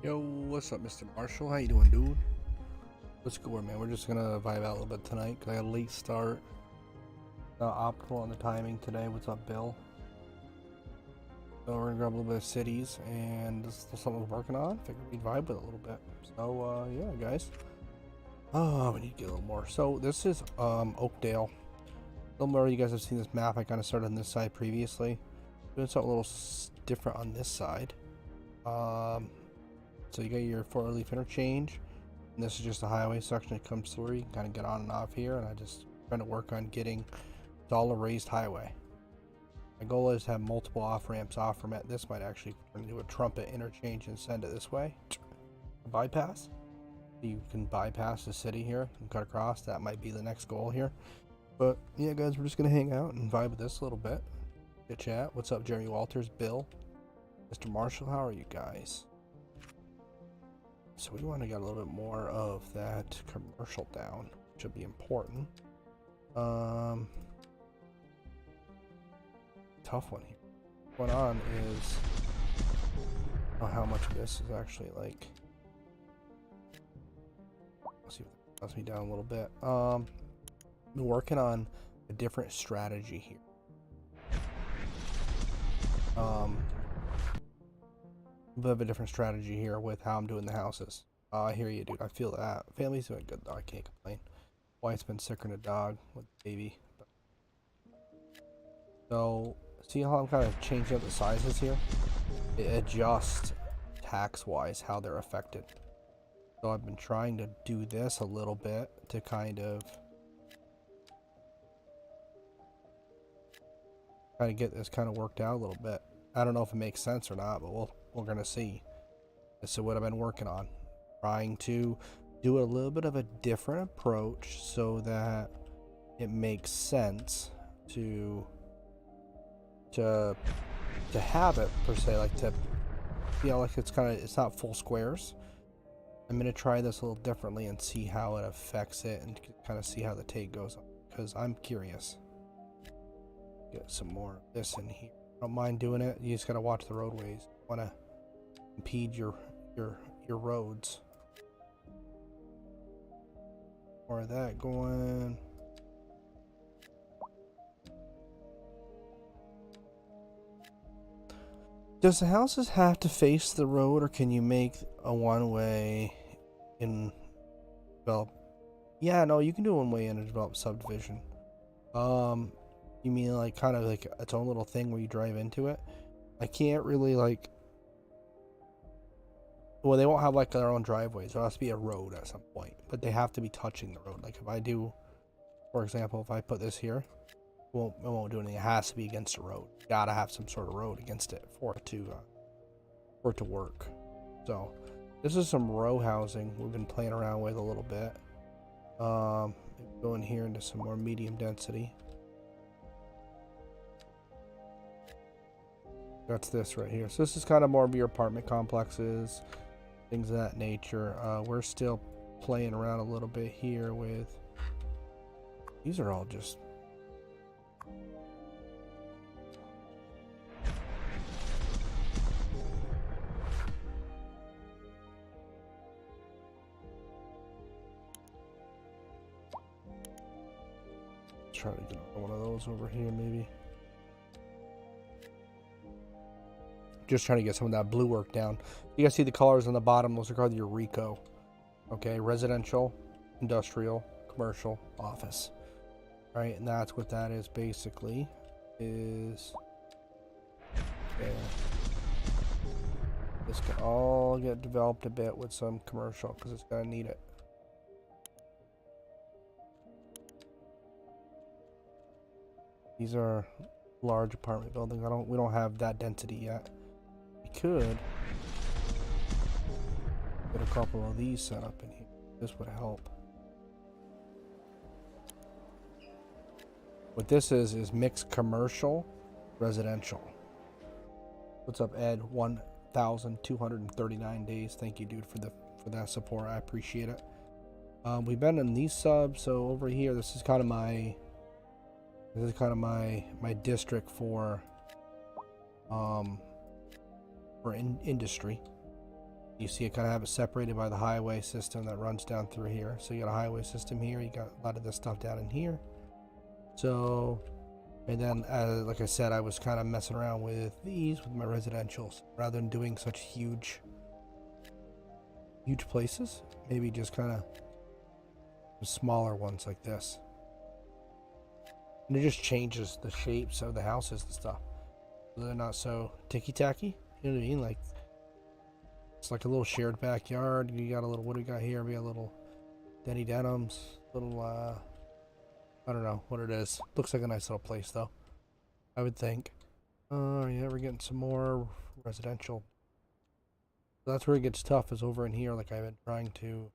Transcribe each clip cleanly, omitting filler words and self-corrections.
Yo, what's up, Mr. Marshall? How you doing, dude? What's good, man? We're just gonna vibe out a little bit tonight because I had a late start. Optimal on the timing today. What's up, Bill? So we're gonna grab a little bit of cities, and this is something we're working on. Figured we'd vibe with it a little bit. So yeah, guys. Oh, we need to get a little more. So this is Oakdale. A little more. You guys have seen this map. I kind of started on this side previously. Doing something a little different on this side. So you got your four-leaf interchange, and this is just a highway section that comes through. You can kind of get on and off here, and I just trying to work on getting it's all a raised highway. My goal is to have multiple off ramps off from it. This might actually turn into a trumpet interchange and send it this way. A bypass. You can bypass the city here and cut across. That might be the next goal here. But yeah, guys, we're just gonna hang out and vibe with this a little bit. Good chat. What's up, Jeremy Walters, Bill, Mr. Marshall? How are you guys? So we want to get a little bit more of that commercial down, which would be important. Tough one here. What's going on is, I don't know how much of this is actually like. Let's see if that cuts me down a little bit. Been working on a different strategy here. A bit of a different strategy here with how I'm doing the houses. I hear you, dude. I feel that. Family's doing good, though. I can't complain. Wife's been sicker than a dog with the baby. So, see how I'm kind of changing up the sizes here? It adjusts tax-wise how they're affected. So I've been trying to do this a little bit to kind of get this kind of worked out a little bit. I don't know if it makes sense or not, but we're gonna see. This is what I've been working on, trying to do a little bit of a different approach so that it makes sense to have it per se, like to feel like it's not full squares. I'm gonna try this a little differently and see how it affects it and kind of see how the take goes, because I'm curious. Get some more of this in here. Don't mind doing it. You just gotta watch the roadways. Want to impede your roads. More of that going. Does the houses have to face the road, or can you make a one-way in develop? Yeah, no, you can do one-way in a developed subdivision. You mean like kind of like its own little thing where you drive into it? I can't really like. Well, they won't have like their own driveways. There has to be a road at some point, but they have to be touching the road. Like if I do, for example, if I put this here, it won't do anything. It has to be against the road. You gotta have some sort of road against it for it to work. So this is some row housing we've been playing around with a little bit. Going here into some more medium density. That's this right here. So this is kind of more of your apartment complexes, things of that nature. We're still playing around a little bit here with. These are all just. Try to get one of those over here, maybe. Just trying to get some of that blue work down. You guys see the colors on the bottom? Those are called your RICO. Okay, residential, industrial, commercial, office. Right, and that's what that is basically. Is okay. This can all get developed a bit with some commercial because it's gonna need it. These are large apartment buildings. We don't have that density yet. We could get a couple of these set up in here. This would help. What this is mixed commercial, residential. What's up, Ed? 1,239 days. Thank you, dude, for that support. I appreciate it. We've been in these subs, so over here, this is kind of my district for. For industry. 1,000 239 days. Thank you, dude, for the support. I appreciate it. We've been in these subs, so over here, this is kind of my district for. For industry. 1,000 239 days. Thank you, dude, for the support. I appreciate it. For industry. You see it kind of have it separated by the highway system that runs down through here. So you got a highway system here, you got a lot of this stuff down in here. So, and then like I said, I was kind of messing around with these with my residentials rather than doing such huge places. Maybe just kind of smaller ones like this. And it just changes the shapes of the houses and stuff. So they're not so ticky-tacky. You know what I mean? Like, it's like a little shared backyard. You got a little, what do we got here? We got a little Denny Denims. Little, I don't know what it is. Looks like a nice little place, though. I would think. Yeah, we're getting some more residential. So that's where it gets tough, is over in here. Like, I've been trying to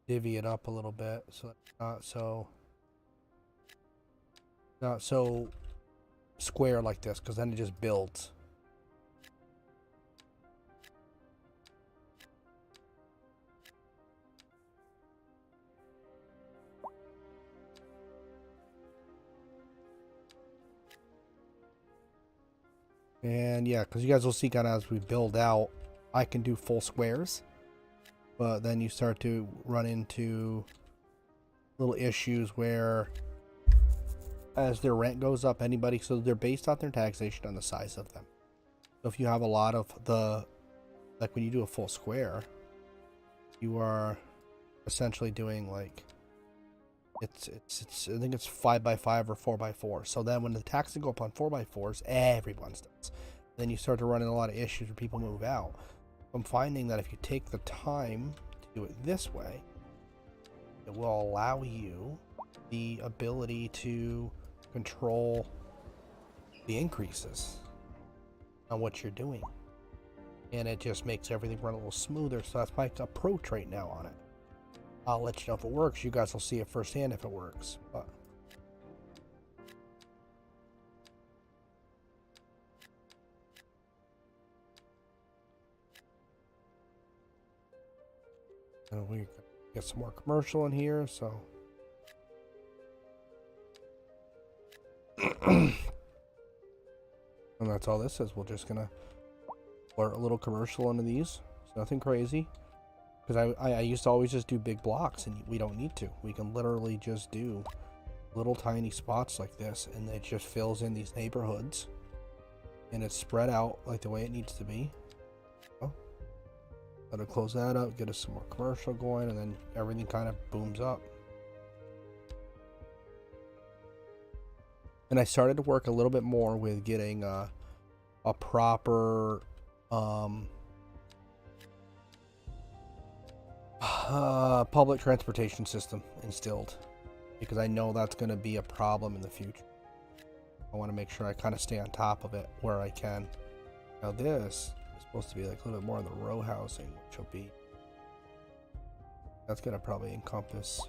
divvy it up a little bit so it's not so square like this, because then it just builds. And yeah, because you guys will see kind of as we build out, I can do full squares, but then you start to run into little issues where as their rent goes up, anybody, so they're based off their taxation on the size of them. So if you have a lot of the, like when you do a full square, you are essentially doing like, it's I think it's 5x5 or 4x4. So then when the taxes go up on 4x4s, everyone's does. Then you start to run into a lot of issues where people move out. I'm finding that if you take the time to do it this way, it will allow you the ability to control the increases on what you're doing. And it just makes everything run a little smoother. So that's my approach right now on it. I'll let you know if it works. You guys will see it firsthand if it works. But we get some more commercial in here, so and that's all this is. We're just gonna blurt a little commercial into these. It's nothing crazy. Because I used to always just do big blocks, and we don't need to. We can literally just do little tiny spots like this, and it just fills in these neighborhoods. And it's spread out like the way it needs to be. Oh. Let it close that up, get us some more commercial going, and then everything kind of booms up. And I started to work a little bit more with getting a proper public transportation system instilled, because I know that's going to be a problem in the future. I want to make sure I kind of stay on top of it where I can. Now this is supposed to be like a little bit more of the row housing, which will be, that's going to probably encompass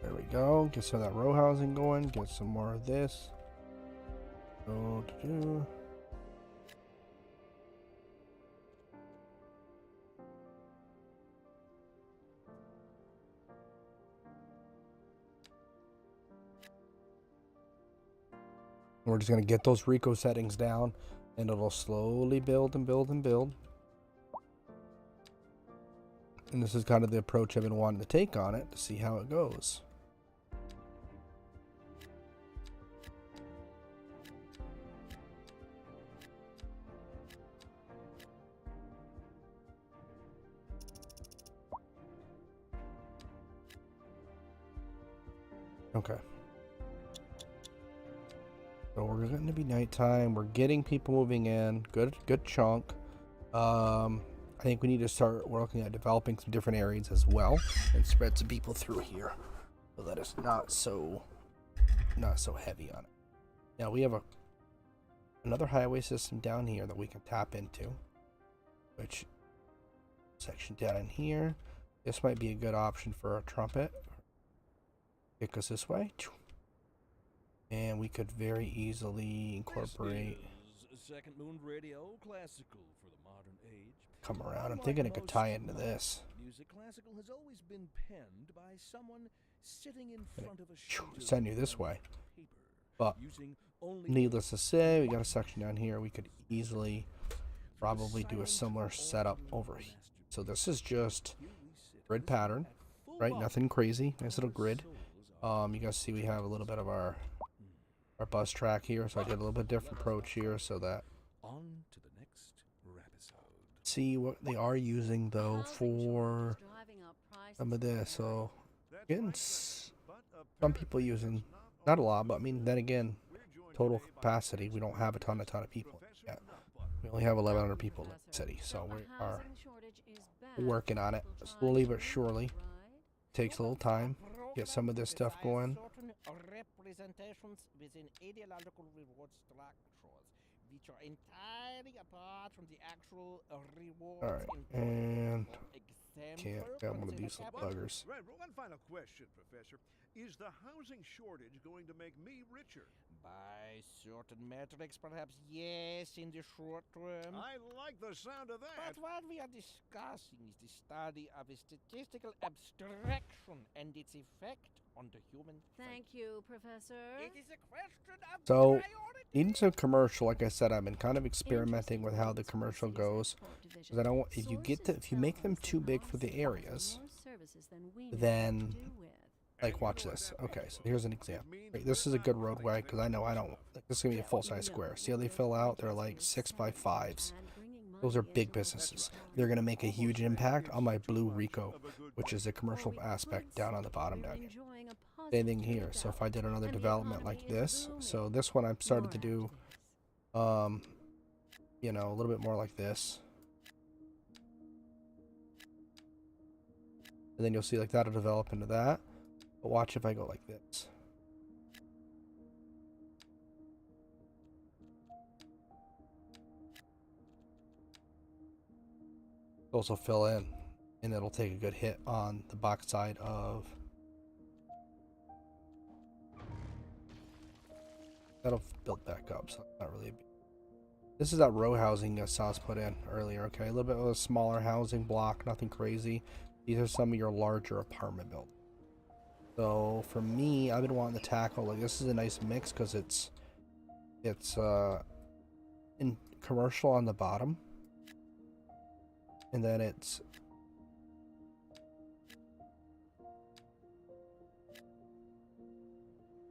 there we go. Get some of that row housing going. Get some more of this. We're just going to get those Rico settings down, and it'll slowly build and build and build. And this is kind of the approach I've been wanting to take on it to see how it goes. Okay. So we're going to be nighttime. We're getting people moving in. Good chunk. I think we need to start working at developing some different areas as well, and spread some people through here, so that it's not so heavy on it. Now we have another highway system down here that we can tap into, which section down in here. This might be a good option for a trumpet. Kick us this way, and we could very easily incorporate second moon radio, classical for the modern age. Come around. I'm thinking it could tie into this. Music classical has always been penned by someone sitting in front of a sheet of Send you this way. paper, But using only needless to say, we got a section down here. We could easily probably do a similar setup over here. So this is just grid pattern, right? Nothing crazy. Nice little grid. You guys see we have a little bit of our bus track here. So I did a little bit different approach here so that on to the next episode. see what they are using though for some of this. So getting some people using, not a lot, but I mean then again, total capacity, we don't have a ton of people yet. We only have 1,100 people in the city, so we are working on it slowly but surely. Takes a little time, get some of this stuff going. Representations within ideological reward structures, which are entirely apart from the actual rewards. All right, and can't got one of these little buggers. Right, one final question, Professor. Is the housing shortage going to make me richer? By certain metrics, perhaps yes, in the short term. I like the sound of that. But what we are discussing is the study of a statistical abstraction and its effect on the human Thank you, Professor. It is a question of So, priority. needing some commercial, like I said, I've been kind of experimenting with how the commercial goes. Because I don't want, if you make them too big for the areas, then like watch this. Okay, so here's an example. Right, this is a good roadway because I know I don't. Like, this is gonna be a full-size square. See how they fill out? They're like 6x5s. Those are big businesses. They're gonna make a huge impact on my Blue Rico, which is a commercial aspect down on the bottom down here. Same thing here. So if I did another development like this, so this one I've started to do, you know, a little bit more like this. And then you'll see like that'll develop into that. But watch if I go like this. Also fill in, and it'll take a good hit on the box side of. That'll build back up, so it's not really a big. This is that row housing I saw us put in earlier. Okay, a little bit of a smaller housing block, nothing crazy. These are some of your larger apartment buildings. So for me, I've been wanting to tackle, like, this is a nice mix because it's in commercial on the bottom, and then it's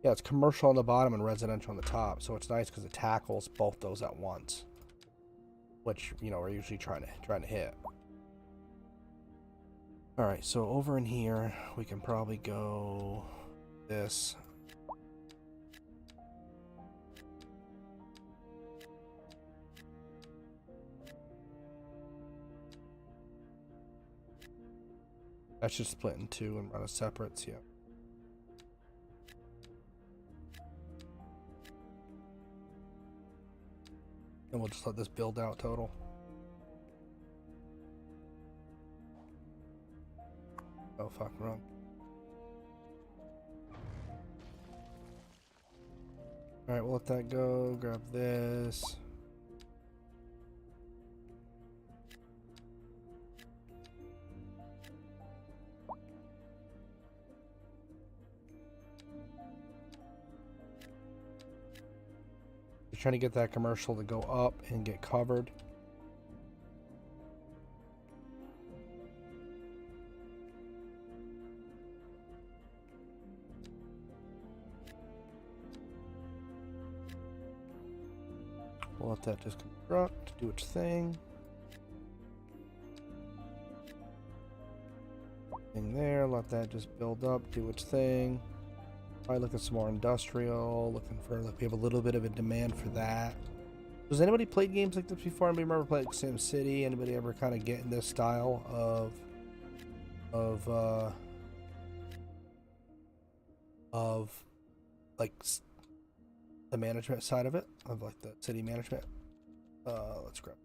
it's commercial on the bottom and residential on the top. So it's nice because it tackles both those at once, which, you know, we're usually trying to hit. All right, so over in here, we can probably go this. That should split in two and run as separates, yeah. And we'll just let this build out total. Oh fuck, wrong. Alright, we'll let that go. Grab this. Just trying to get that commercial to go up and get covered. We'll let that just construct, do its thing. Thing there, let that just build up, do its thing. Probably look at some more industrial, looking for, like, we have a little bit of a demand for that. Has anybody played games like this before? Anybody remember playing Sim City? Anybody ever kind of get in this style of like the management side of it, of like the city management? Let's grab.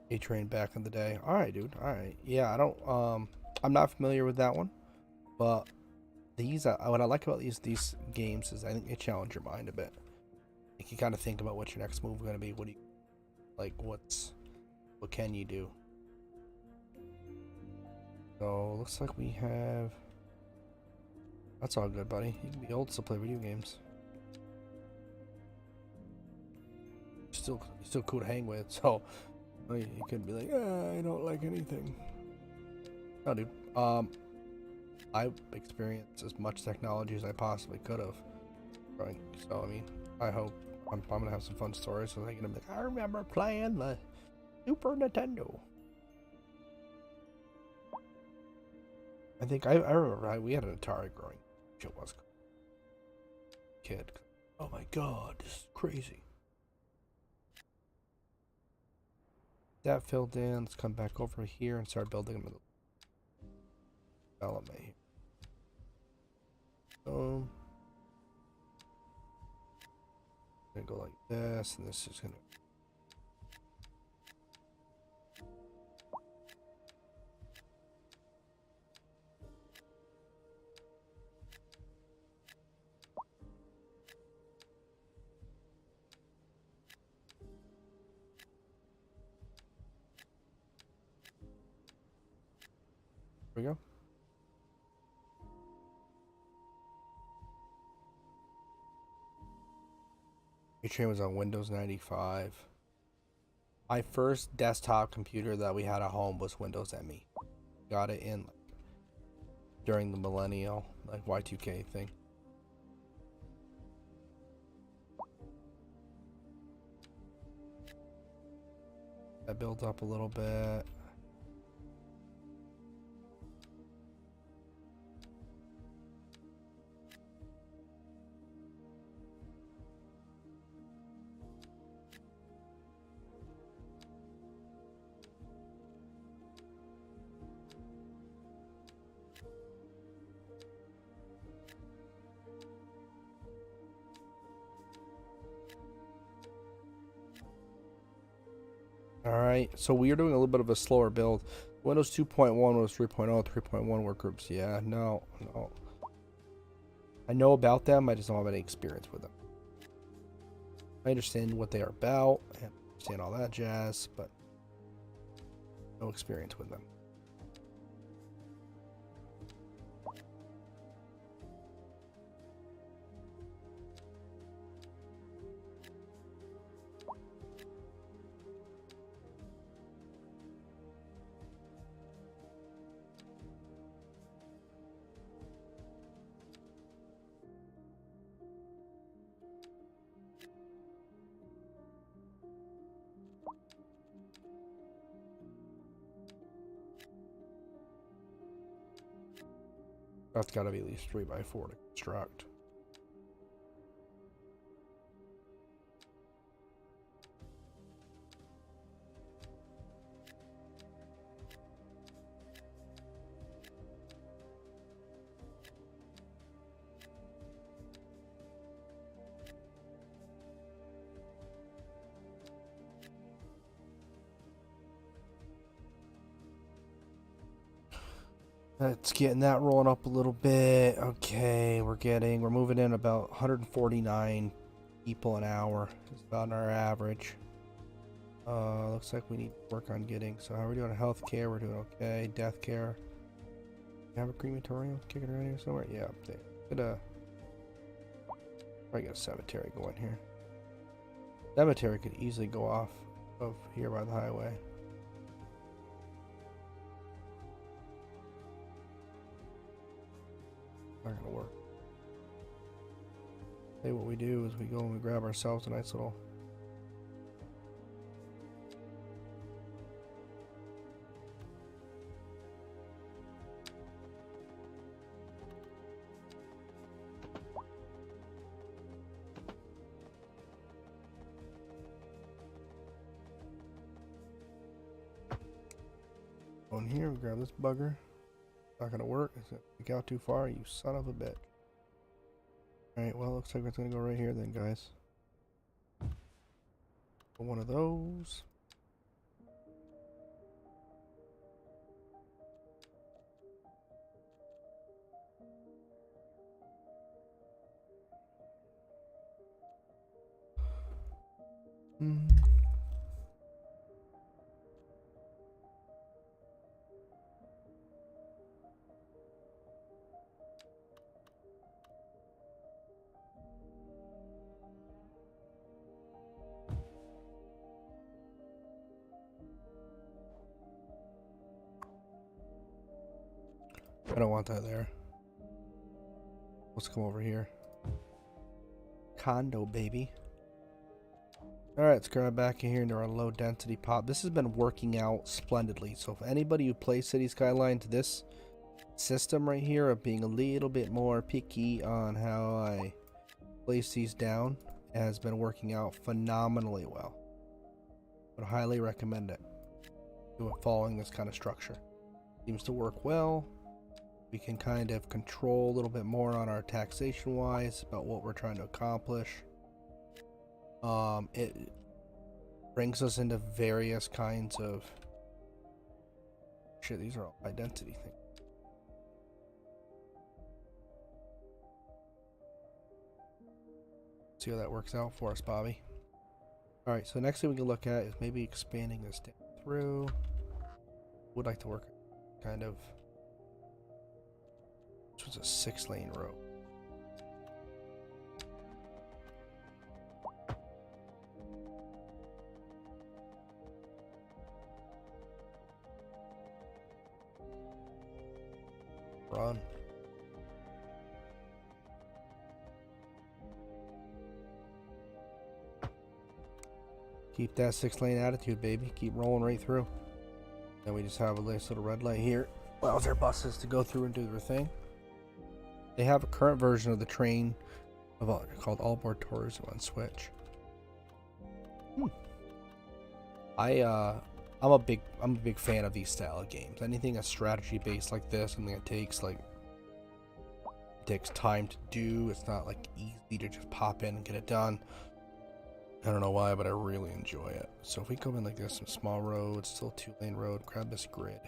A Train back in the day. All right, dude. All right. Yeah, I don't. I'm not familiar with that one, but these. What I like about these games is I think they challenge your mind a bit. Like you kind of think about what your next move is gonna be. What do you like? What can you do? So looks like we have. That's all good, buddy. You can be old to play video games. Still cool to hang with. So you could be like, I don't like anything. No, dude. I've experienced as much technology as I possibly could have. Right. So I mean, I hope I'm gonna have some fun stories. So they're gonna be like, I remember playing the Super Nintendo. I think I remember we had an Atari growing. It was kid. Oh my god, this is crazy. That filled in. Let's come back over here and start building a development here. Gonna go like this, and this is gonna. Here we go. A-Train was on Windows 95. My first desktop computer that we had at home was Windows ME. Got it in during the millennial, like Y2K thing. That built up a little bit. Alright, so we are doing a little bit of a slower build. Windows 2.1, Windows 3.0, 3.1 workgroups. Yeah, no. I know about them, I just don't have any experience with them. I understand what they are about, and understand all that jazz, but no experience with them. That's got to be at least 3x4 to construct. Let's getting that rolling up a little bit. Okay, we're moving in about 149 people an hour. It's about our average. Looks like we need to work on getting. So how are we doing? Healthcare, we're doing okay. Death care. We have a crematorium kicking around here somewhere. Yeah, up there. Probably get a cemetery going here. Cemetery could easily go off of here by the highway. Not gonna work. Hey, what we do is we go and we grab ourselves a nice little. On here, we grab this bugger. Not gonna work. It's gonna stick out too far, you son of a bitch. Alright, well, looks like it's gonna go right here then, guys. One of those. I don't want that there. Let's come over here. Condo, baby. Alright, let's grab back in here into our low density pop. This has been working out splendidly. So if anybody who plays City Skylines, this system right here of being a little bit more picky on how I place these down has been working out phenomenally well. Would highly recommend it. Following this kind of structure. Seems to work well. We can kind of control a little bit more on our taxation wise about what we're trying to accomplish. It brings us into various kinds of shit. These are all identity things. See how that works out for us, Bobby. All right, so next thing we can look at is maybe expanding this down through. Would like to work kind of. This was a 6-lane road. Run. Keep that 6-lane attitude, baby. Keep rolling right through. Then we just have a nice little red light here. Allows our buses to go through and do their thing. They have a current version of the train called All Board Tourism on Switch. I'm a big fan of these style of games. Anything that's strategy based like this, something that takes time to do. It's not like easy to just pop in and get it done. I don't know why, but I really enjoy it. So if we come in like this, some small roads, still 2-lane road, grab this grid.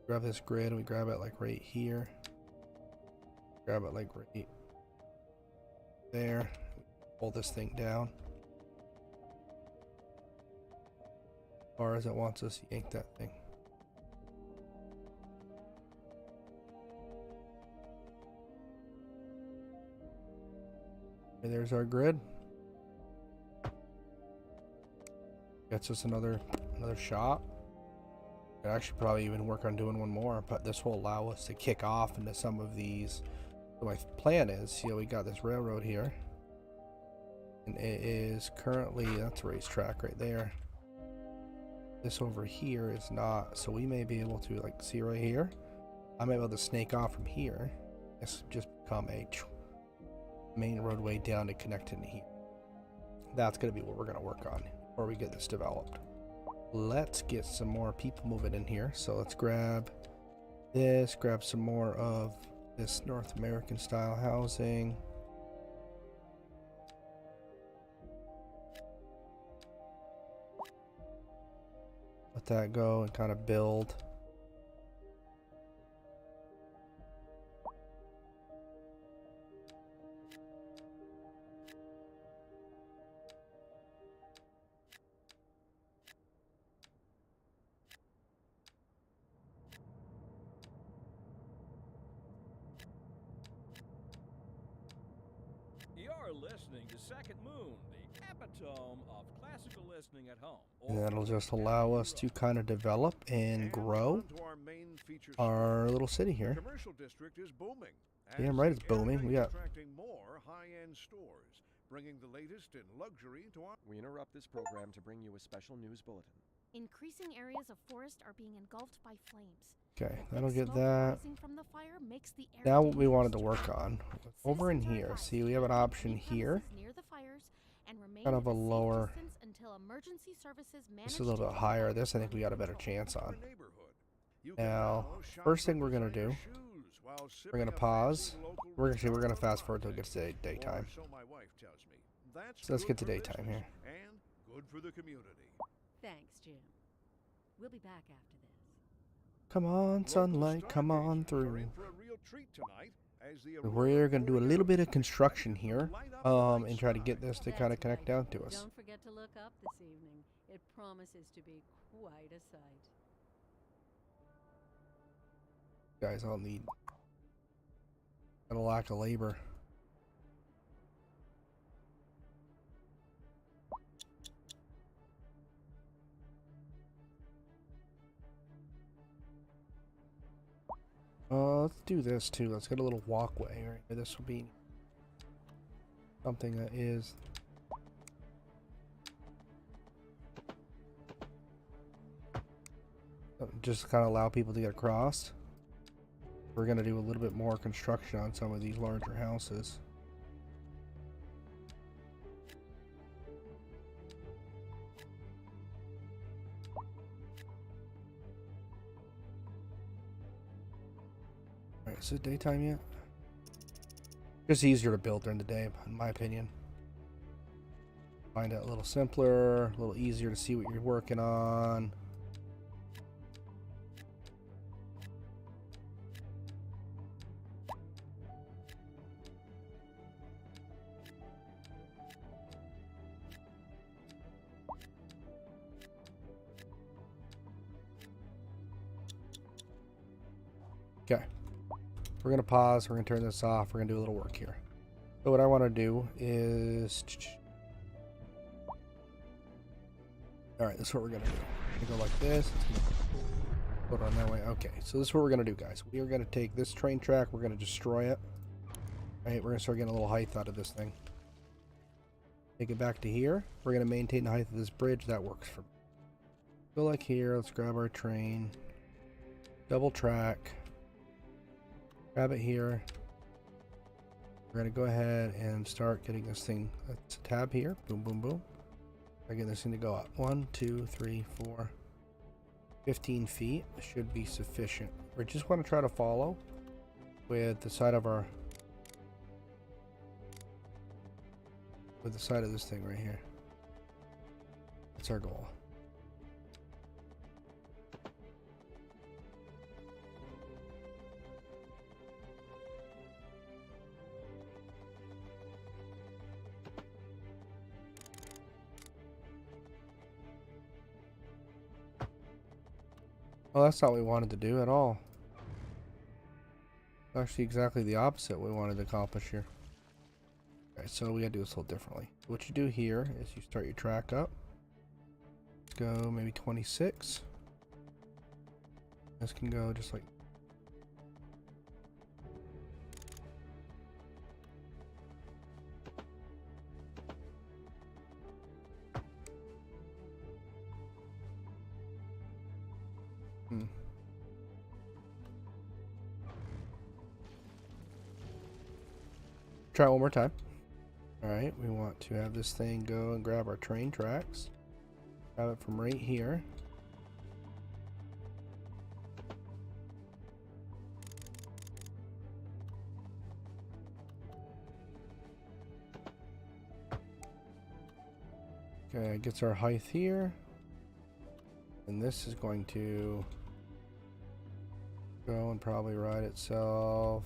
Grab this grid and we grab it like right here. Grab it like right there. Pull this thing down. As far as it wants us, yank that thing. Okay, there's our grid. Gets us another shot. I'd actually probably even work on doing one more, but this will allow us to kick off into some of these. So my plan is, we got this railroad here, and it is currently, that's a racetrack right there. This over here is not, so we may be able to, like, see right here, I'm able to snake off from here. This just become a main roadway down to connect into here. That's going to be what we're going to work on before we get this developed. Let's get some more people moving in here. So let's grab this, grab some more of this North American style housing. Let that go and kind of build. You're listening to Second Moon, the epitome of classical listening at home. And that'll just allow us to kind of develop and grow our little city here. Commercial district is booming. Damn right it's booming. We got attracting more high-end stores, bringing the latest in luxury to our. We interrupt this program to bring you a special news bulletin. Increasing areas of forest are being engulfed by flames. okay. The That'll thick get smoke that. rising from the fire makes the air Now what we dangerous wanted to to work breathe. on over in Citizens are here. advised See, we to have an evacuate option here. premises near the fires and remain Kind of at a safe lower. distance until emergency services This manage is a little to bit keep higher. fires This I think we got a under better control. chance on. You can Now, shop first for thing we're gonna do, designer shoes while we're sipping gonna a pause. fancy local We're gonna fast restaurant forward till it gets to latte. daytime. Or so my wife tells me. That's So let's good get to for daytime business here. and good for the community. Thanks, Jim. We'll be back after this. Come on, Local sunlight, come on stargazers are through. in for a real treat tonight as the We're aurora gonna do a little bit of construction here, light up the night and try to sky. get this to That's kind of connect right. down to us. Don't forget to look up this evening. It promises to be quite a sight. Guys, I'll need a lack of labor. let's do this too. Let's get a little walkway. Right? This will be something that is just kind of allow people to get across. We're going to do a little bit more construction on some of these larger houses. Alright, is it daytime yet? Just easier to build during the day, in my opinion. Find it a little simpler, a little easier to see what you're working on. Okay, we're going to pause, we're going to turn this off, we're going to do a little work here. So what I want to do is... Alright, this is what we're going to do. We're going to go like this, go on that way. Okay, so this is what we're going to do, guys. We are going to take this train track, we're going to destroy it. Alright, we're going to start getting a little height out of this thing. Take it back to here. We're going to maintain the height of this bridge, that works for me. Go like here, let's grab our train. Double track. Grab it here. We're going to go ahead and start getting this thing. It's a tab here. Boom, boom, boom. I get this thing to go up. 1, 2, 3, 4. 15 feet should be sufficient. We just want to try to follow with the side of our... with the side of this thing right here. That's our goal. Well, that's not what we wanted to do at all. Actually, exactly the opposite we wanted to accomplish here. Okay, so we gotta do this a little differently. What you do here is you start your track up. Go maybe 26. This can go just like... Try it one more time. Alright, we want to have this thing go and grab our train tracks. Grab it from right here. Okay, it gets our height here. And this is going to go and probably ride itself.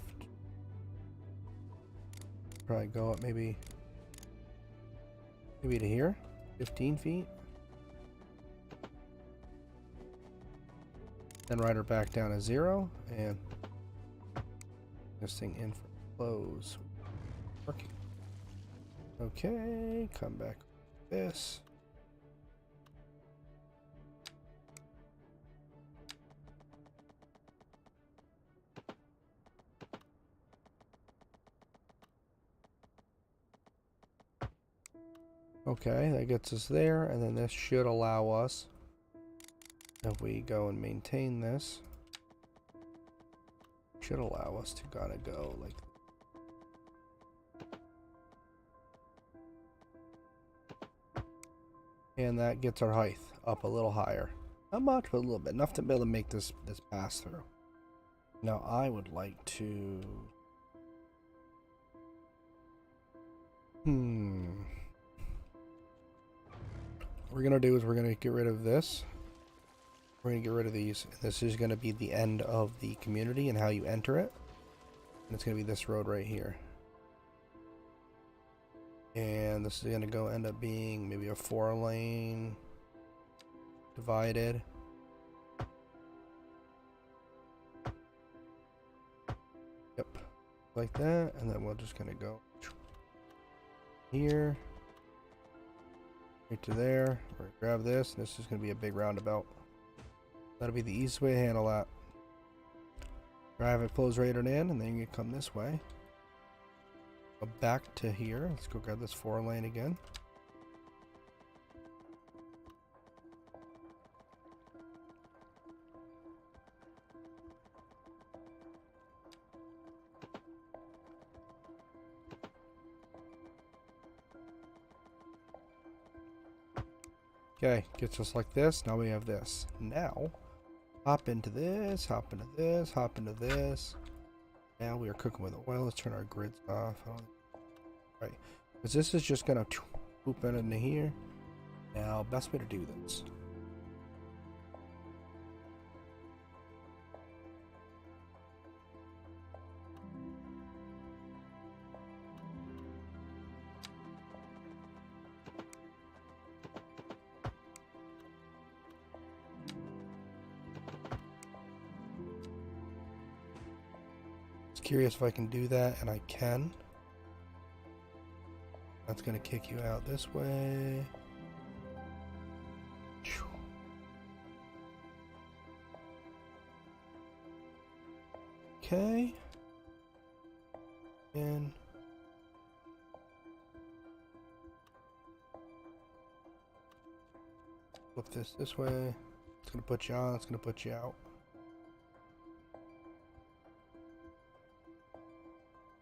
Probably go up maybe to here, 15 feet. Then ride her back down to 0 and this thing in for close. Working. Okay, come back with this. Okay, that gets us there, and then this should allow us, if we go and maintain this, should allow us to kind of go like... And that gets our height up a little higher. Not much, but a little bit. Enough to be able to make this pass through. Now I would like to... What we're going to do is we're going to get rid of this. We're going to get rid of these. This is going to be the end of the community and how you enter it. And it's going to be this road right here. And this is going to go end up being maybe a 4-lane divided. Yep. Like that. And then we're just going to go here. Right to there. We're gonna grab this, and this is gonna be a big roundabout. That'll be the easiest way to handle that. Drive it flows right in, and then you come this way. Go back to here. Let's go grab this 4-lane again. Okay, gets us like this. Now we have this. Now, hop into this, hop into this, hop into this. Now we are cooking with oil. Let's turn our grids off. Right, because this is just gonna poop into here. Now, best way to do this. Curious if I can do that, and I can. That's gonna kick you out this way. Okay. And flip this way. It's gonna put you on, it's gonna put you out.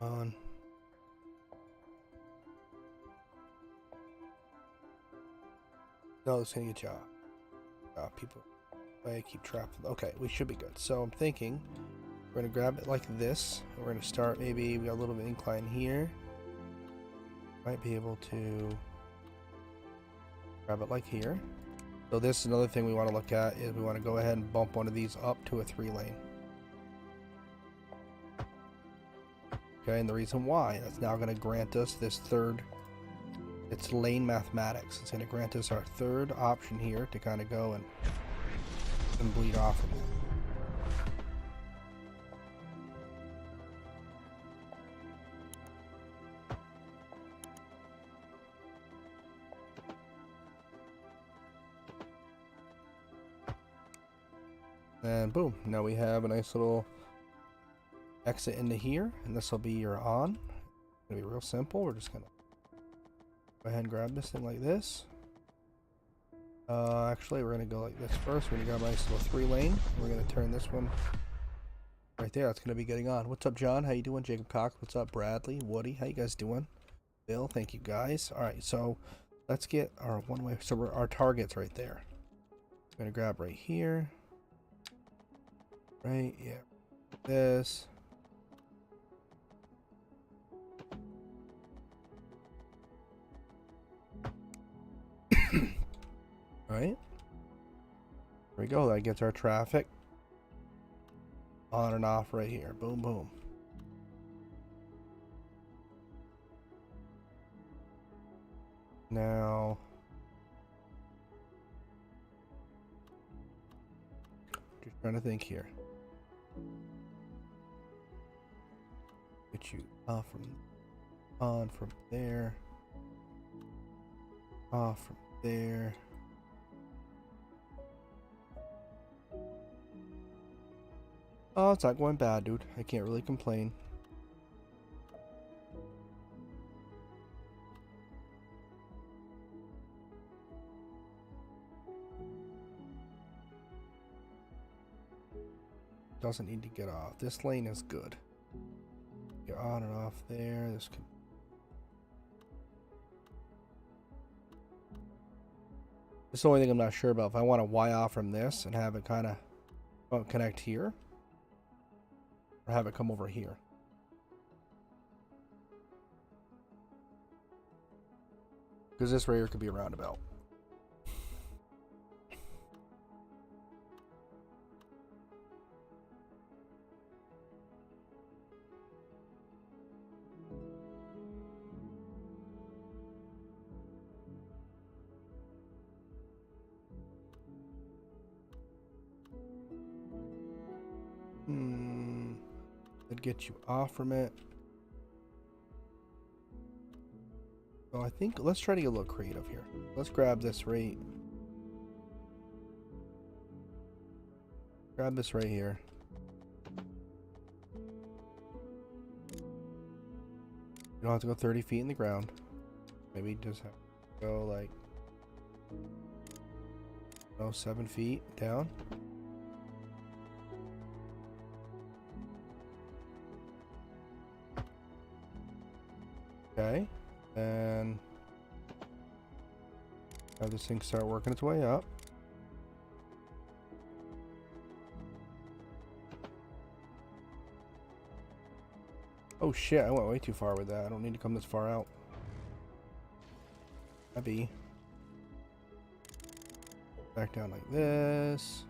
On. No, it's gonna get you off. People, I keep track of. Okay, we should be good. So I'm thinking we're gonna grab it like this. We're gonna start. Maybe we got a little bit of incline here. Might be able to grab it like here. So this is another thing we want to look at is we want to go ahead and bump one of these up to a 3-lane. Okay, and the reason why, that's now going to grant us this third, it's lane mathematics. It's going to grant us our third option here to kind of go and bleed off of it. And boom, now we have a nice little exit into here, and this will be your on. It's gonna be real simple. We're just gonna go ahead and grab this thing like this. Actually, we're gonna go like this first. We're gonna grab a nice little 3-lane. We're gonna turn this one right there. That's gonna be getting on. What's up, John? How you doing? Jacob Cox. What's up, Bradley? Woody? How you guys doing? Bill, thank you guys. All right, so let's get our one-way. So our target's right there. We're gonna grab right here. Right, yeah. This. Right. There we go. That gets our traffic on and off right here. Boom, boom. Now, just trying to think here. Get you off on from there, off from there. Oh, it's not going bad, dude. I can't really complain. Doesn't need to get off. This lane is good. You're on and off there. This can. This is the only thing I'm not sure about. If I want to Y off from this and have it kind of connect here, or have it come over here. Because this right here could be a roundabout. That'd get you off from it. So I think let's try to get a little creative here. Let's grab this right. Grab this right here. You don't have to go 30 feet in the ground. Maybe just have to go like 7 feet down. Okay, and have this thing start working its way up. Oh shit, I went way too far with that. I don't need to come this far out. Maybe. Back down like this.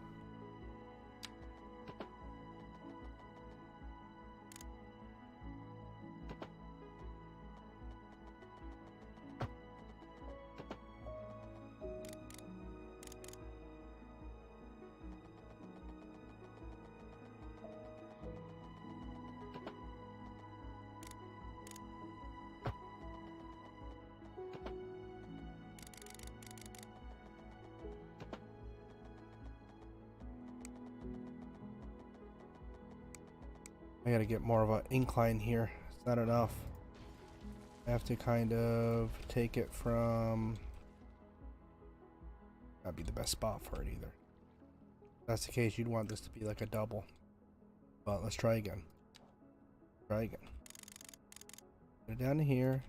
I gotta get more of an incline here. It's not enough. I have to kind of take it from... That'd be the best spot for it either. If that's the case, you'd want this to be like a double. But let's try again. Try again. Get it down to here.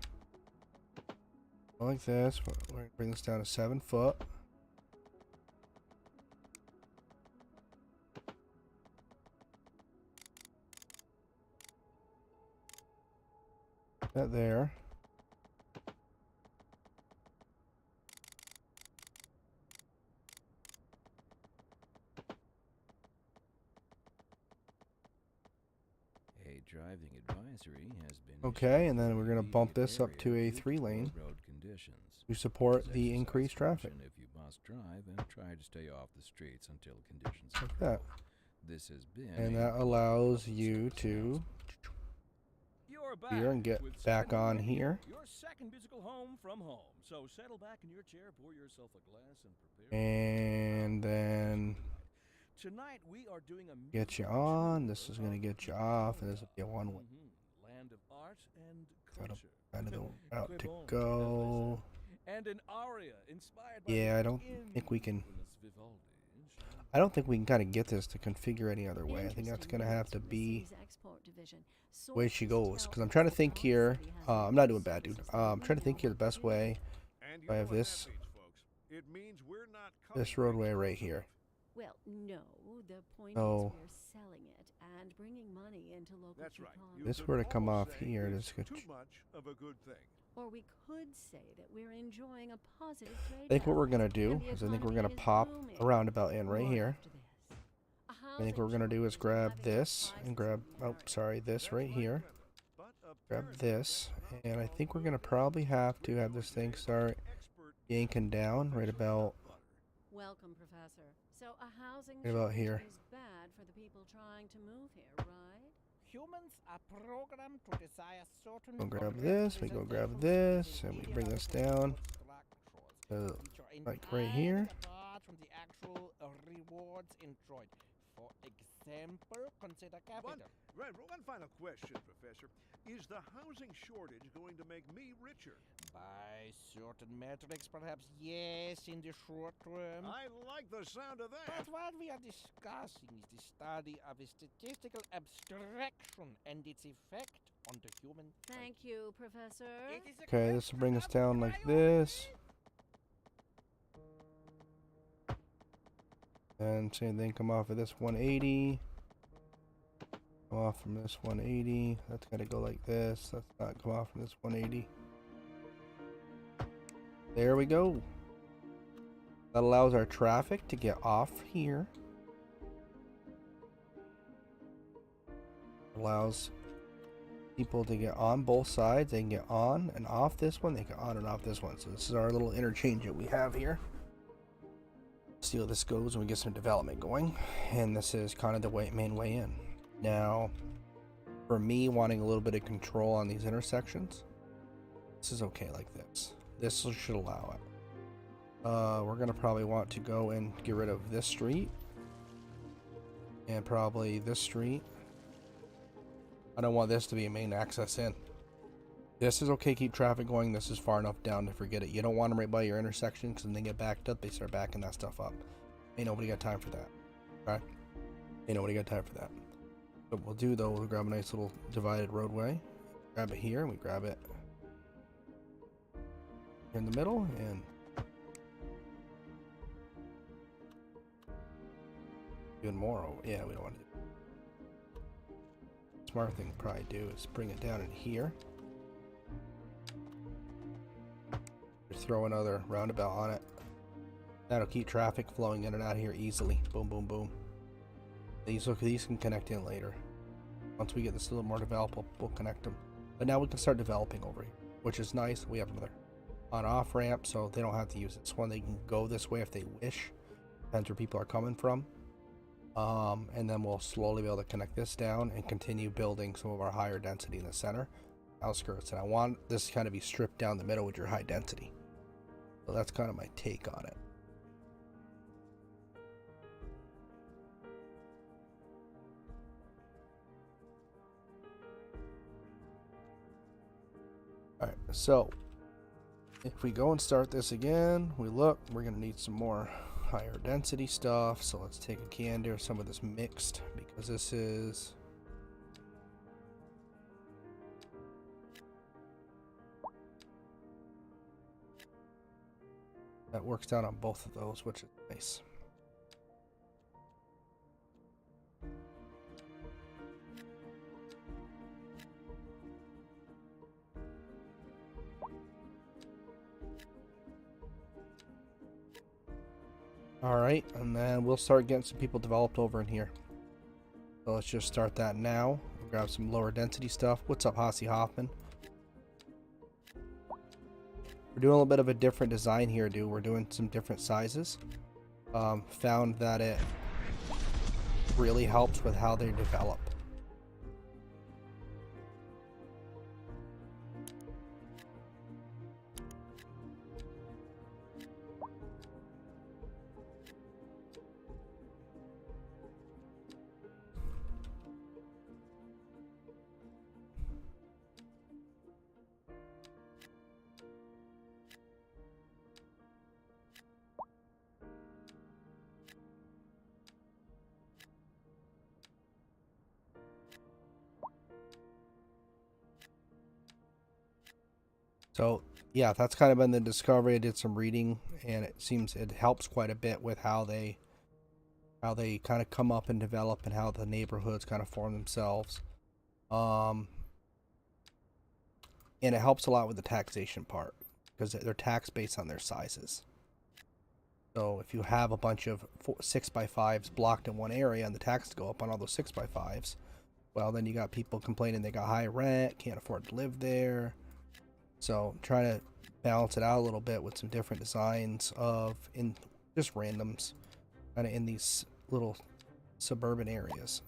Go like this. We're gonna bring this down to 7 foot. That there. A driving advisory has been Okay, and then we're gonna bump this up to a 3-lane to support the increased traffic. If you must drive and try to stay off the streets until conditions Like that. This has been And that allows you to here and get back on here. Your second musical home from home. So settle back in your chair, pour yourself a glass, and prepare. And then Tonight we are doing a get you on. This is gonna get you off, and this will be a one-way. Land of art and That'll culture. kind of the route to go. And an aria inspired by Yeah, the I don't think we can. infamous Vivaldi. I don't think we can kind of get this to configure any other way. I think that's gonna have to be the way she goes. Because I'm trying to think here. I'm not doing bad, dude. I'm trying to think here the best way. And If I have what that this- means, folks. It means we're not This coming roadway into right a- here. Well, no. The point Oh. is we're selling it and bringing money into local That's right. economy. This could were to come almost off say here, it's this could- too much of a good thing. Or we could say that we're enjoying a positive trade. I think what we're gonna do is I think we're gonna pop a roundabout in right here. I think what we're gonna do is grab this and grab, oh sorry, this right here. But Grab this, and I think we're gonna probably have to have this thing start yanking down right about Welcome, Professor. So a housing Right about shortage here. is bad for the people trying to move here, right? Humans are programmed to desire certain Go grab this, we go grab this, and we bring this down to like right here. Apart from the actual rewards enjoyed. For example, consider capital. One final question, Professor. Is the housing shortage going to make me richer? By certain metrics, perhaps yes, in the short term. I like the sound of that. But what we are discussing is the study of a statistical abstraction and its effect on the human psyche. Thank you, Professor. It is a Okay, this will bring us question of down like this. And same thing, come off of this 180. Come off from this 180. That's gotta go like this. Let's not come off from this 180. There we go. That allows our traffic to get off here. Allows people to get on both sides. They can get on and off this one. They get on and off this one. So this is our little interchange that we have here. See how this goes when we get some development going. And this is kind of the main way in. Now, for me wanting a little bit of control on these intersections, this is okay like this. This should allow it. We're gonna probably want to go and get rid of this street. And probably this street. I don't want this to be a main access in. This is okay, keep traffic going. This is far enough down to forget it. You don't want them right by your intersection, because when they get backed up, they start backing that stuff up. Ain't nobody got time for that. Okay? Ain't nobody got time for that. What we'll do, though, we'll grab a nice little divided roadway. Grab it here, and we grab it in the middle, and even more. Yeah, we don't want to do. Smart thing to probably do is bring it down in here. Just throw another roundabout on it. That'll keep traffic flowing in and out of here easily. Boom, boom, boom. These can connect in later. Once we get this a little more developed, we'll connect them. But now we can start developing over here, which is nice. We have another on-off ramp, so they don't have to use this one. They can go this way if they wish. Depends where people are coming from. And then we'll slowly be able to connect this down and continue building some of our higher density in the center outskirts. And I want this to kind of be stripped down the middle with your high density. So that's kind of my take on it. Alright, so if we go and start this again, we look, we're going to need some more higher density stuff. So let's take a gander some of this mixed, because this is that works down on both of those, which is nice. Alright, and then we'll start getting some people developed over in here. So let's just start that now. We'll grab some lower density stuff. What's up, Hossie Hoffman? We're doing a little bit of a different design here, dude. We're doing some different sizes. Found that it really helps with how they develop. So yeah, that's kind of been the discovery. I did some reading, and it seems it helps quite a bit with how they kind of come up and develop, and how the neighborhoods kind of form themselves. And it helps a lot with the taxation part, because they're taxed based on their sizes. So if you have a bunch of 6x5s blocked in one area and the taxes go up on all those 6x5s, well, then you got people complaining they got high rent, can't afford to live there. So trying to balance it out a little bit with some different designs of in just randoms kind of in these little suburban areas.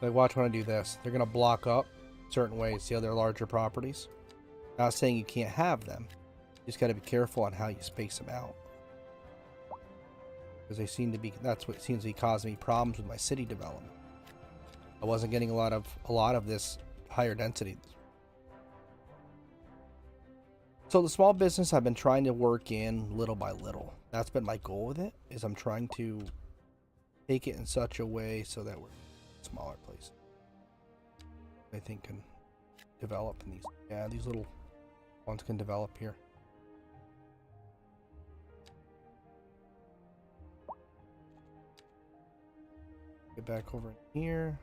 Like, watch when I do this. They're going to block up certain ways the other larger properties. Not saying you can't have them. You just got to be careful on how you space them out. Because they seem to be, that's what seems to be causing me problems with my city development. I wasn't getting a lot of this higher density. So the small business I've been trying to work in little by little. That's been my goal with it, is I'm trying to take it in such a way so that we're smaller places I think can develop in these. Yeah, these little ones can develop here. Get back over in here.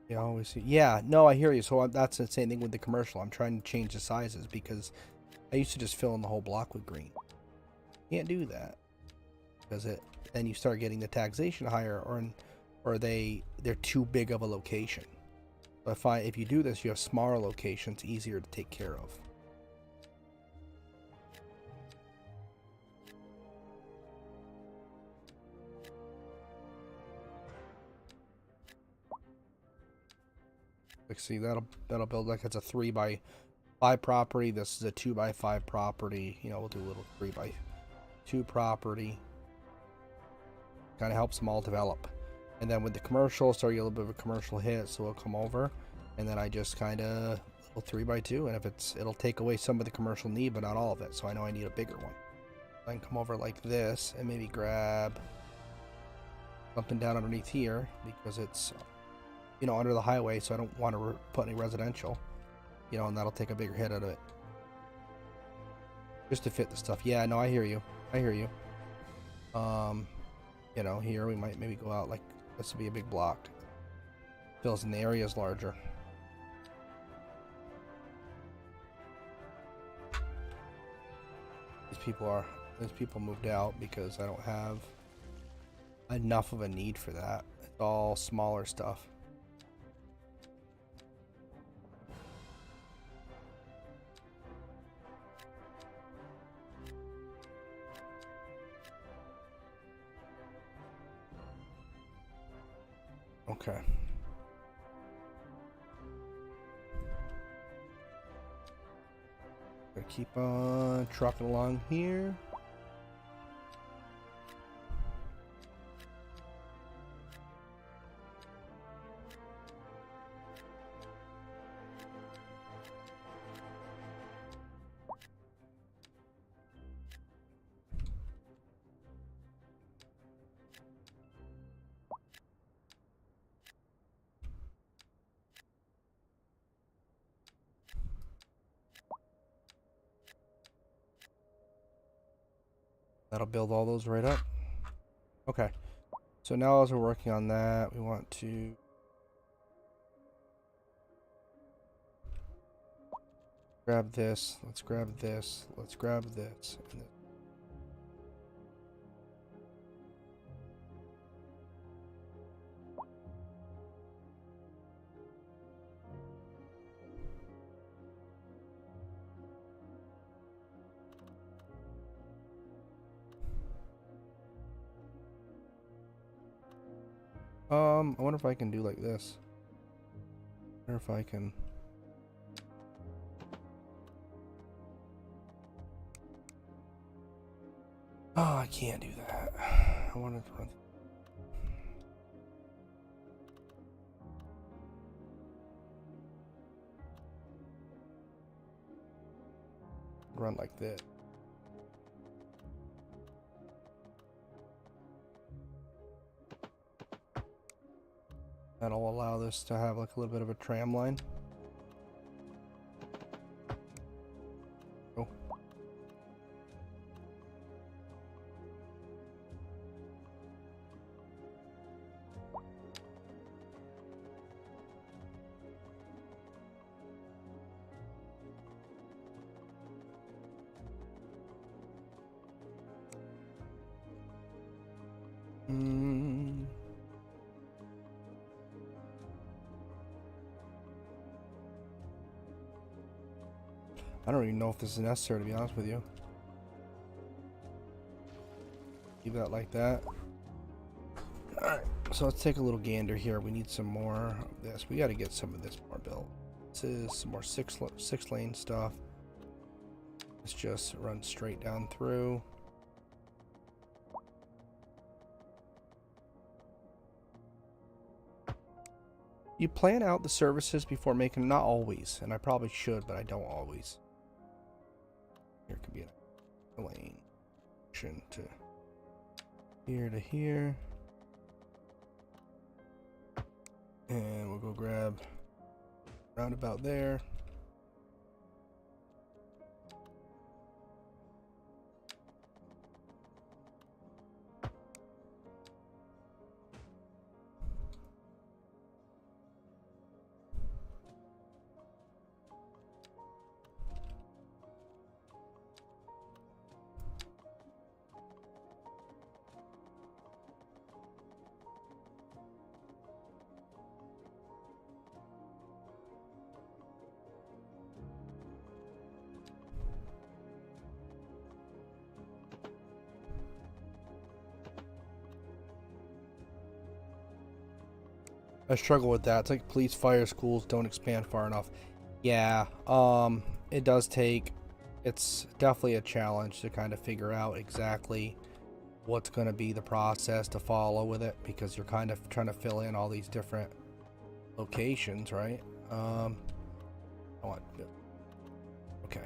Yeah, I always see. Yeah, no, I hear you. So that's the same thing with the commercial. I'm trying to change the sizes because I used to just fill in the whole block with green. Can't do that because then you start getting the taxation higher, or they're too big of a location. So I find if you do this, you have smaller locations, easier to take care of. Like, see, that'll build like it's a 3x5 property. This is a 2x5 property. You know, we'll do a little 3x2 property. Kind of helps them all develop. And then with the commercial, start you a little bit of a commercial hit, so it'll come over, and then I just kind of little 3x2, and if it'll take away some of the commercial need, but not all of it. So I know I need a bigger one. I can come over like this and maybe grab something down underneath here because it's, you know, under the highway, so I don't want to put any residential, you know, and that'll take a bigger hit out of it. Just to fit the stuff. Yeah, no, I hear you. I hear you. You know, here we might maybe go out like this would be a big block. Fills in the areas larger. These people moved out because I don't have enough of a need for that. It's all smaller stuff. Okay. Gonna keep on trucking along here. That'll build all those right up. Okay. So now as we're working on that, we want to grab this. Let's grab this. Let's grab this. And this. I wonder if I can do like this. I wonder if I can. Oh, I can't do that. I wanted to run like this. That'll allow this to have like a little bit of a tram line. Oh. I don't even know if this is necessary, to be honest with you. Leave that like that. Alright, so let's take a little gander here. We need some more of this. We got to get some of this more built. This is some more six lane stuff. Let's just run straight down through. You plan out the services before making, not always, and I probably should, but I don't always. Here could be a lane to here, and we'll go grab roundabout there. I struggle with that. It's like police, fire, schools don't expand far enough. Yeah, it does take, it's definitely a challenge to kind of figure out exactly what's going to be the process to follow with it, because you're kind of trying to fill in all these different locations, right? I want, okay.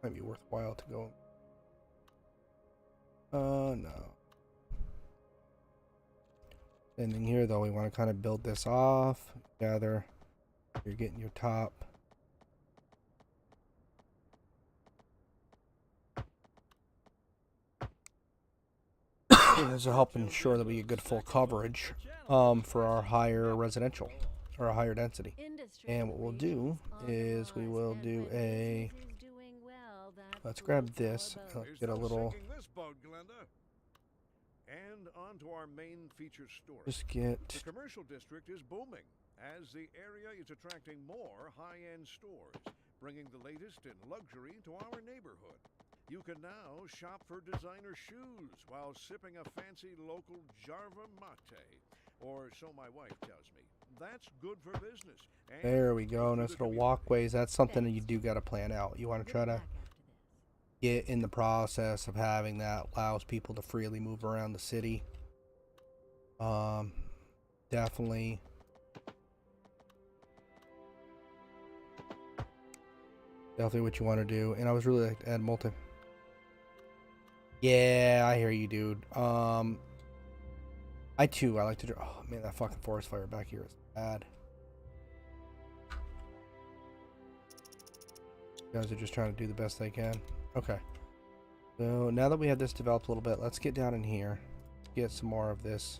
Might be worthwhile to go. No. And then here, though, we want to kind of build this off. Gather. You're getting your top. This will help ensure that we get good full coverage for our higher residential or a higher density. And what we'll do is we will do a. Let's grab this. Let's get a little. This boat, Glenda. And on to our main feature story. Just get. The commercial district is booming as the area is attracting more high-end stores, bringing the latest in luxury to our neighborhood. You can now shop for designer shoes while sipping a fancy local Jarva mate, or so my wife tells me. That's good for business. And There we go. Nice little walkways. That's something that you do got to plan out. You want to try to get in the process of having that allows people to freely move around the city. Definitely. Definitely what you want to do. And I was really like to add multi. Yeah, I hear you, dude. I like to. Oh man, that fucking forest fire back here is bad. You guys are just trying to do the best they can. Okay. So now that we have this developed a little bit, let's get down in here. Get some more of this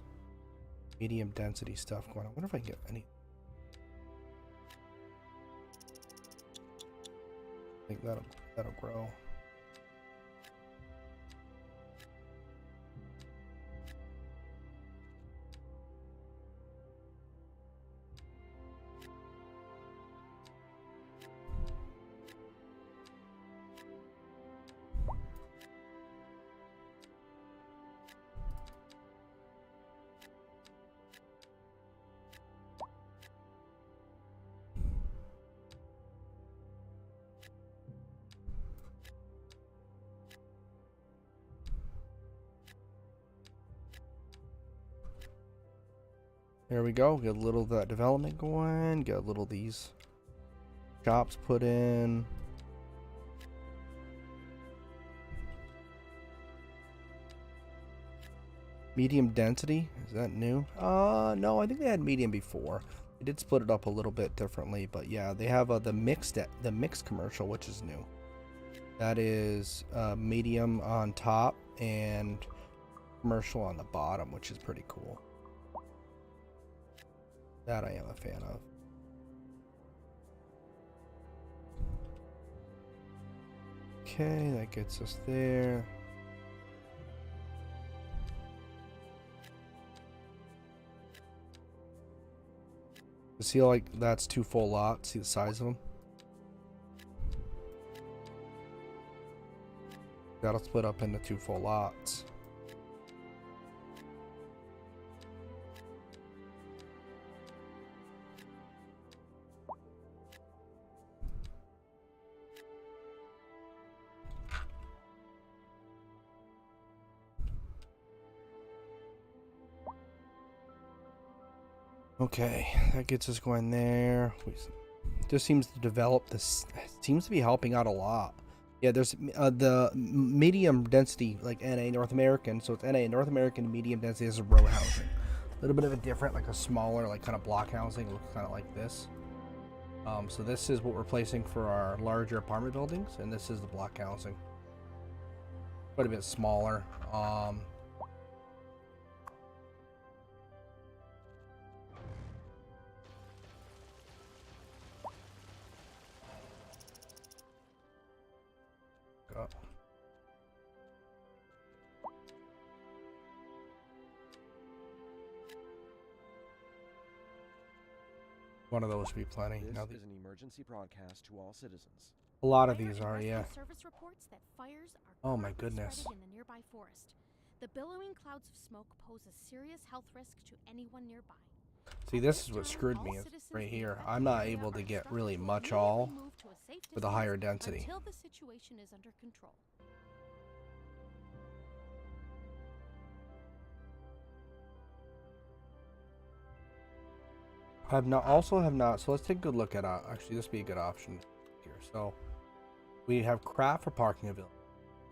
medium density stuff going on. I wonder if I can get any. I think that'll grow. There we go. Get a little of that development going. Get a little of these shops put in. Medium density. Is that new? No, I think they had medium before. They did split it up a little bit differently, but yeah, they have the mixed commercial, which is new. That is medium on top and commercial on the bottom, which is pretty cool. That I am a fan of. Okay, that gets us there. See, like, that's 2 full lots. See the size of them? That'll split up into 2 full lots. Okay, that gets us going there. Just seems to develop this. Seems to be helping out a lot. Yeah, there's the medium density, like NA North American. So it's NA North American medium density. This is row housing. A little bit of a different, like a smaller, like kind of block housing. It looks kind of like this. So this is what we're placing for our larger apartment buildings, and this is the block housing. Quite a bit smaller. up. One of those would be plenty. This Now is an emergency broadcast to all citizens. a lot of Fire these and are, rescue yeah. Service reports that fires are Oh my currently goodness. spreading in the nearby forest. The billowing clouds of smoke pose a serious health risk to anyone nearby. See, this is what screwed me is right here. I'm not able to get really much all with a higher density. Until the situation is under control. So let's take a good look at, actually this would be a good option here. So we have craft for parking available.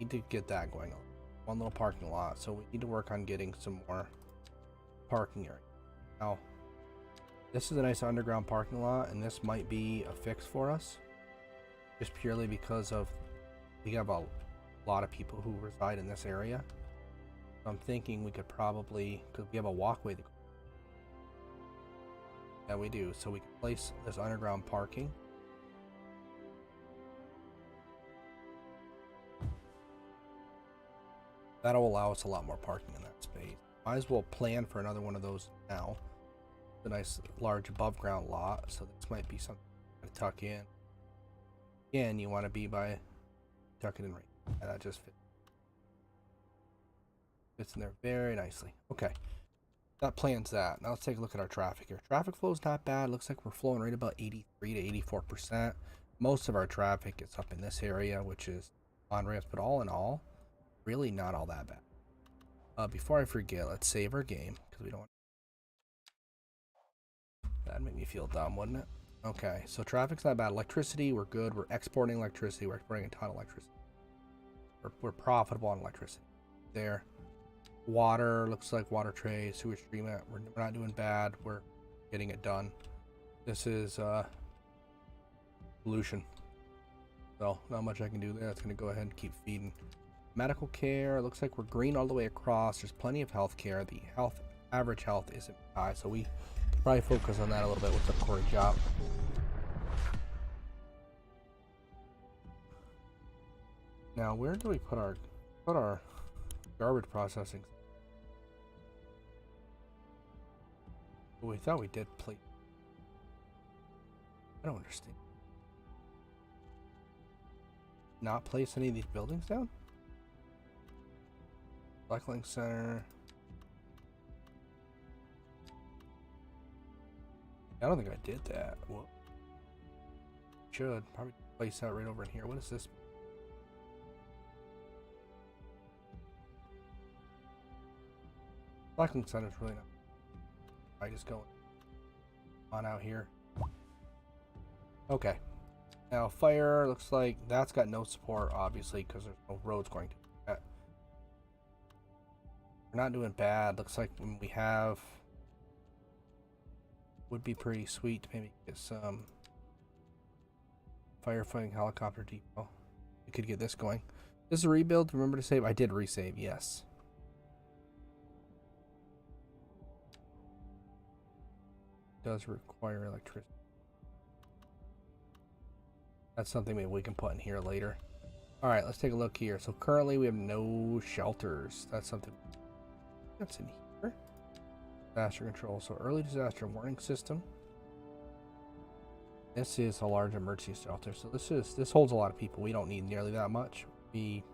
Need to get that going on. One little parking lot. So we need to work on getting some more parking area. Now, this is a nice underground parking lot, and this might be a fix for us. Just purely because of, we have a lot of people who reside in this area. So I'm thinking we could probably, because we have a walkway to go. Yeah, we do. So we can place this underground parking. That'll allow us a lot more parking in that space. Might as well plan for another one of those now. A nice large above ground lot. So this might be something to tuck in. Again, you want to be by tucking in right. And that just fits in there very nicely. Okay. That plans that. Now let's take a look at our traffic here. Traffic flow is not bad. Looks like we're flowing right about 83 to 84%. Most of our traffic is up in this area, which is on ramps, but all in all, really not all that bad. Before I forget, let's save our game because we don't want. That'd make me feel dumb, wouldn't it? Okay, so traffic's not bad. Electricity, we're good. We're exporting electricity. We're exporting a ton of electricity. We're profitable on electricity. There. Water, looks like water tray, sewage treatment. We're not doing bad. We're getting it done. This is pollution. So not much I can do there. It's gonna go ahead and keep feeding. Medical care, looks like we're green all the way across. There's plenty of health care. The average health isn't high, so we can probably focus on that a little bit with the core job. Now where do we put our garbage processing? We thought we did plate. I don't understand. Not place any of these buildings down? Recycling center. I don't think I did that. Whoa. Should probably place that right over in here. What is this? Recycling center is really not. I just go on out here. Okay. Now fire looks like that's got no support, obviously, because there's no roads going to that. We're not doing bad. Looks like when we have would be pretty sweet to maybe get some firefighting helicopter depot. We could get this going. This is a rebuild. Remember to save. I did resave. Yes. Does require electricity. That's something maybe we can put in here later. All right, let's take a look here. So currently we have no shelters. That's something that's in here. Disaster control. So early disaster warning system. This is a large emergency shelter. So this holds a lot of people. We don't need nearly that much. We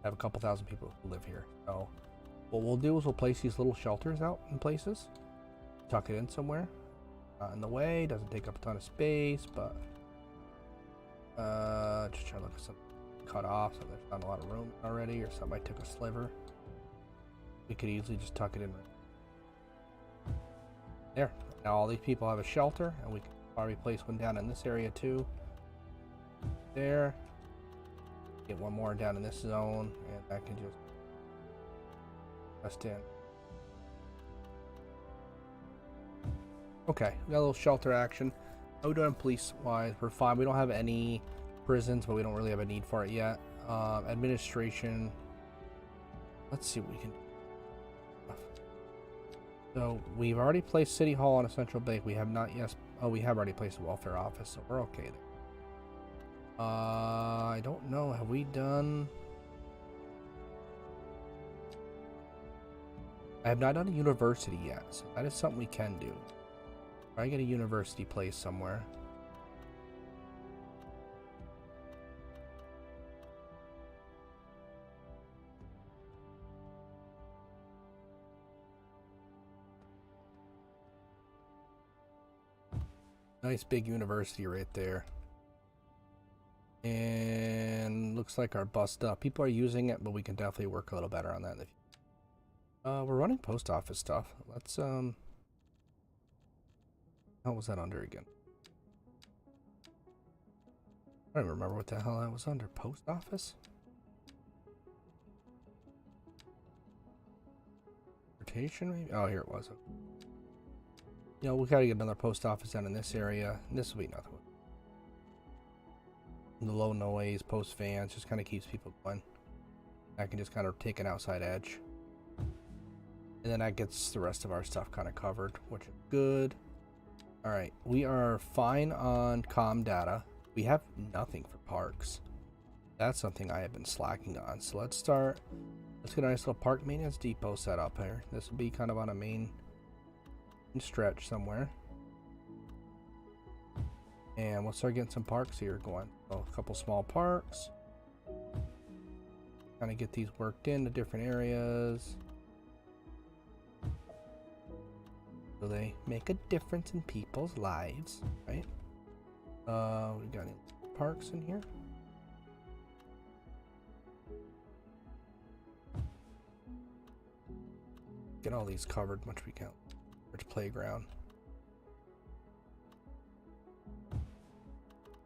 have a couple thousand people who live here. So what we'll do is we'll place these little shelters out in places. Tuck it in somewhere. Not in the way, doesn't take up a ton of space, but just trying to look at some cut off so there's not a lot of room already, or somebody took a sliver. We could easily just tuck it in right there. Now all these people have a shelter, and we can probably place one down in this area too. There. Get one more down in this zone, and that can just rest in. Okay, we got a little shelter action. How we doing police-wise? We're fine. We don't have any prisons, but we don't really have a need for it yet. Administration. Let's see what we can do. So we've already placed City Hall and a central bank. We have not yet. Oh, we have already placed a welfare office, so we're okay there. I don't know. Have we done... I have not done a university yet, so that is something we can do. Try get a university place somewhere. Nice big university right there. And looks like our bus up. People are using it, but we can definitely work a little better on that in the future. We're running post office stuff. Let's, how was that under again? I don't even remember what the hell that was under. Post office? Rotation, maybe? Oh, here it was. You know, we gotta get another post office down in this area. This will be nothing. The low noise, post fans, just kind of keeps people going. I can just kind of take an outside edge. And then that gets the rest of our stuff kind of covered, which is good. Alright, we are fine on comm data. We have nothing for parks. That's something I have been slacking on. So let's start. Let's get a nice little park maintenance depot set up here. This will be kind of on a main stretch somewhere. And we'll start getting some parks here going. So a couple small parks. Kind of get these worked into different areas. So they make a difference in people's lives, right? We got any parks in here? Get all these covered much we can. Rich playground.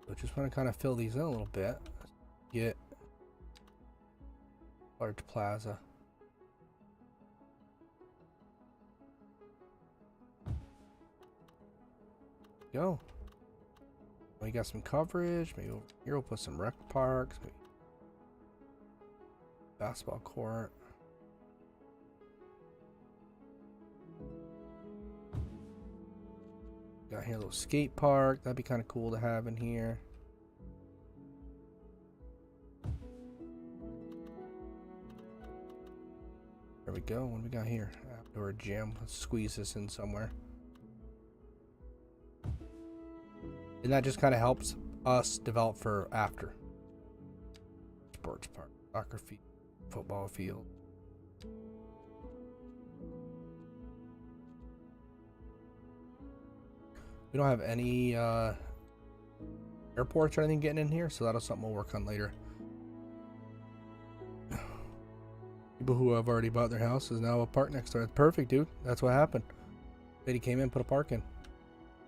So just want to kind of fill these in a little bit. Get large plaza. Go. We got some coverage. Maybe over here we'll put some rec parks. Maybe basketball court. Got here a little skate park. That'd be kind of cool to have in here. There we go. What do we got here? Outdoor gym. Let's squeeze this in somewhere. And that just kind of helps us develop for after. Sports park, soccer field, football field. We don't have any airports or anything getting in here, so that'll something we'll work on later. People who have already bought their house is now a park next door. It's perfect, dude. That's what happened. Lady came in, put a park in.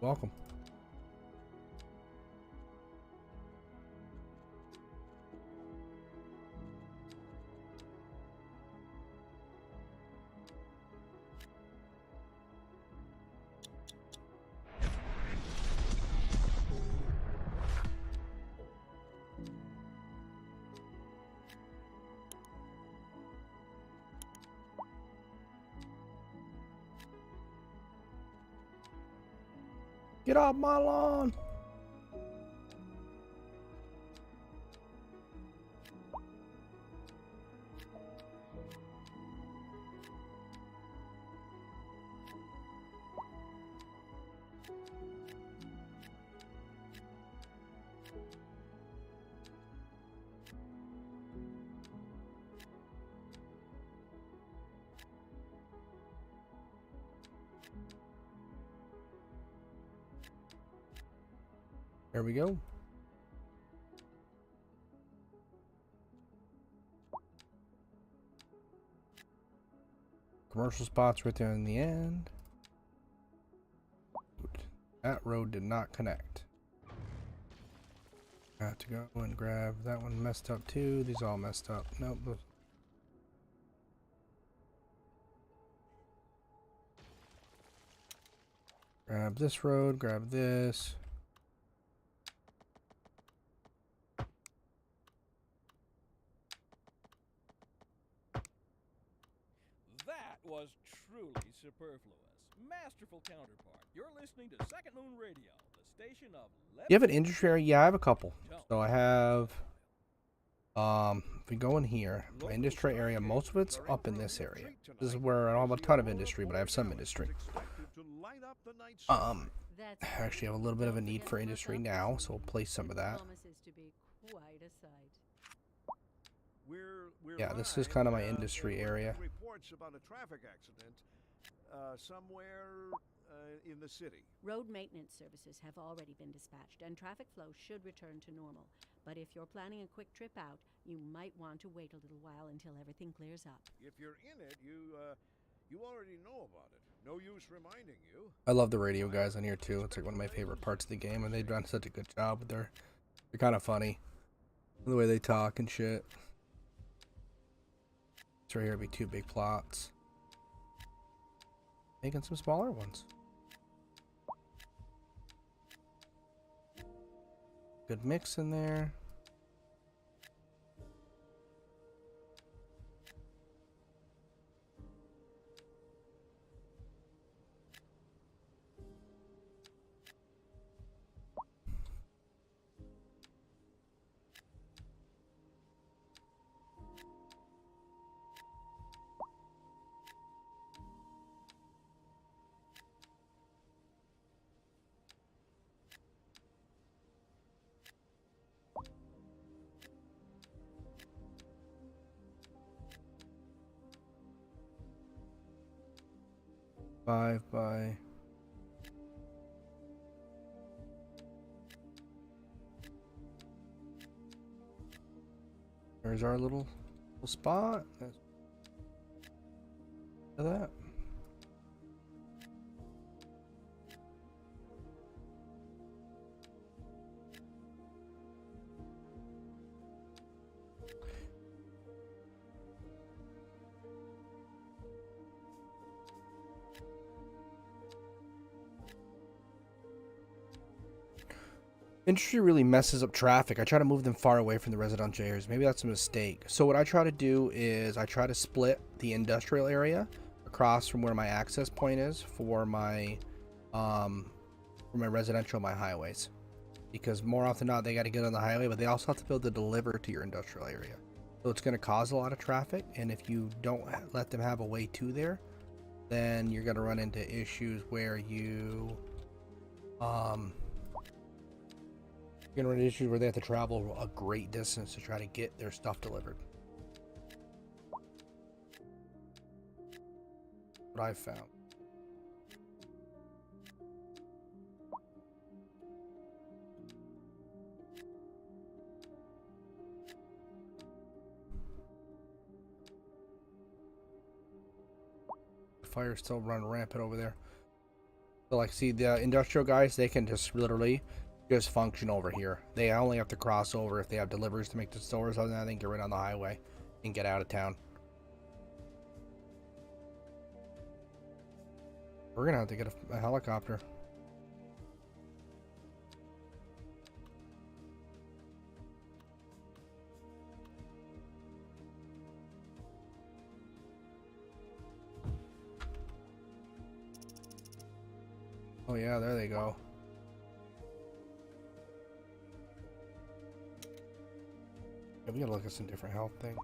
Welcome. Get off my lawn! There we go. Commercial spots right there in the end. That road did not connect. I have to go and grab that one. Messed up too. These all messed up. Nope. Grab this road. Grab this. Was truly superfluous. Masterful counterpart. You're listening to Second Moon Radio, the station of... You have an industry area? Yeah, I have a couple. So I have, if we go in here, my industry area, most of it's up in this area. This is where I don't have a ton of industry, but I have some industry. That's I actually have a little bit of a need for industry now, so we'll place some of that. promises to be quite a sight. Yeah, this is kind of my industry area. Reports about a traffic accident somewhere in the city. Road maintenance services have already been dispatched, and traffic flow should return to normal. But if you're planning a quick trip out, you might want to wait a little while until everything clears up. If you're in it, you already know about it. No use reminding you. I love the radio guys on here too. It's like one of my favorite parts of the game, and they've done such a good job. But they're kind of funny, the way they talk and shit. So right here would be 2 big plots, making some smaller ones. Good mix in there. Five by there's our little spot. Look at that. Industry really messes up traffic. I try to move them far away from the residential areas. Maybe that's a mistake. So what I try to do is I try to split the industrial area across from where my access point is for my residential, my highways. Because more often than not, they got to get on the highway, but they also have to be able to deliver to your industrial area. So it's going to cause a lot of traffic, and if you don't let them have a way to there, then you're going to run into issues where you you're going to run into issues where they have to travel a great distance to try to get their stuff delivered. What I've found. The fire's still running rampant over there. So like, see, the industrial guys, they can just literally just function over here. They only have to cross over if they have deliveries to make to stores. Other than that, they can get right on the highway and get out of town. We're gonna have to get a helicopter. Oh yeah, there they go. Yeah, we gotta look at some different health things.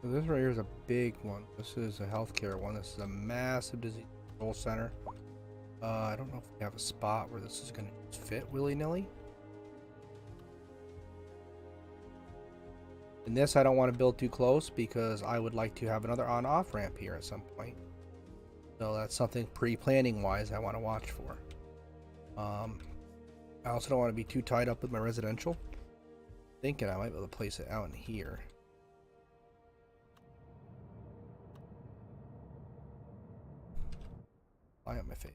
So this right here is a big one. This is a healthcare one. This is a massive disease control center. I don't know if we have a spot where this is gonna fit willy-nilly. And this I don't want to build too close because I would like to have another on-off ramp here at some point. So that's something pre-planning wise I want to watch for. I also don't want to be too tied up with my residential. Thinking I might be able to place it out in here. Lie on my face.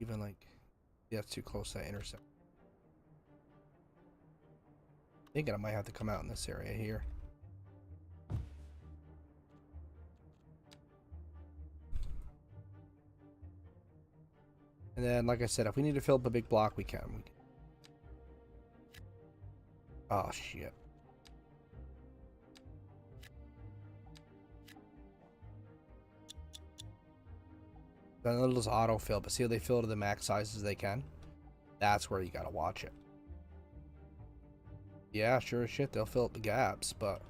Even like, yeah, it's too close to that intersection. Thinking I might have to come out in this area here. And then, like I said, if we need to fill up a big block, we can. Oh shit. Then it'll just autofill, but see how they fill to the max size as they can? That's where you gotta watch it. Yeah, sure as shit, they'll fill up the gaps, but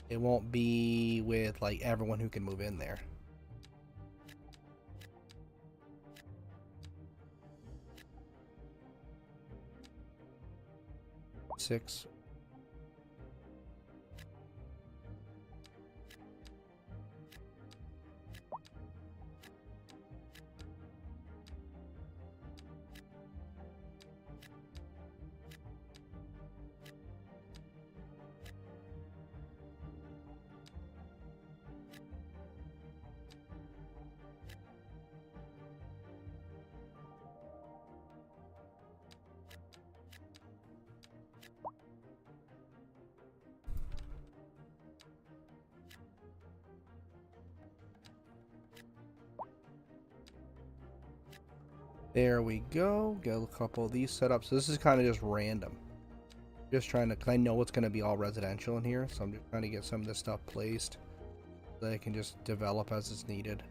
it won't be with like everyone who can move in there. Six. There we go. Get a couple of these set up. So this is kind of just random. Just trying to, cause I know it's going to be all residential in here, so I'm just trying to get some of this stuff placed so that it can just develop as it's needed.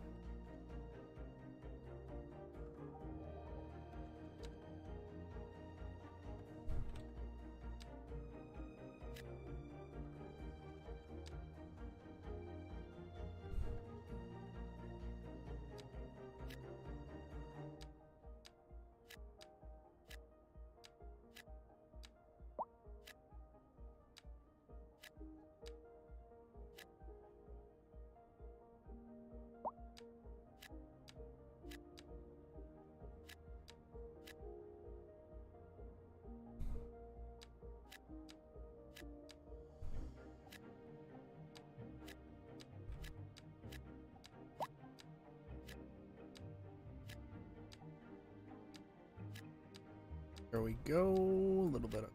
There we go. A little bit of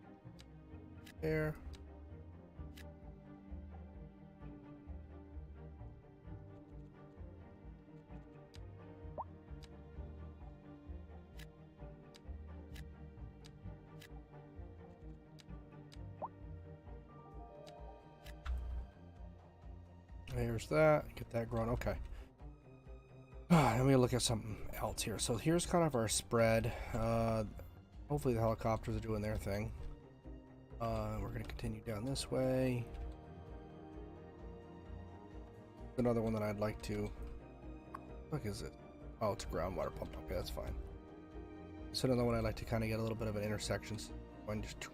there. There's that. Get that growing. Okay. Let me look at something else here. So here's kind of our spread. Hopefully the helicopters are doing their thing. We're going to continue down this way. Another one that I'd like to... What is it? Oh, it's a groundwater pump. Okay, that's fine. So another one I'd like to kind of get a little bit of an intersection. One just...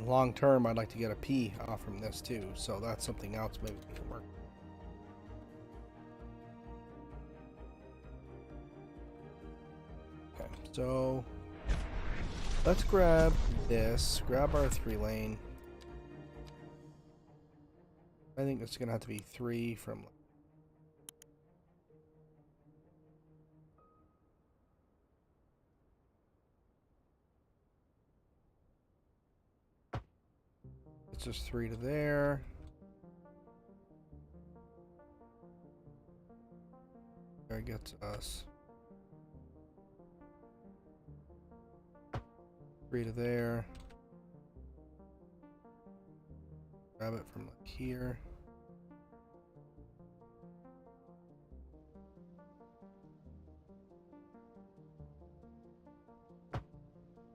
Long term, I'd like to get a P off from this too, so that's something else maybe we can work. Okay, so let's grab this, grab our 3-lane. I think it's gonna have to be 3 from. It's just 3 to there. There gets us 3 to there. Grab it from like here.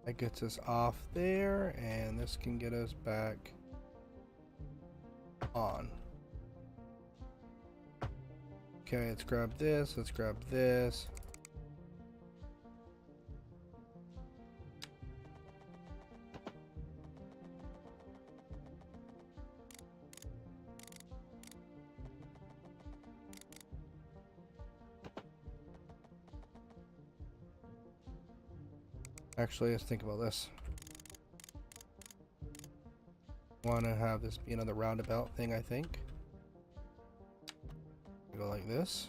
That gets us off there, and this can get us back on. Okay, let's grab this, let's grab this. Actually, let's think about this. Want to have this be another roundabout thing, I think. Go like this.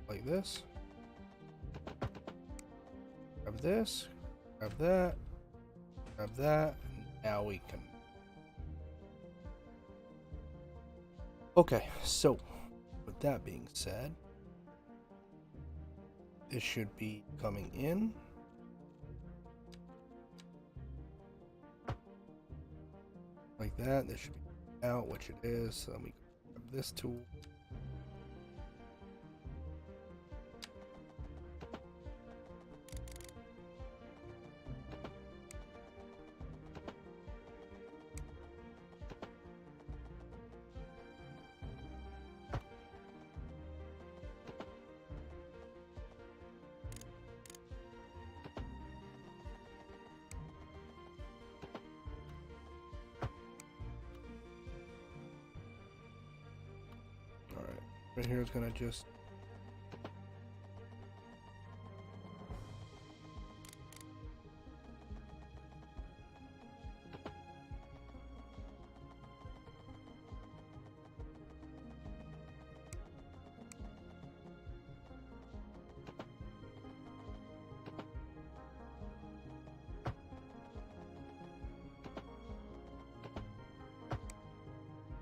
Like this. Grab this. Grab that. Grab that. Now we can. Okay, so with that being said, this should be coming in. Like that. This should be out, which it is. So let me grab this tool. Right here is gonna just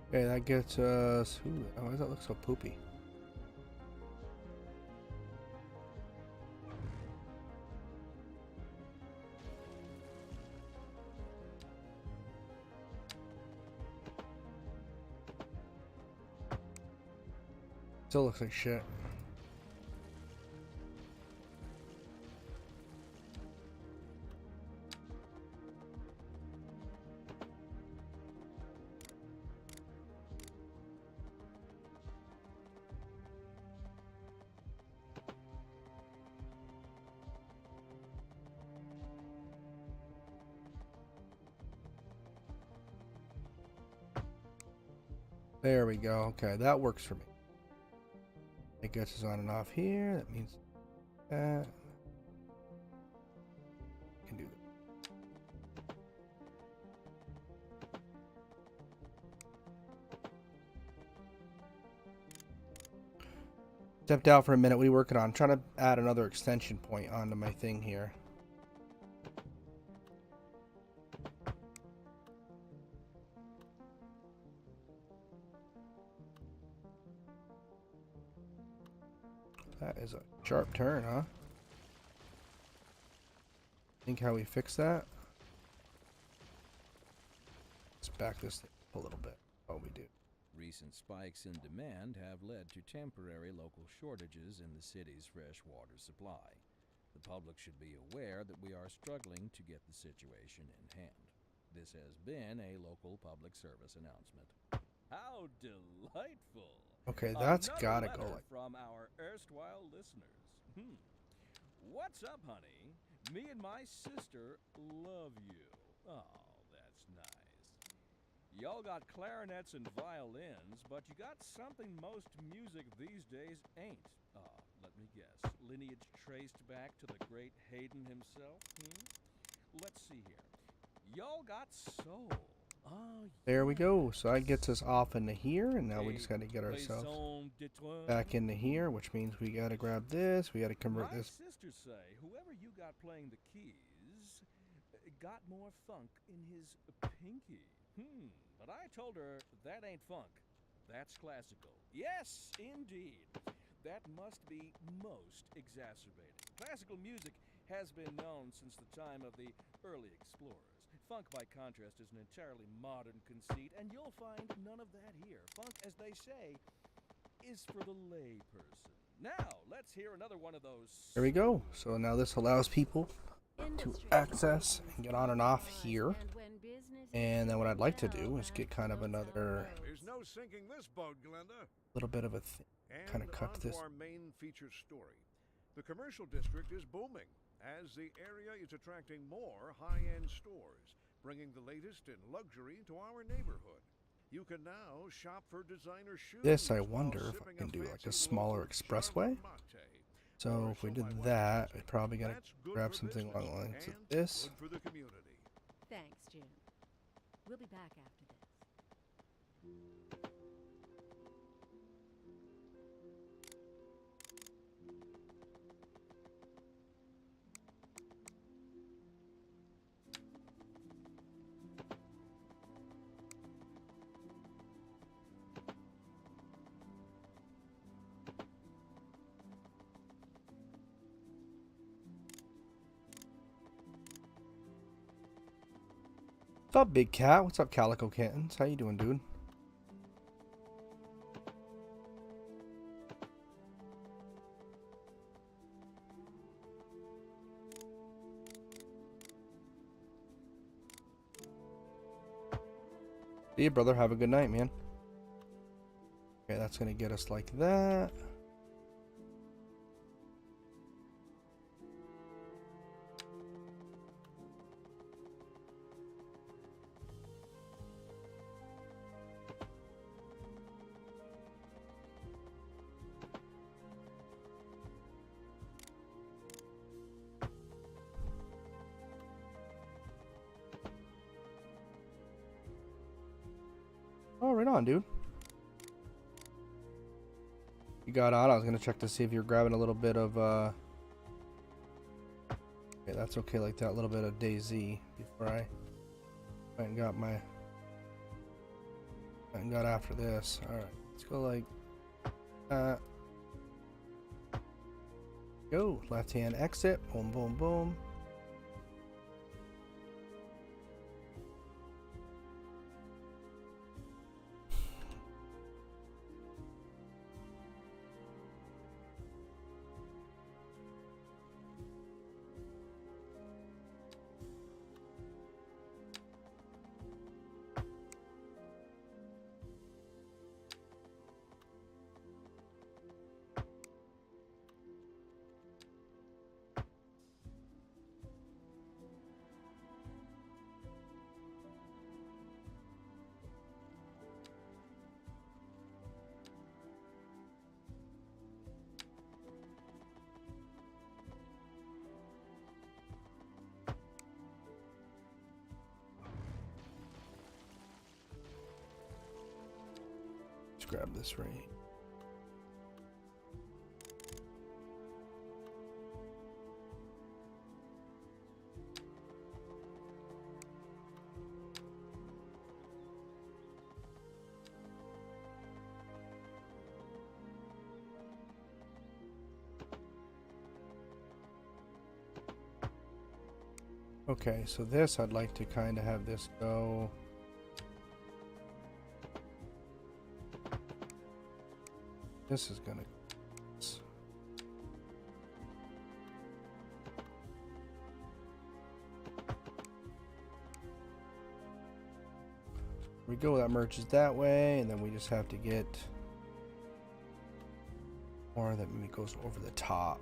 okay, that gets us. Ooh, why does that look so poopy? Still looks like shit. There we go. Okay, that works for me. It gets us on and off here. That means that. Can do that. Stepped out for a minute. What are you working on? I'm trying to add another extension point onto my thing here. That is a sharp turn, huh? Think how we fix that? Let's back this thing up a little bit. Oh, we do. Recent spikes in demand have led to temporary local shortages in the city's fresh water supply. The public should be aware that we are struggling to get the situation in hand. This has been a local public service announcement. How delightful! Okay, that's Another gotta go letter like. from our erstwhile listeners. What's up, honey? Me and my sister love you. Oh, that's nice. Y'all got clarinets and violins, but you got something most music these days ain't. Let me guess. Lineage traced back to the great Haydn himself? Let's see here. Y'all got soul. Oh, There we go. So that gets us off into here, and now we just got to get ourselves back into here, which means we got to grab this. We got to convert My this. sisters say whoever you got playing the keys got more funk in his pinky. But I told her that ain't funk. That's classical. Yes, indeed. That must be most exacerbating. Classical music has been known since the time of the early explorers. Funk, by contrast, is an entirely modern conceit, and you'll find none of that here. Funk, as they say, is for the lay person. Now, let's hear another one of those. There we go. So now this allows people to access and get on and off here. And then what I'd like to do is get kind of another There's no sinking this boat, Glenda. little bit of a kind of cut on this. to our main feature story. The commercial district is booming as the area is attracting more high-end stores, bringing the latest in luxury to our neighborhood. You can now shop for designer shoes. This I while wonder if I sipping can do like a fancy smaller local expressway. Charlotte mate. So Or if we so did my wife that, would we say. probably gotta That's good grab for something along the lines business of and this. good for the community. Thanks, Jim. We'll be back after this. What's up, Big Cat? What's up, Calico Kittens? How you doing, dude? See you, brother. Have a good night, man. Okay, that's gonna get us like that. Oh, right on, dude. You got on. I was gonna check to see if you're grabbing a little bit of okay, that's okay like that, a little bit of DayZ before I went and got after this. Alright, let's go like go. Left hand exit. Boom, boom, boom. Let's grab this right. Okay, so this I'd like to kind of have this go. This is gonna. We go, that merges that way, and then we just have to get more that maybe goes over the top.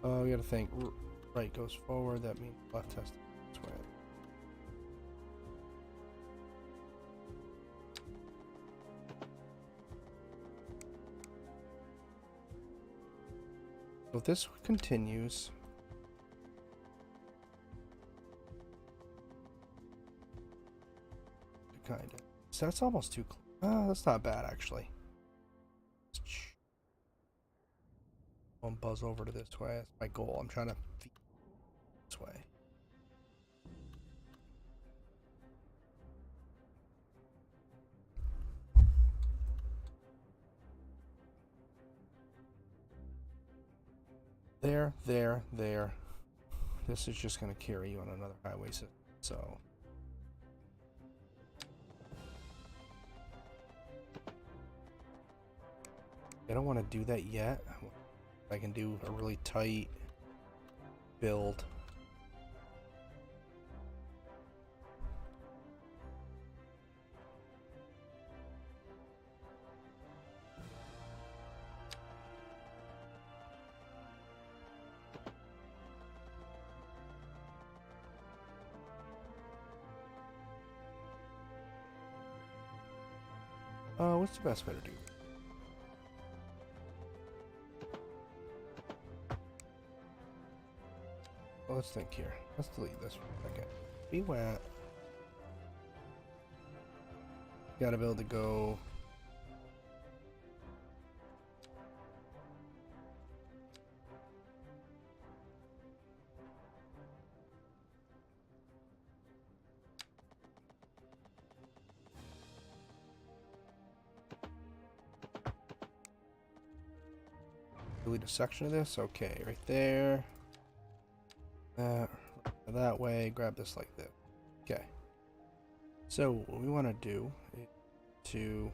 Oh, we gotta think. Right goes forward. That means left has to go this way. So if this continues, kind of. So that's almost too close. That's not bad actually. One buzz over to this way. That's my goal. I'm trying to feed this way. There. This is just going to carry you on another highway system. So. I don't want to do that yet. I can do a really tight build. What's the best way to do? Well, let's think here. Let's delete this for a second. Be wet. Gotta be able to go. delete a section of this. Okay, right there. That way. Grab this like this. Okay. So what we want to do is to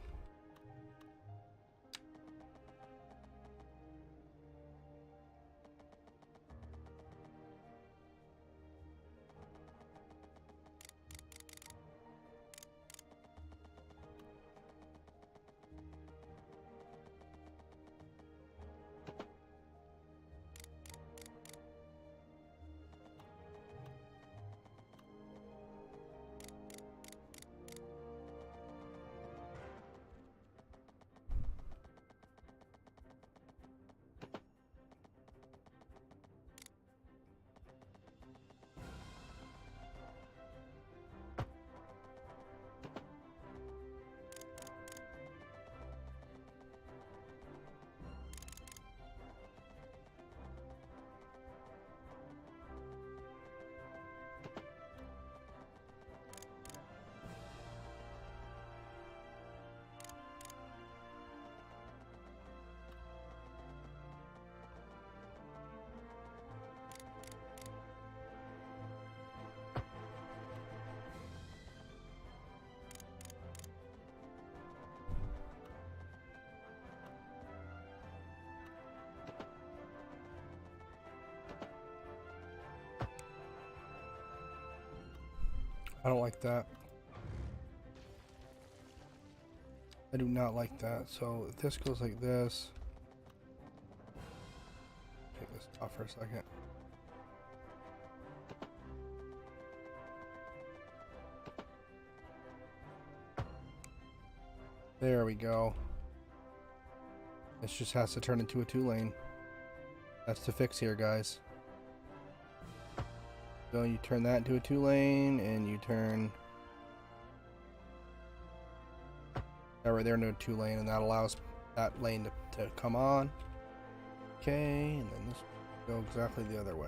I don't like that. I do not like that. So if this goes like this, take this off for a second. There we go. This just has to turn into a 2-lane. That's the fix here, guys. So you turn that into a 2-lane, and you turn that right there into a 2-lane, and that allows that lane to come on. Okay, and then this will go exactly the other way.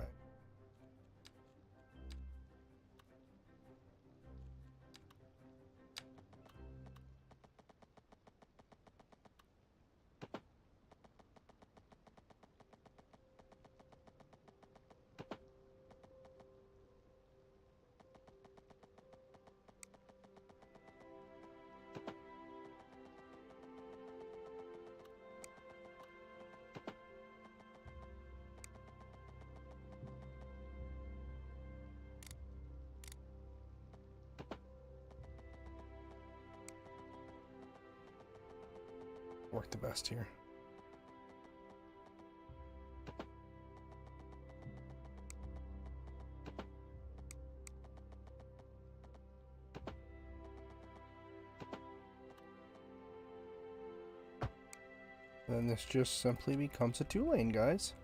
Work the best here. Then this just simply becomes a 2-lane, guys.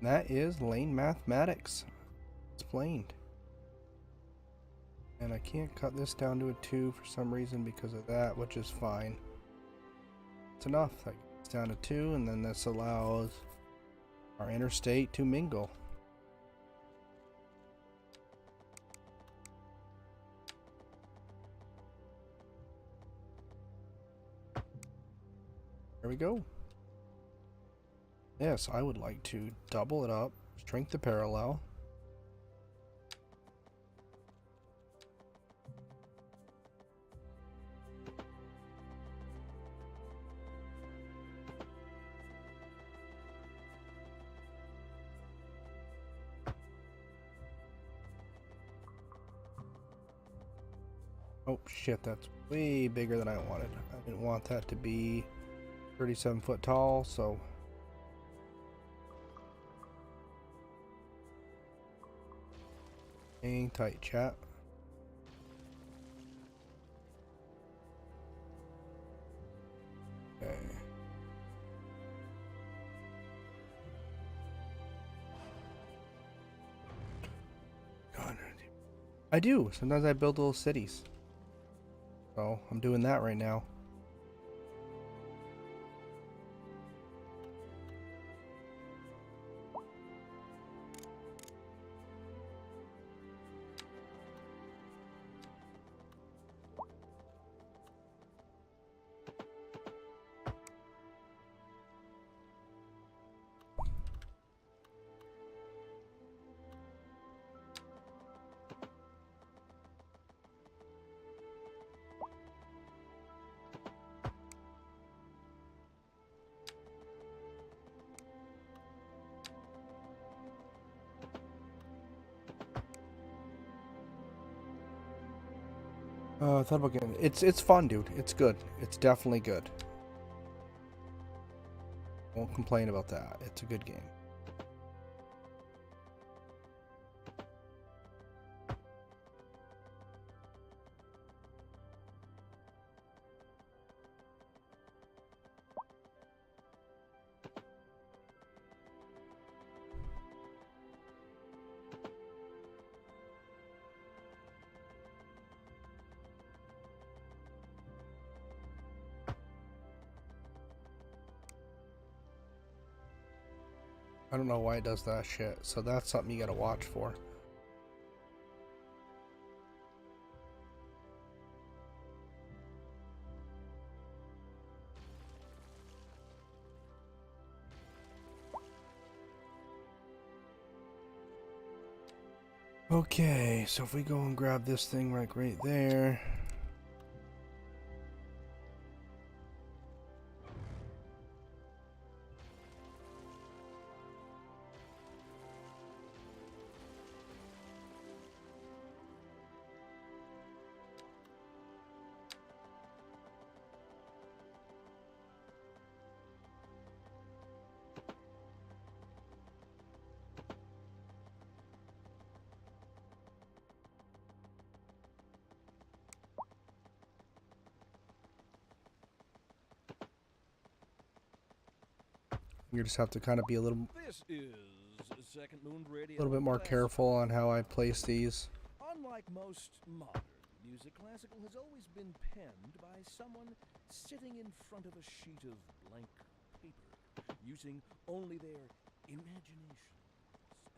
That is lane mathematics explained. And I can't cut this down to a 2 for some reason because of that, which is fine. It's enough. Like, it's down to 2, and then this allows our interstate to mingle. There we go. Yes, I would like to double it up, shrink the parallel. Oh shit, that's way bigger than I wanted. I didn't want that to be 37 foot tall, so hang tight, chat. Okay. God, I do. Sometimes I build little cities. So I'm doing that right now. I thought about getting it's fun, dude. It's good. It's definitely good. Won't complain about that. It's a good game. I don't know why it does that shit. So that's something you gotta watch for. Okay, so if we go and grab this thing right there. You just have to kind of be a little This is Second Moon Radio. bit more careful on how I place these. Unlike most modern music, classical has always been penned by someone sitting in front of a sheet of blank paper, using only their imaginations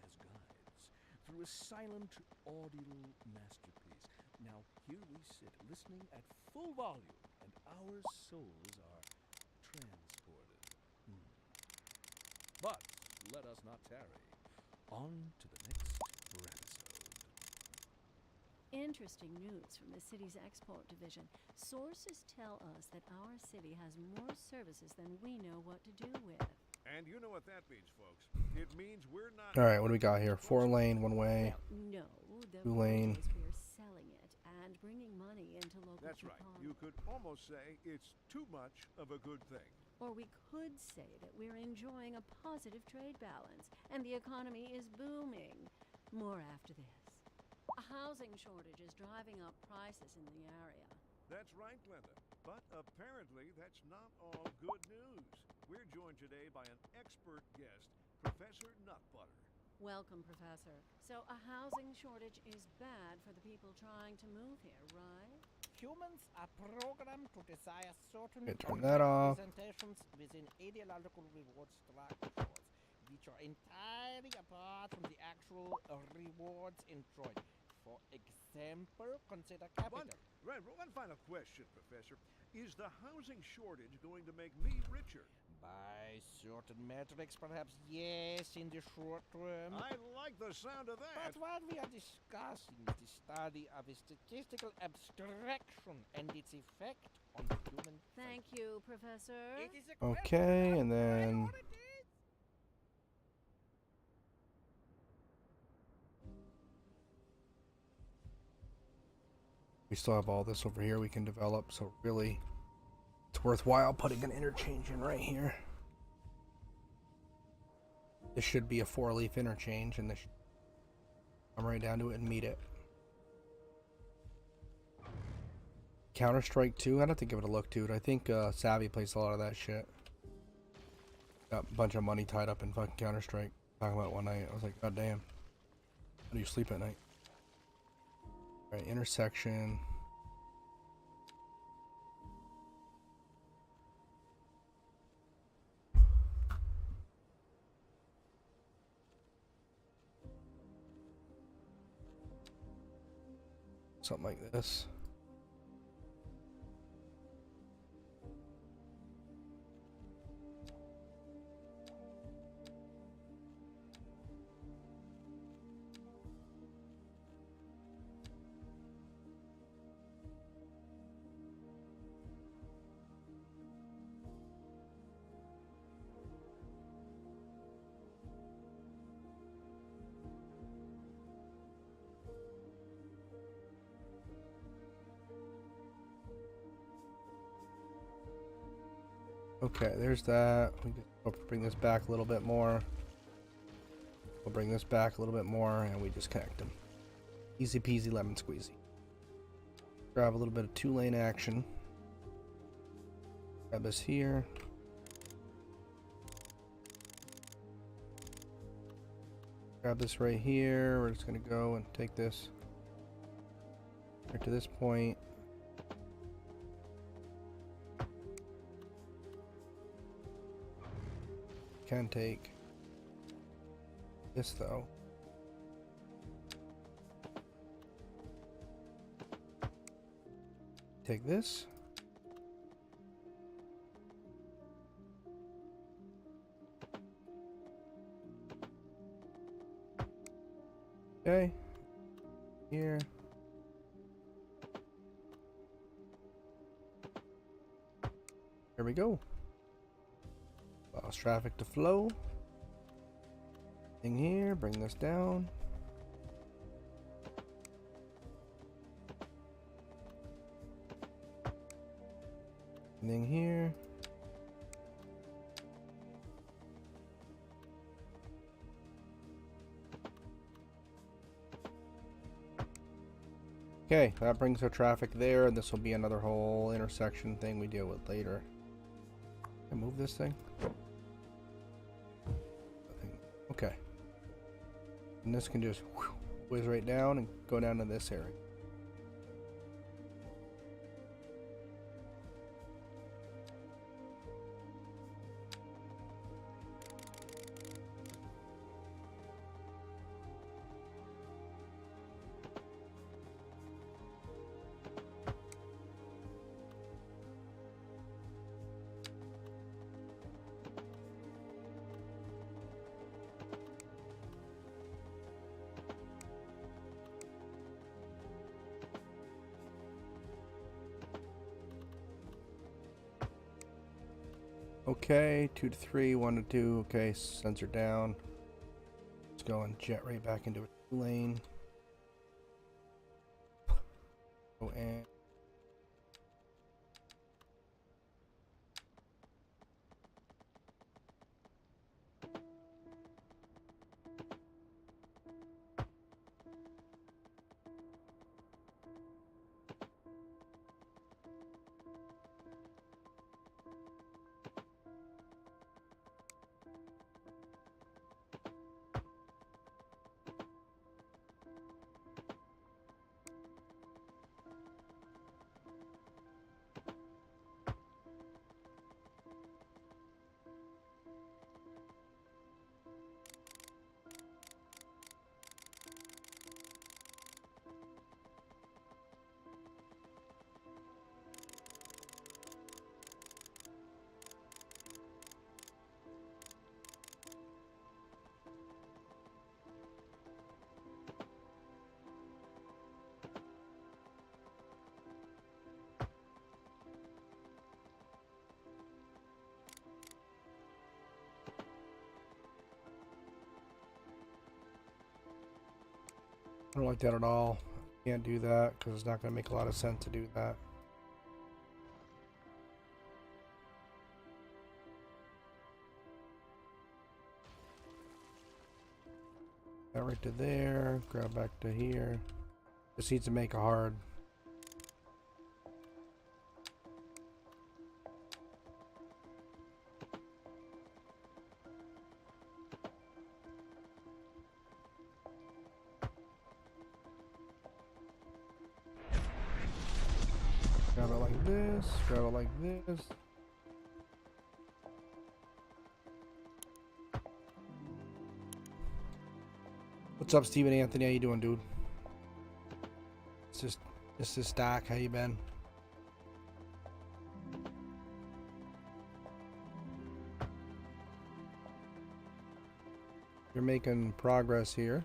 as guides through a silent, audible masterpiece. Now, here we sit, listening at full volume, and our souls are transported. But let us not tarry. On to the next episode. Interesting news from the city's export division. Sources tell us that our city has more services than we know what to do with. And you know what that means, folks. It means we're not... Alright, what do we got here? 4 lane, 1 way. Well, no, the 2 point lane. is we're selling it and bringing money into local That's right. economy. You could almost say it's too much of a good thing. Or we could say that we're enjoying a positive trade balance and the economy is booming. More after this. A housing shortage is driving up prices in the area. That's right, Glenda. But apparently that's not all good news. We're joined today by an expert guest, Professor Nutbutter. Welcome, Professor. So a housing shortage is bad for the people trying to move here, right? Humans are programmed to desire certain Okay, turn that off. representations within ideological reward structures, which are entirely apart from the actual rewards enjoyed. For example, consider capital. One final question, Professor. Is the housing shortage going to make me richer? By certain metrics, perhaps yes, in the short term. I like the sound of that. But what we are discussing is the study of a statistical abstraction and its effect on the human Thank you, Professor. It is a Okay, and then we still have all this over here we can develop, so really it's worthwhile putting an interchange in right here. This should be a 4-leaf interchange, and this come right down to it and meet it. Counter-Strike 2, I'd have to give it a look, dude. I think Savvy plays a lot of that shit. Got a bunch of money tied up in fucking Counter-Strike. Talking about it one night, I was like, god damn. How do you sleep at night? Alright, intersection. Something like this. Okay, there's that. We'll bring this back a little bit more. We'll bring this back a little bit more, and we just connect them. Easy peasy lemon squeezy. Grab a little bit of 2-lane action. Grab this here. Grab this right here. We're just gonna go and take this right to this point. Can take this though. Take this. Okay. Here. There we go. Allows traffic to flow. Thing here, bring this down. Thing here. Okay, that brings our traffic there, and this will be another whole intersection thing we deal with later. Can I move this thing? Okay. And this can just whiz right down and go down to this area. Okay, 2 to 3, 1 to 2. Okay, sensor down. Let's go and jet right back into a 2-lane. Oh, and I don't like that at all. Can't do that because it's not going to make a lot of sense to do that. That right to there. Grab back to here. This needs to make a hard. Grab it like this, grab it like this. What's up, Stephen Anthony? How you doing, dude? This is Stack. How you been? You're making progress here.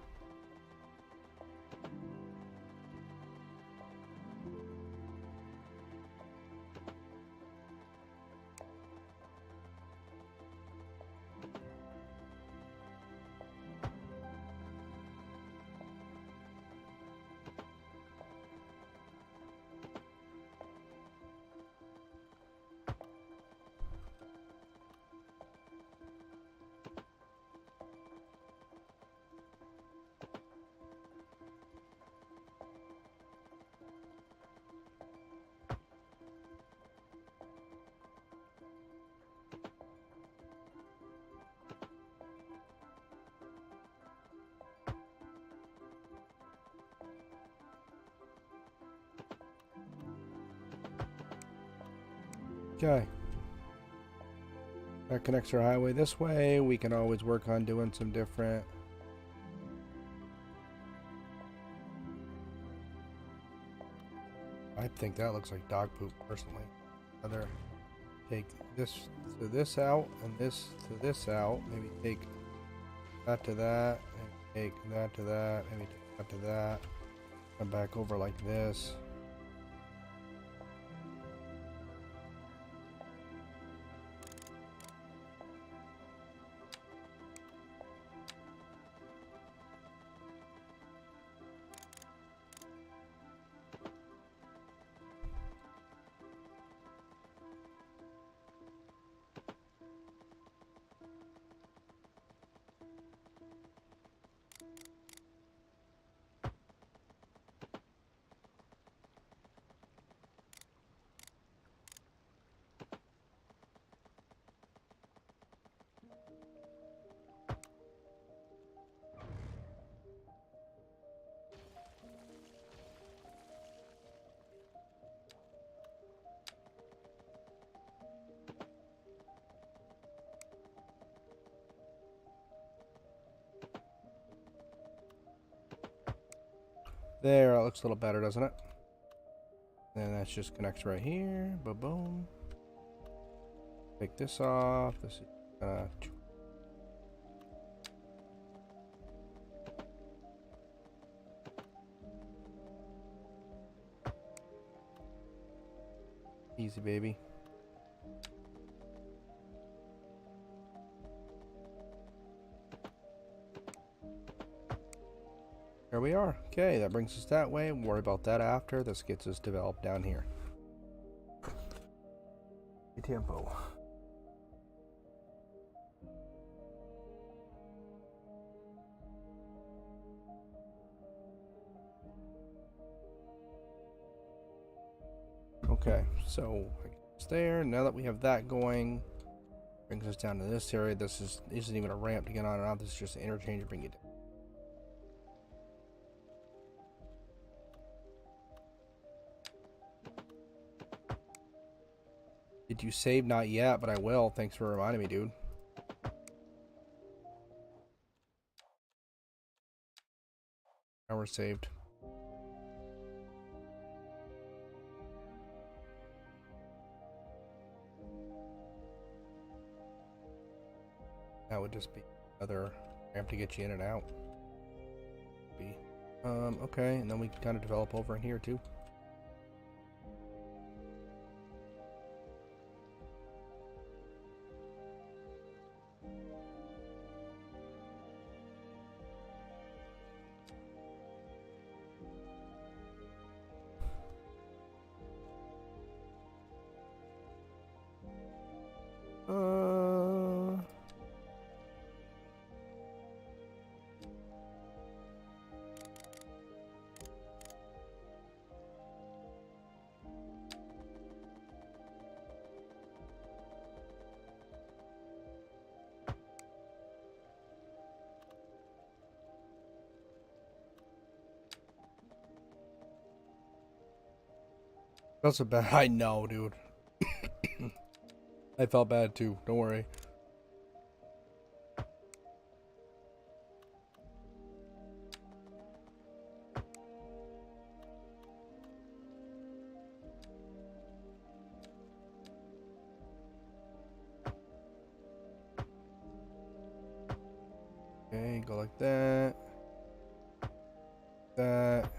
Okay. That connects our highway this way. We can always work on doing some different... I think that looks like dog poop, personally. Rather take this to this out and this to this out. Maybe take that to that, and take that to that, maybe take that to that. Come back over like this. There, it looks a little better, doesn't it? And that just connects right here. Boom, boom. Take this off. This is easy, baby. Here we are. Okay, that brings us that way. We'll worry about that after. This gets us developed down here. Tempo. Okay, so it's there. Now that we have that going, brings us down to this area. This isn't even a ramp to get on and off. This is just an interchange to bring you down. Did you save? Not yet, but I will. Thanks for reminding me, dude. Now we're saved. That would just be another ramp to get you in and out. Okay, and then we can kind of develop over in here too. That's a bad. I know, dude. I felt bad too. Don't worry. Okay, go like that. That.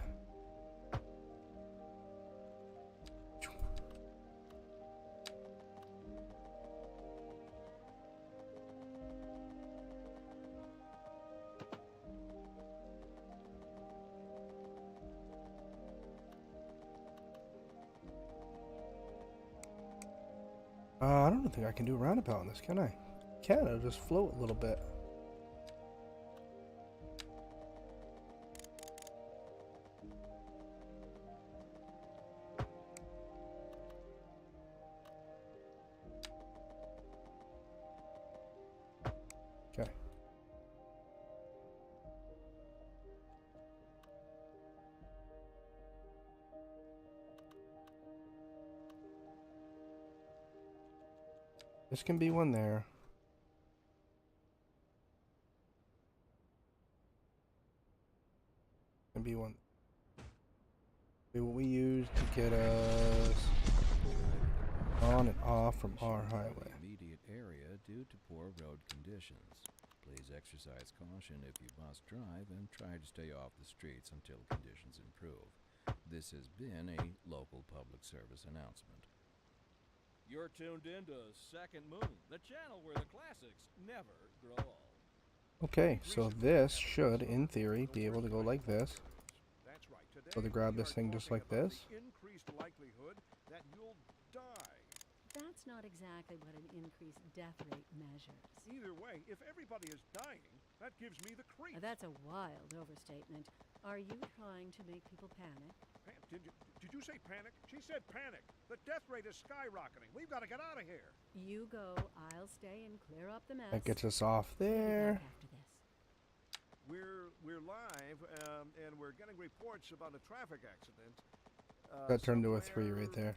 I don't think I can do a roundabout on this, can I? Can I just float a little bit? Okay. This can be one there. Can be one. Be what we use to get us on and off from our highway. Immediate area due to poor road conditions. Please exercise caution if you must drive and try to stay off the streets until conditions improve. This has been a local public service announcement. You're tuned in to Second Moon, the channel where the classics never grow old. Okay, so this should, in theory, be able to go like this. That's right. Today So to grab we this are thing just talking like about this. the increased likelihood that you'll die. That's not exactly what an increased death rate measures. Either way, if everybody is dying, that gives me the creeps. That's a wild overstatement. Are you trying to make people panic? Did you say panic? She said panic. The death rate is skyrocketing. We've got to get out of here. You go, I'll stay and clear up the mess. That gets us off We'll be back there. after this. We're live, and we're getting reports about a traffic accident. That turned to a 3 right there.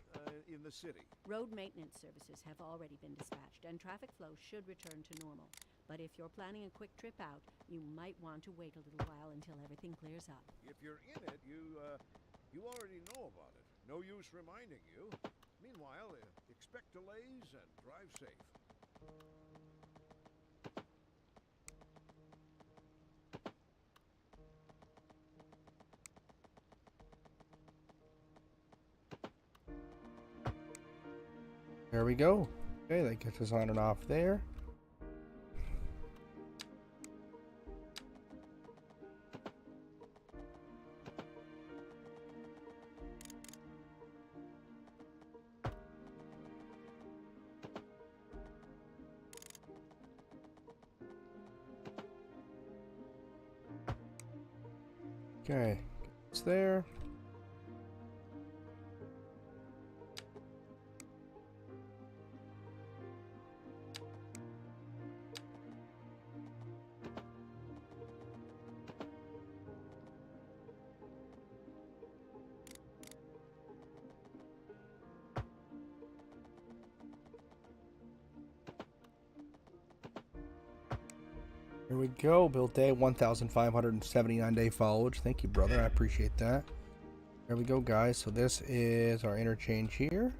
In the city. Road maintenance services have already been dispatched, and traffic flow should return to normal. But if you're planning a quick trip out, you might want to wait a little while until everything clears up. If you're in it, you already know about it. No use reminding you. Meanwhile, expect delays and drive safe. There we go. Okay, that gets us on and off there. Okay, it's there. Here we go. Build day 1,579 day followage. Thank you, brother. I appreciate that. There we go, guys. So this is our interchange here.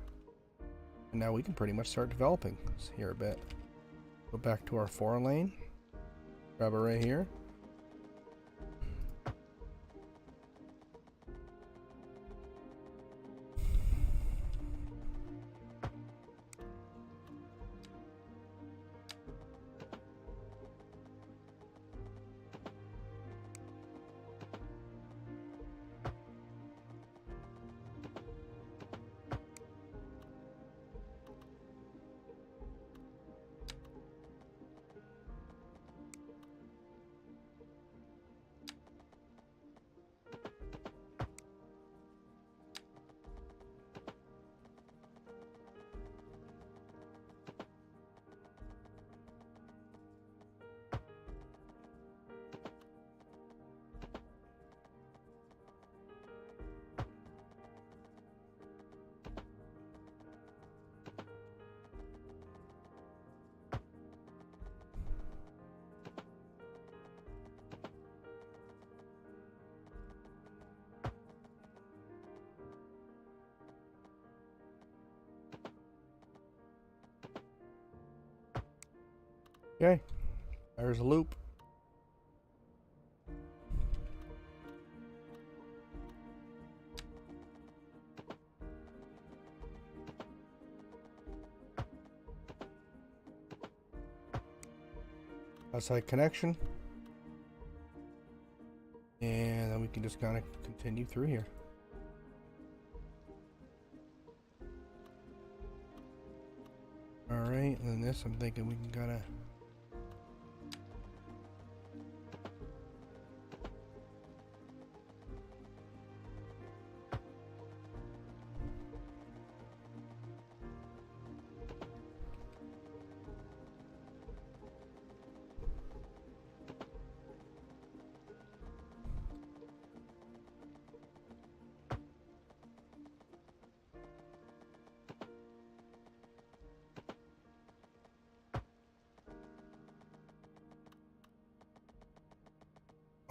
And now we can pretty much start developing. Let's hear a bit. Go back to our 4-lane. Grab it right here. Okay, there's a loop. Outside connection. And then we can just kind of continue through here. Alright, and then this, I'm thinking we can kind of...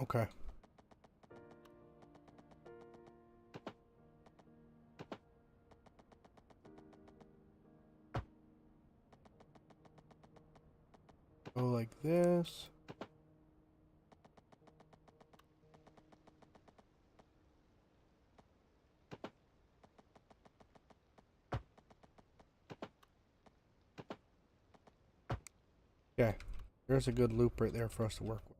Okay. Go like this. Okay, there's a good loop right there for us to work with.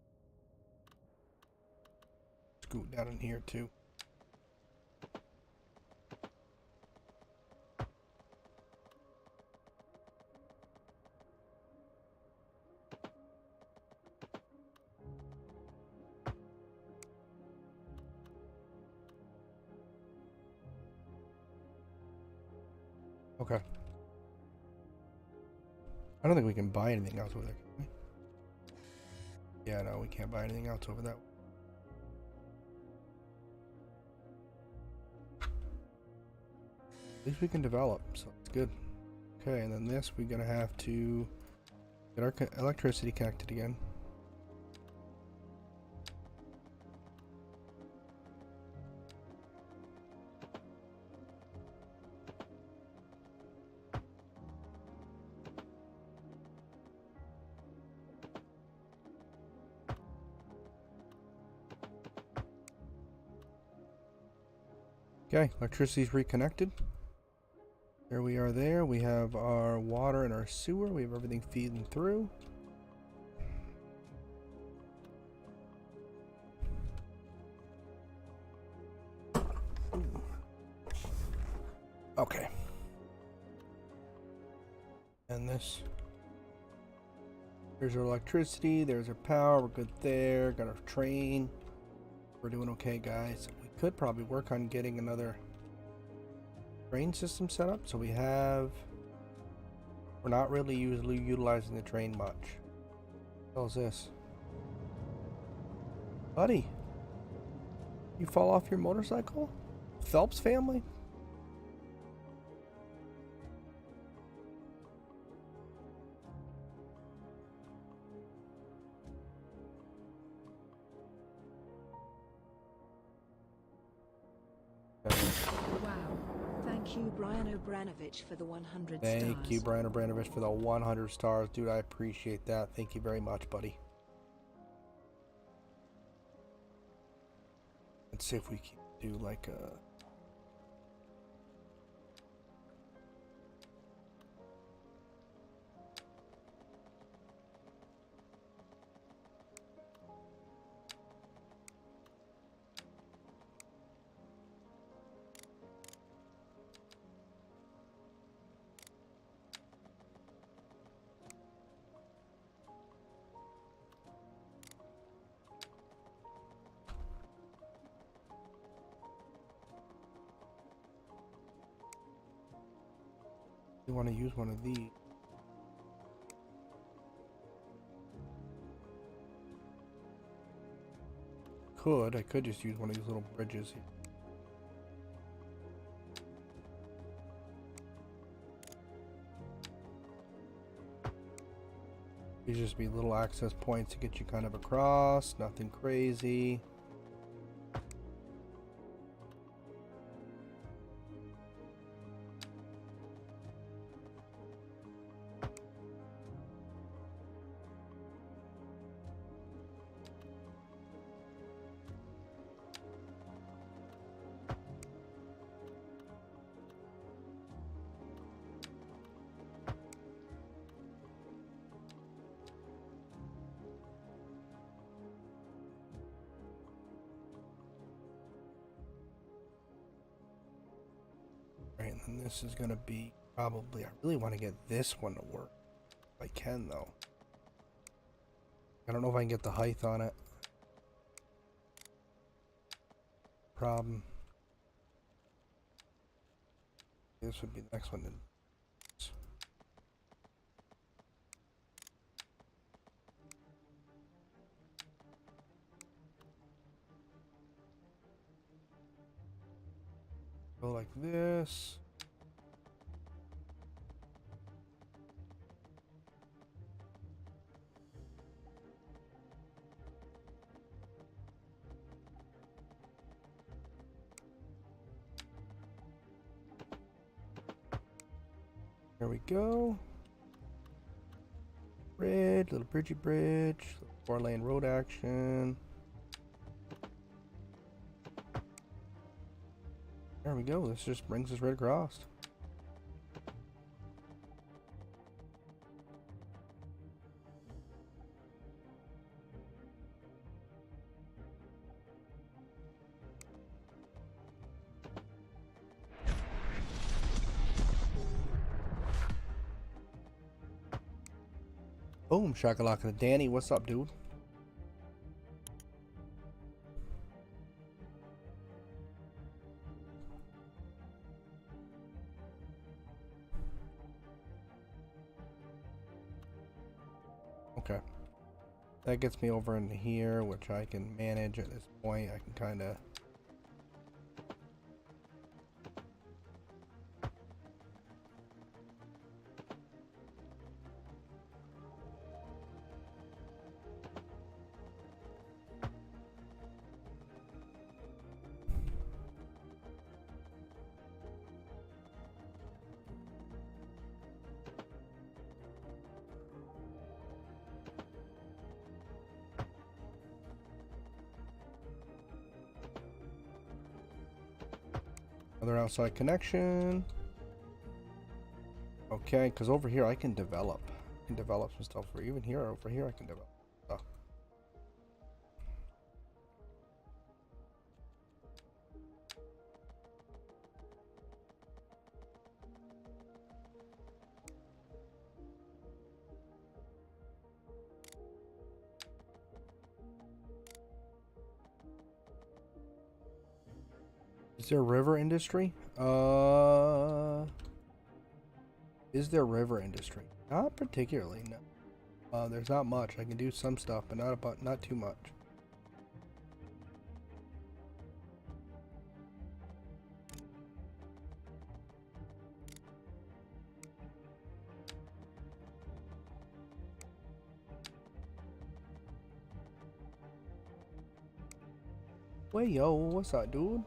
Scoot down in here too. Okay. I don't think we can buy anything else over there, can we? Yeah, no, we can't buy anything else over that. At least we can develop, so it's good. Okay, and then this, we're gonna have to get our electricity connected again. Okay, electricity's reconnected. There we are there. We have our water and our sewer. We have everything feeding through. Okay. And this. There's our electricity. There's our power. We're good there. Got our train. We're doing okay, guys. We could probably work on getting another train system set up. So we're not really utilizing the train much. What the hell is this? Buddy, you fall off your motorcycle? Phelps family? Wow. Thank you, Brian Obranovich, for the 100 stars. Thank you, Brian Obranovich, for the 100 stars. Dude, I appreciate that. Thank you very much, buddy. Let's see if we can do like a... You want to use one of these. I could just use one of these little bridges here. These just be little access points to get you kind of across, nothing crazy. Right, and then this is gonna be probably, I really want to get this one to work. If I can though. I don't know if I can get the height on it. Problem. This would be the next one then. Go like this. There we go. Bridge, little bridgey bridge, 4-lane road action. There we go. This just brings us right across. Boom, shakalaka. Danny, what's up, dude? Okay. That gets me over into here, which I can manage at this point. I can kind of... Another outside connection. Okay, because over here I can develop. I can develop some stuff. Or even here, over here I can develop stuff. Is there river industry? Is there river industry? Not particularly, no. There's not much. I can do some stuff, but not too much. Wait, yo, what's up, dude?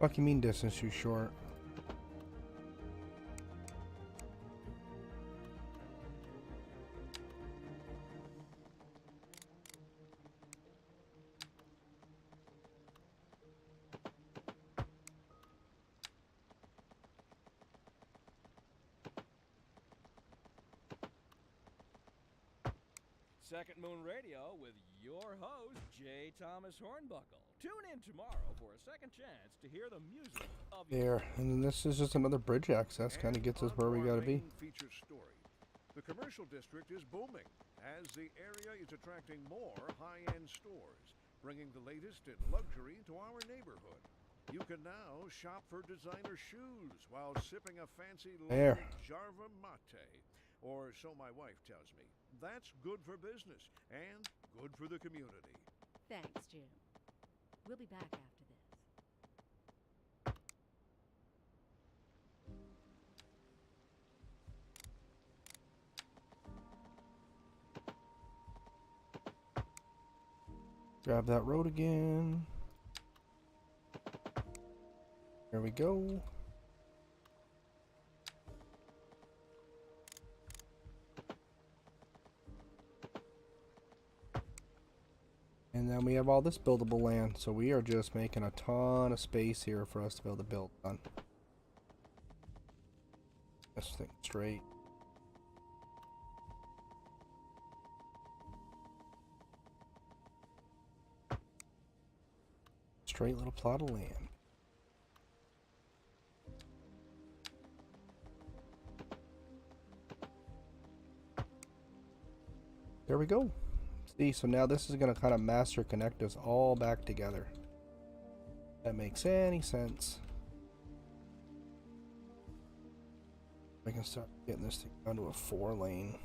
Fuck you mean distance too short? Second Moon Radio with your host, J. Thomas Hornbuckle. Tune in tomorrow for a second chance to hear the music of There, and then this is just another bridge access. Kind of gets us where we gotta be. Featured story. The commercial district is booming as the area is attracting more high-end stores, bringing the latest in luxury to our neighborhood. You can now shop for designer shoes while sipping a fancy There. Jarva mate, or so my wife tells me. That's good for business and good for the community. Thanks, Jim. We'll be back after this. Grab that road again. There we go. And then we have all this buildable land, so we are just making a ton of space here for us to be able to build on. This thing straight. Straight little plot of land. There we go. See, so now this is going to kind of master connect us all back together. If that makes any sense. I can start getting this thing down to a 4-lane.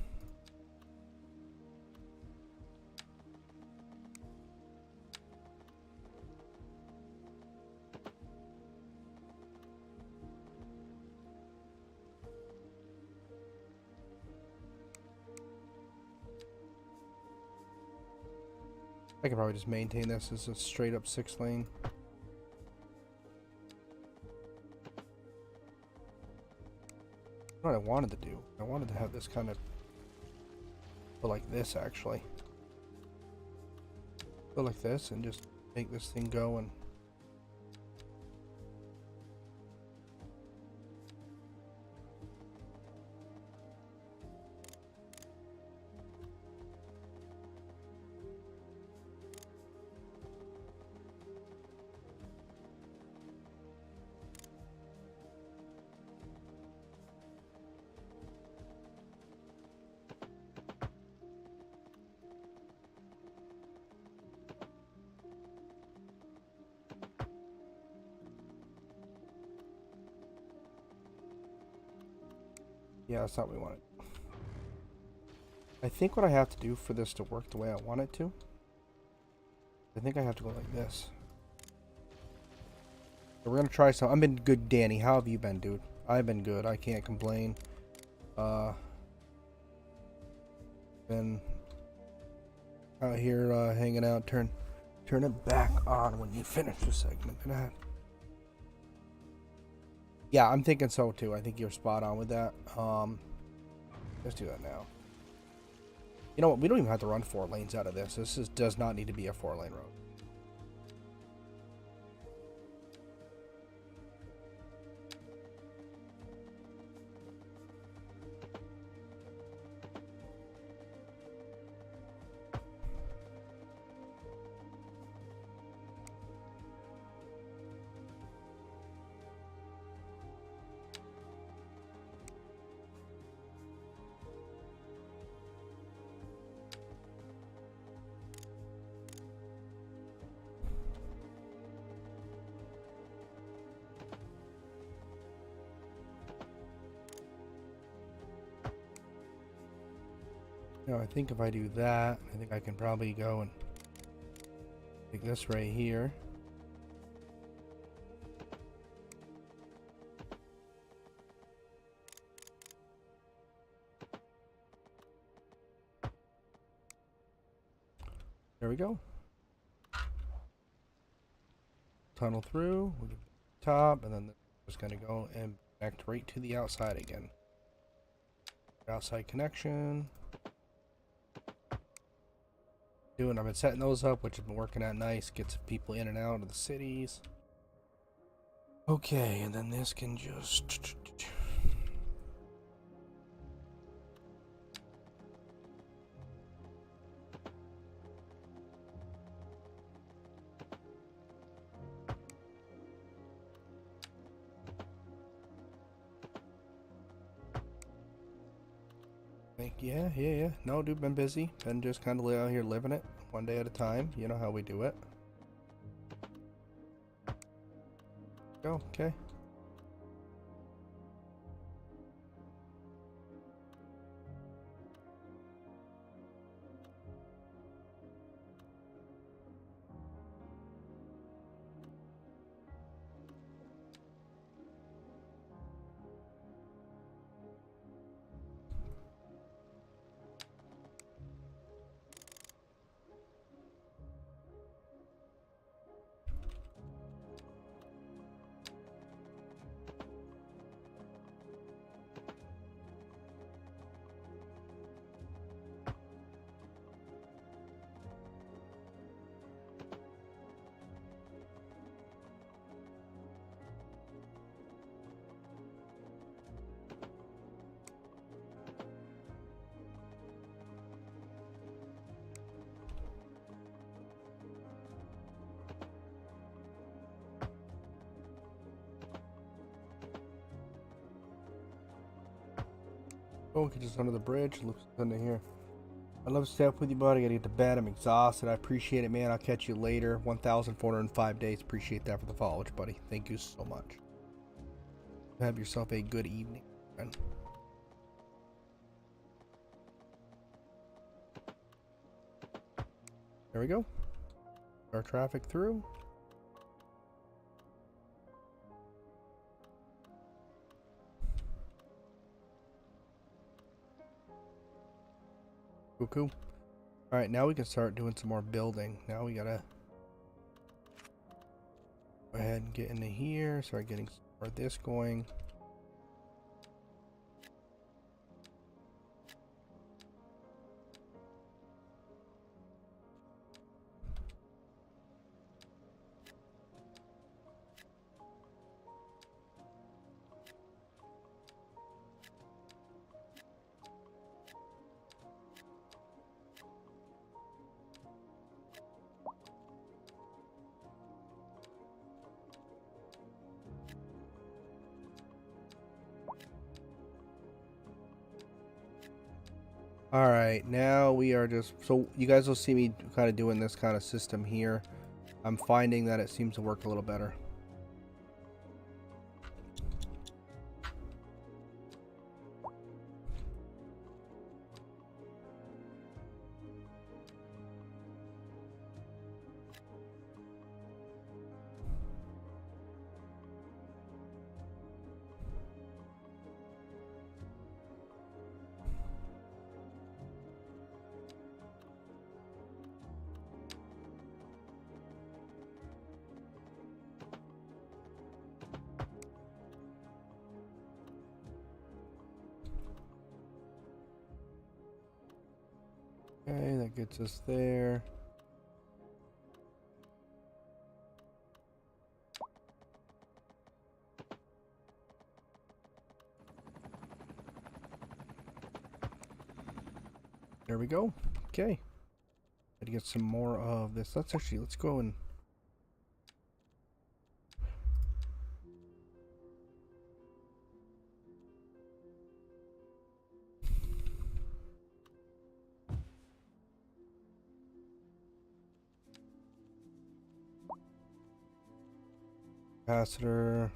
I can probably just maintain this as a straight up 6-lane. What I wanted to do, I wanted to have this kind of go like this actually. Go like this and just make this thing go and yeah, that's not what we wanted. I think what I have to do for this to work the way I want it to, I think I have to go like this. So we're gonna try some. I've been good, Danny. How have you been, dude? I've been good. I can't complain. Been out here hanging out. Turn it back on when you finish the segment. Yeah, I'm thinking so too. I think you're spot on with that. Let's do that now. You know what? We don't even have to run 4 lanes out of this. Does not need to be a 4-lane road. Now I think if I do that, I think I can probably go and take this right here. There we go. Tunnel through, we'll do the top, and then it's going to go and connect right to the outside again. Outside connection. I've been setting those up, which have been working out nice. Gets people in and out of the cities. Okay, and then this can just... Yeah. No, dude, been busy. Been just kind of out here living it, one day at a time. You know how we do it. Go, okay. Oh, we can just under the bridge, loops under here. I love staying up with you, buddy. I gotta get to bed. I'm exhausted. I appreciate it, man. I'll catch you later. 1,405 days. Appreciate that for the follow, buddy. Thank you so much. Have yourself a good evening, friend. There we go. Our traffic through. Cool. Alright, now we can start doing some more building. Now we gotta go ahead and get into here, start getting more of this going. Alright, now we are just, so you guys will see me kind of doing this kind of system here. I'm finding that it seems to work a little better. Okay, that gets us there. There we go. Okay. Gotta get some more of this. Let's go and capacitor.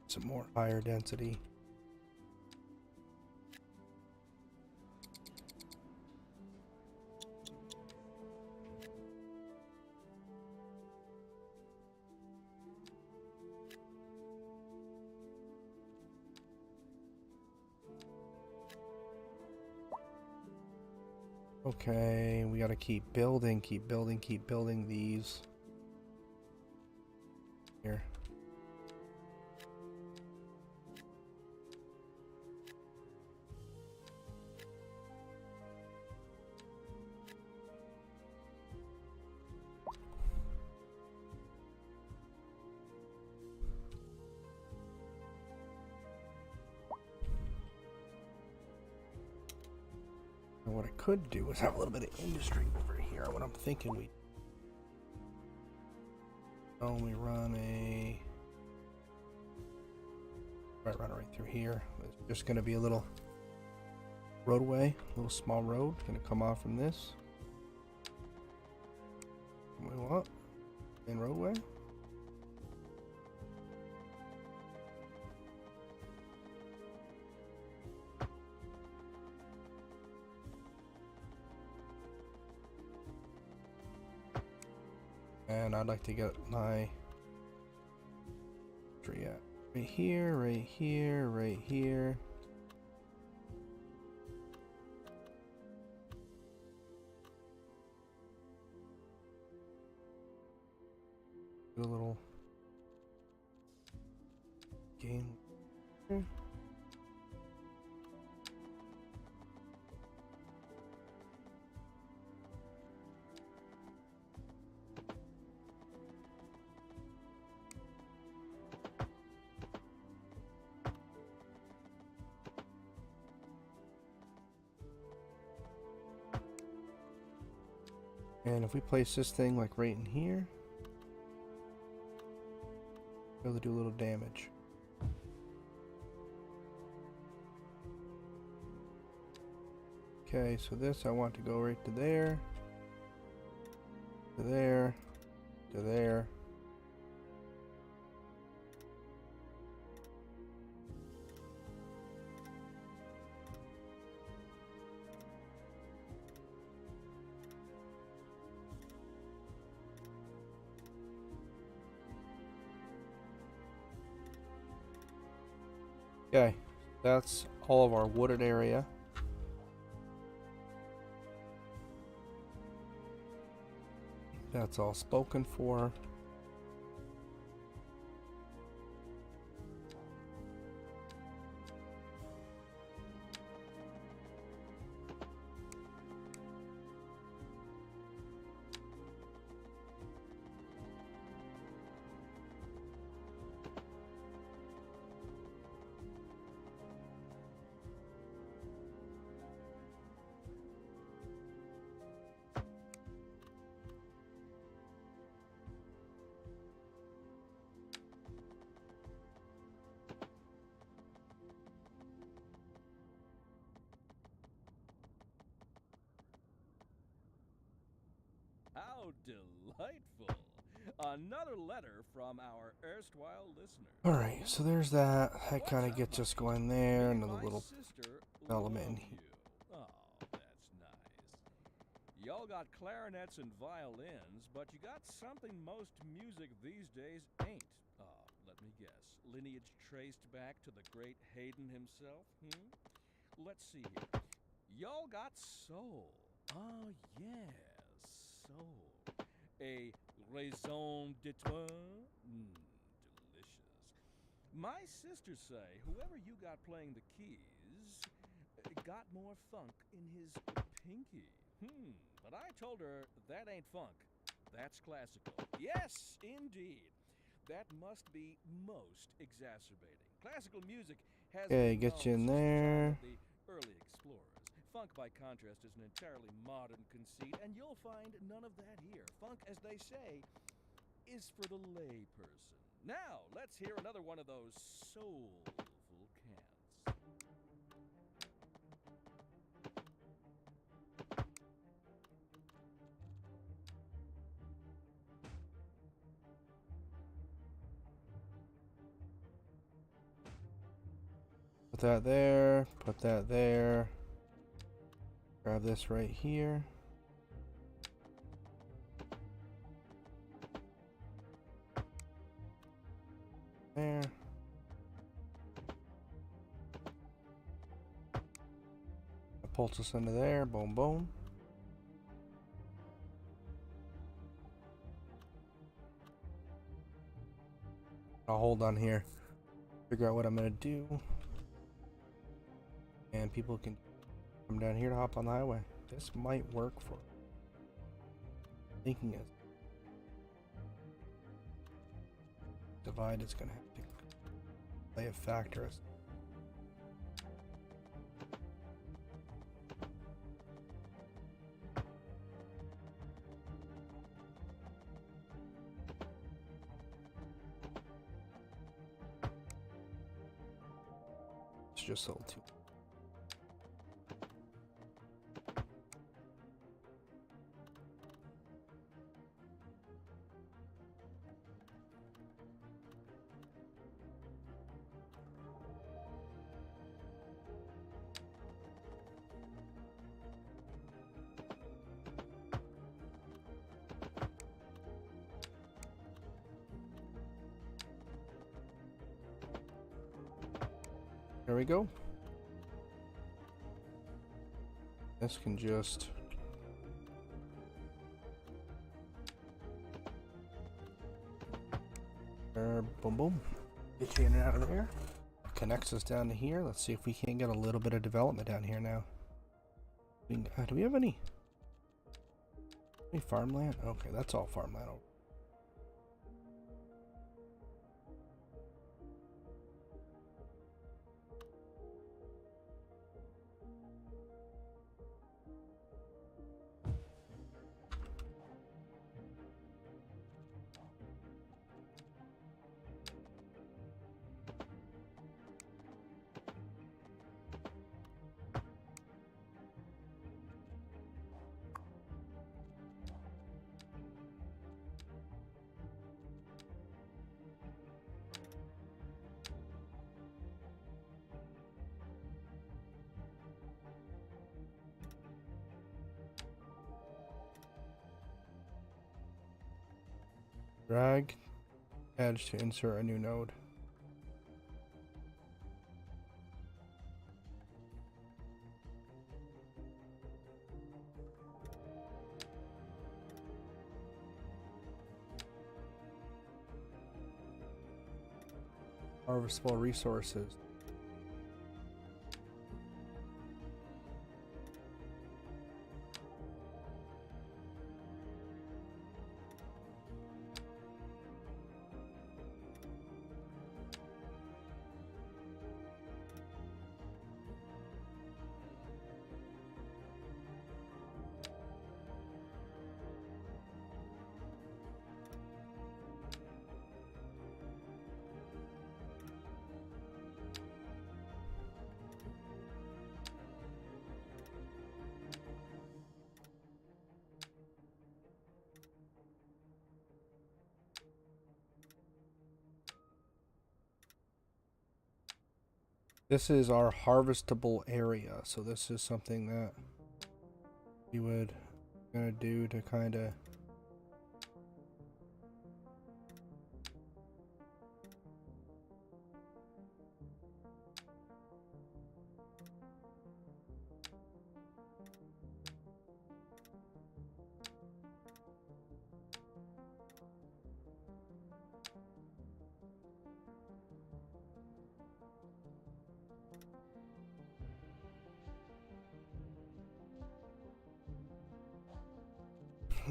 Some more higher density. Okay, we gotta keep building these. Here. And what I could do is have a little bit of industry over here. What I'm thinking we only run run right through here. It's just going to be a little roadway, a little small road. Going to come off from this. And we want in roadway. And I'd like to get my tree at right here, right here, right here. Do a little game here. And if we place this thing like right in here, a really do a little damage. Okay, so this I want to go right to there, to there, to there. Okay, that's all of our wooded area. That's all spoken for. How delightful! Another letter from our erstwhile listener. Alright, so there's that. That kind of gets us going there. Me and Another my little sister element in love here. you. Oh, that's nice. Y'all got clarinets and violins, but you got something most music these days ain't. Let me guess. Lineage traced back to the great Haydn himself? Let's see here. Y'all got soul. Oh, yes, soul. A raison d'etre? Delicious. My sisters say whoever you got playing the keys got more funk in his pinky. But I told her that ain't funk. That's classical. Yes, indeed. That must be most exacerbating. Classical music has Okay, been get you in known since the time there. of the early explorers. Funk, by contrast, is an entirely modern conceit, and you'll find none of that here. Funk, as they say, is for the lay person. Now, let's hear another one of those soulful cants. Put that there. Put that there. Grab this right here. There. Pulse us into there. Boom, boom. I'll hold on here. Figure out what I'm gonna do. And people can come down here to hop on the highway. This might work for thinking it. Divide is gonna have to play a factor. It's just a little too. There we go. This can just boom boom. Get you in and out of there. Connects us down to here. Let's see if we can't get a little bit of development down here now. Do we have any farmland? Okay, that's all farmland. Drag edge to insert a new node. Harvestable resources. This is our harvestable area, so this is something that we would gonna do to kind of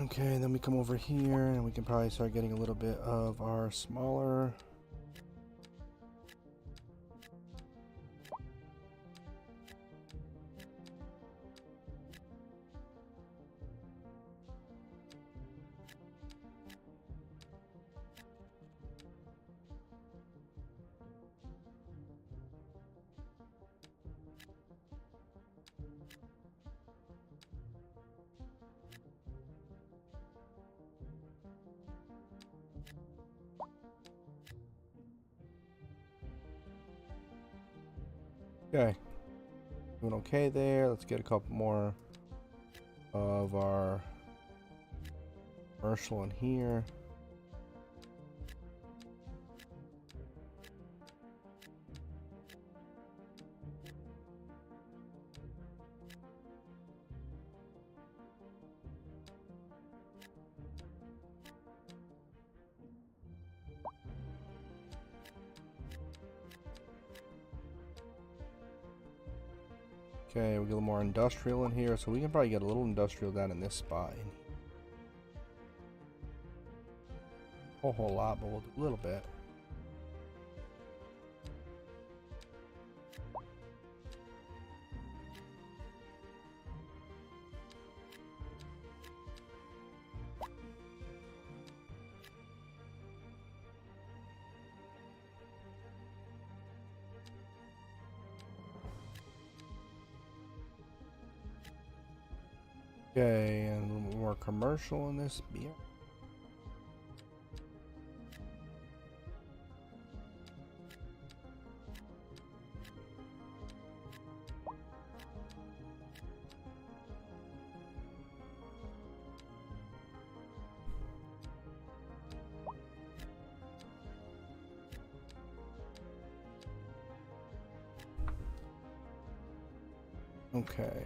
okay, then we come over here and we can probably start getting a little bit of our smaller okay. Doing okay there. Let's get a couple more of our commercial in here. Okay, we get a little more industrial in here, so we can probably get a little industrial down in this spot. A whole lot, but we'll do a little bit. Okay, and a little more commercial in this beer. Okay.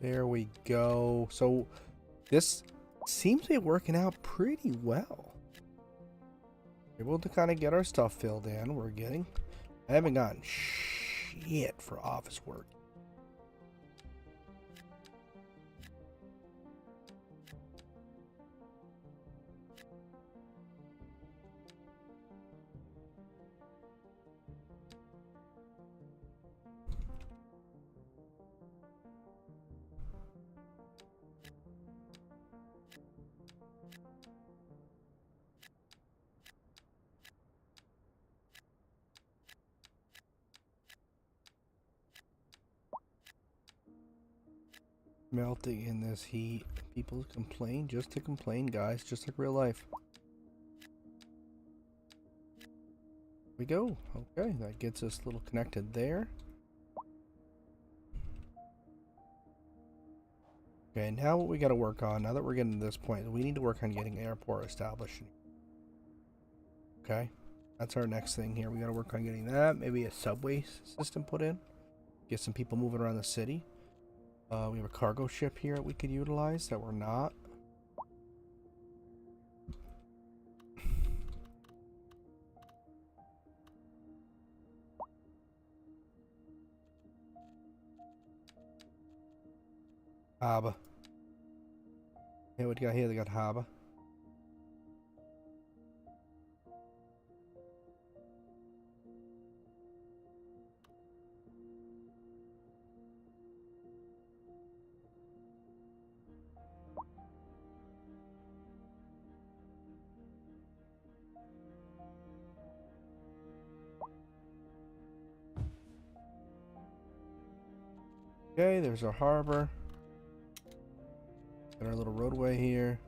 There we go. So this seems to be working out pretty well. Able to kind of get our stuff filled in. I haven't gotten shit for office work. Melting in this heat. People complain just to complain, guys. Just like real life. We go. Okay, that gets us a little connected there. Okay, now what we got to work on, now that we're getting to this point, we need to work on getting an airport established. Okay, that's our next thing here. We got to work on getting that. Maybe a subway system put in. Get some people moving around the city. We have a cargo ship here that we could utilize that we're not. Harbor. Yeah, what do you got here? They got harbor. Okay, there's our harbor. Got our little roadway here.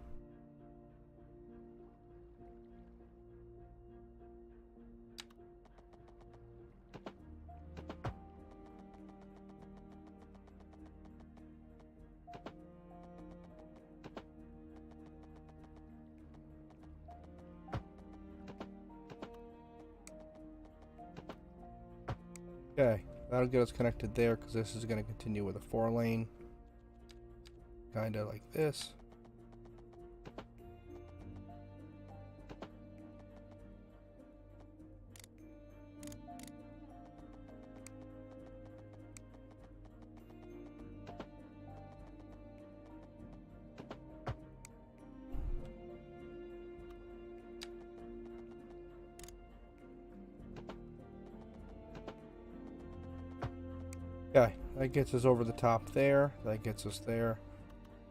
Okay, that'll get us connected there because this is going to continue with a 4-lane. Kind of like this. Okay, that gets us over the top there. That gets us there.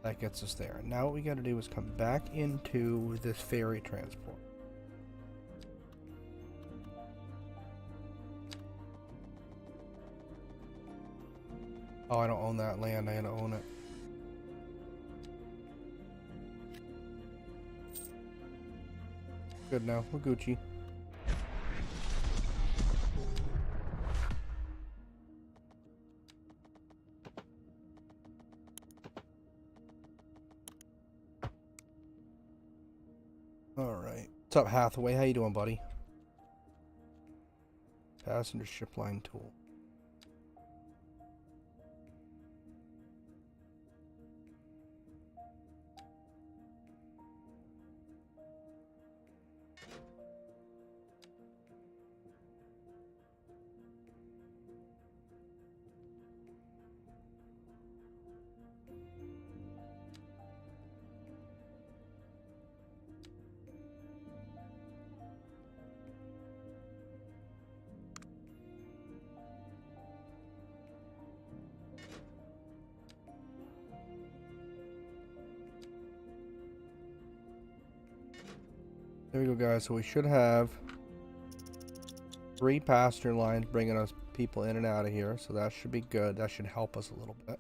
That gets us there. Now what we got to do is come back into this ferry transport. Oh, I don't own that land. I gotta own it. Good now. We're Gucci. Alright. What's up, Hathaway? How you doing, buddy? Passenger ship line tool. There we go, guys. So we should have 3 passenger lines bringing us people in and out of here. So that should be good. That should help us a little bit.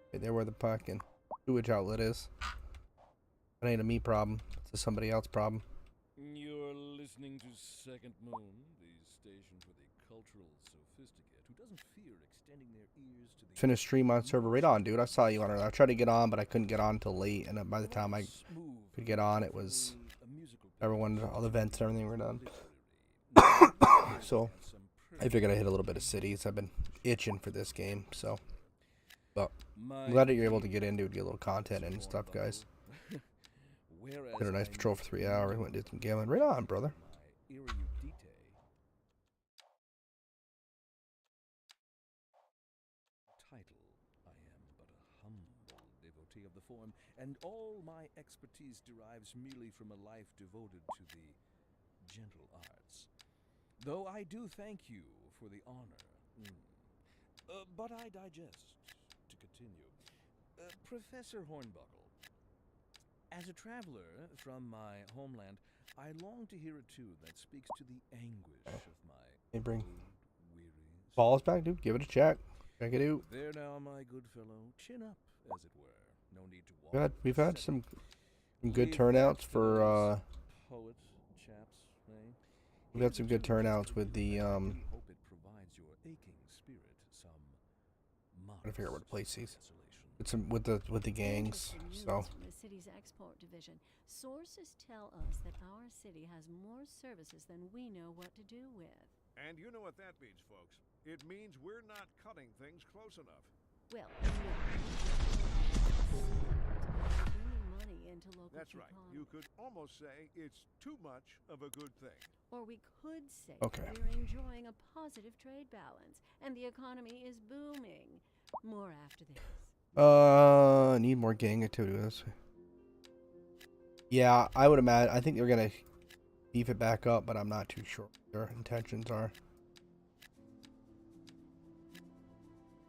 Okay, there where the fucking sewage outlet is. That ain't a me problem. It's a somebody else problem. You're listening to Second Moon, the station for the cultural sophisticate who doesn't fear extending their ears to the... Finished stream on server. Right on, dude. I saw you on it. I tried to get on, but I couldn't get on till late. And by the time I could get on, it was... Everyone, all the vents and everything were done. So, I figured I'd hit a little bit of cities. I've been itching for this game, so... But, I'm glad that you're able to get into it, get a little content and stuff, guys. Did a nice patrol for 3 hours. Went and did some gambling. Right on, brother. Title, I am but a humble devotee of the form, and all my expertise derives merely from a life devoted to the gentle arts. Though I do thank you for the honor. But I digest. To continue. Professor Hornbuckle, as a traveler from my homeland, I long to hear a tune that speaks to the anguish of my Hey, bring old, weary balls soul. back, dude. Give it a check. Check it out. There now, my good fellow. Chin up, as it were. No need to walk. We've had some good Leave turnouts that for those poet chaps, eh? we've had some good turnouts with the I do hope it provides your aching spirit some trying to figure out where to place these. consolation. With the gangs. Interesting So news from the city's export division. Sources tell us that our city has more services than we know what to do with. And you know what that means, folks. It means we're not cutting things close enough. Well, no. Bringing money into local That's right. economy. You could almost say it's too much of a good thing. Or we could say Okay. we're enjoying a positive trade balance and the economy is booming. More after this. need more gang activity with this. Yeah, I would imagine. I think they're gonna beef it back up, but I'm not too sure what their intentions are.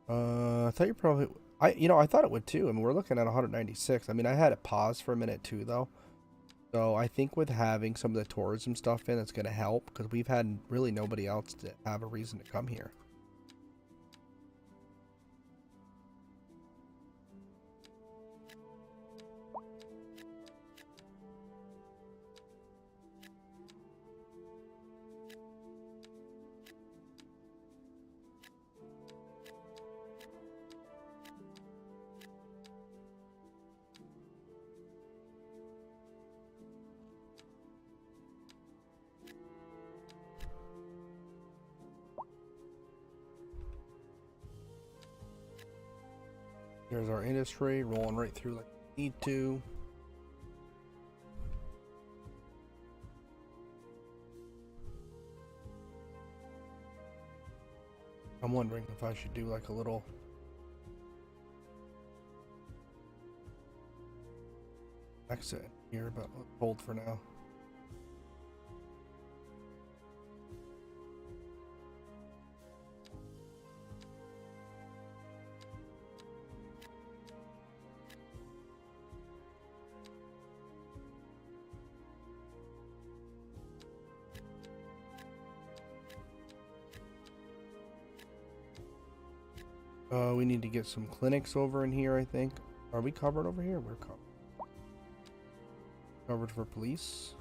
I thought you probably. I thought it would too. I mean, we're looking at 196. I mean, I had it pause for a minute too, though. So I think with having some of the tourism stuff in, it's gonna help because we've had really nobody else to have a reason to come here. Here's our industry rolling right through like we need to. I'm wondering if I should do like a little exit here, but let's hold for now. We need to get some clinics over in here, I think. Are we covered over here? We're covered for police.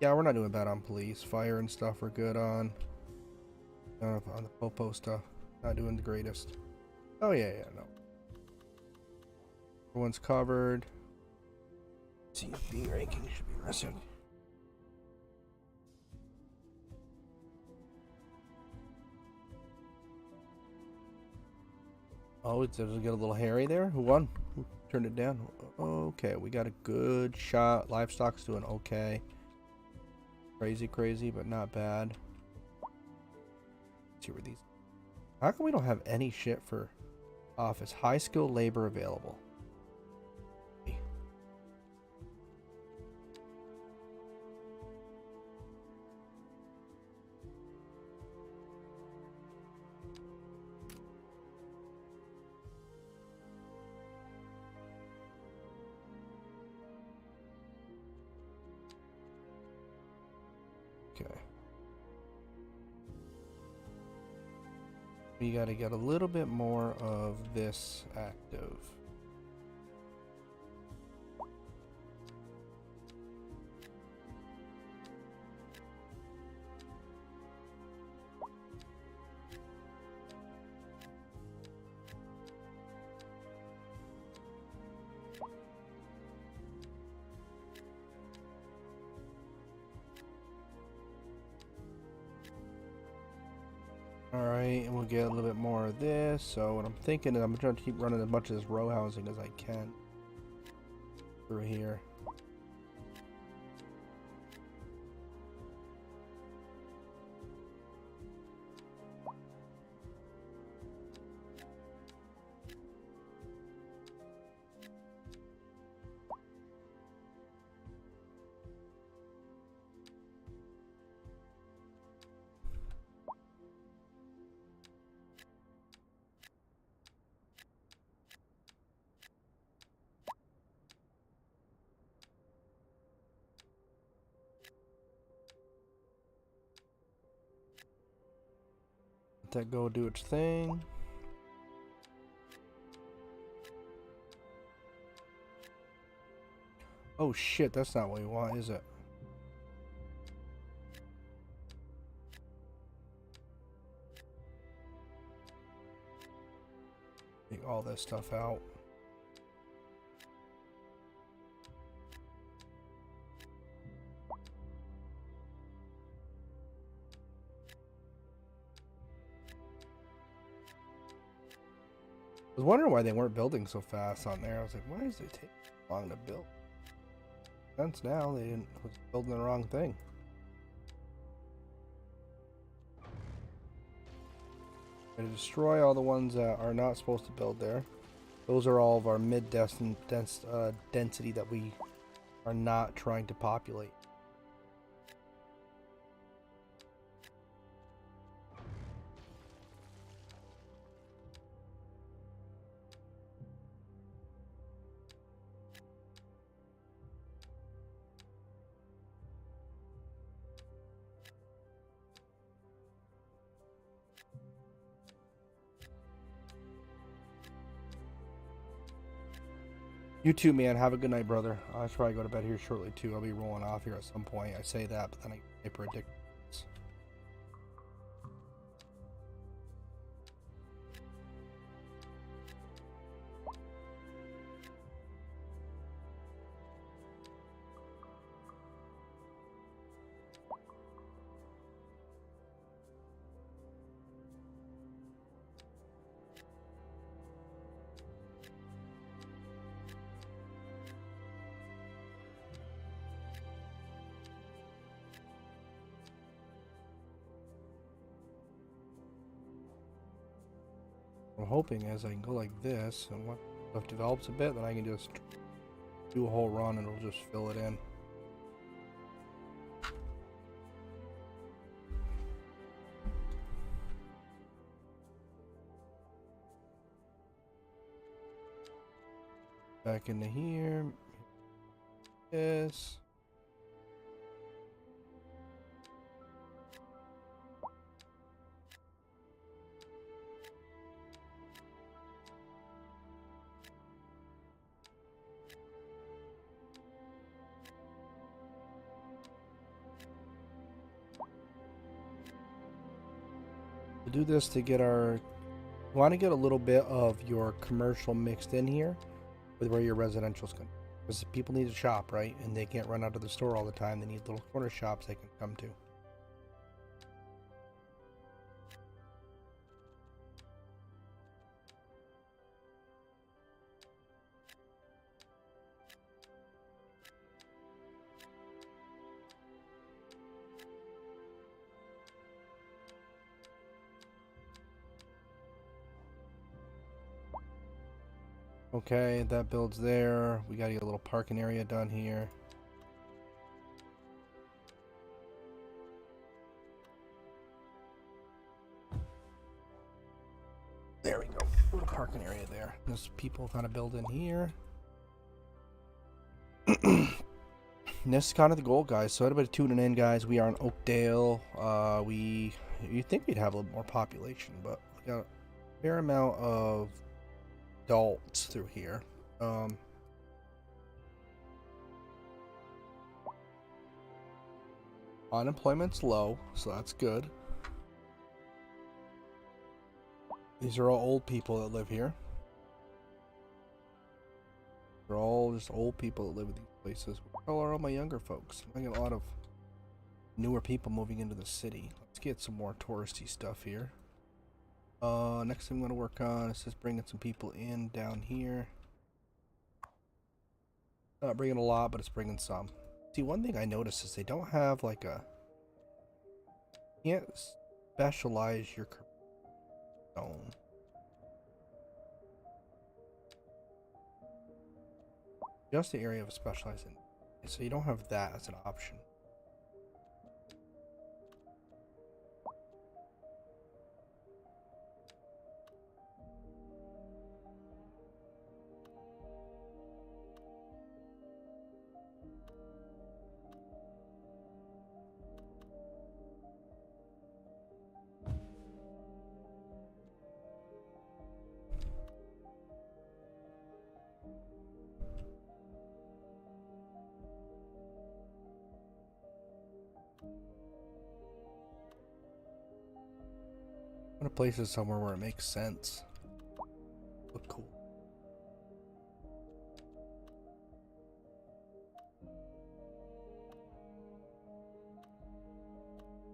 Yeah, we're not doing bad on police. Fire and stuff we're good on. On the popo stuff, not doing the greatest. Oh yeah, no. Everyone's covered. CFB ranking should be aggressive. Oh, does it get a little hairy there? Who won? Who turned it down? Okay, we got a good shot. Livestock's doing okay. Crazy, but not bad. Let's see where these. How come we don't have any shit for office? High skilled labor available. Okay. We gotta get a little bit more of this active. Alright, and we'll get a little bit more of this. So what I'm thinking is I'm trying to keep running as much of this row housing as I can through here. Let that go do its thing. Oh shit, that's not what we want, is it? Take all this stuff out. I was wondering why they weren't building so fast on there. I was like, why does it take so long to build? Since now they didn't was building the wrong thing. Gonna destroy all the ones that are not supposed to build there. Those are all of our density that we are not trying to populate. You too, man. Have a good night, brother. I'll probably go to bed here shortly, too. I'll be rolling off here at some point. I say that, but then I get addicted. I'm hoping as I can go like this, and once stuff develops a bit, then I can just do a whole run and it'll just fill it in. Back into here. This. We'll do this to get our... We want to get a little bit of your commercial mixed in here with where your residential's going. Because people need to shop, right? And they can't run out of the store all the time. They need little corner shops they can come to. Okay, that builds there. We gotta get a little parking area done here. There we go. Little parking area there. There's people kind of build in here. And this is kind of the goal, guys. So everybody tuning in, guys. We are in Oakdale. You'd think we'd have a little more population, but we got a fair amount of adults through here. Unemployment's low, so that's good. These are all old people that live here. They're all just old people that live in these places. Where are all my younger folks? I get a lot of newer people moving into the city. Let's get some more touristy stuff here. Next thing I'm going to work on is just bringing some people in down here. Not bringing a lot, but it's bringing some. See, one thing I noticed is they don't have like a... You can't specialize your zone. Just the area of specializing. So you don't have that as an option. I'm gonna place it somewhere where it makes sense. Look cool.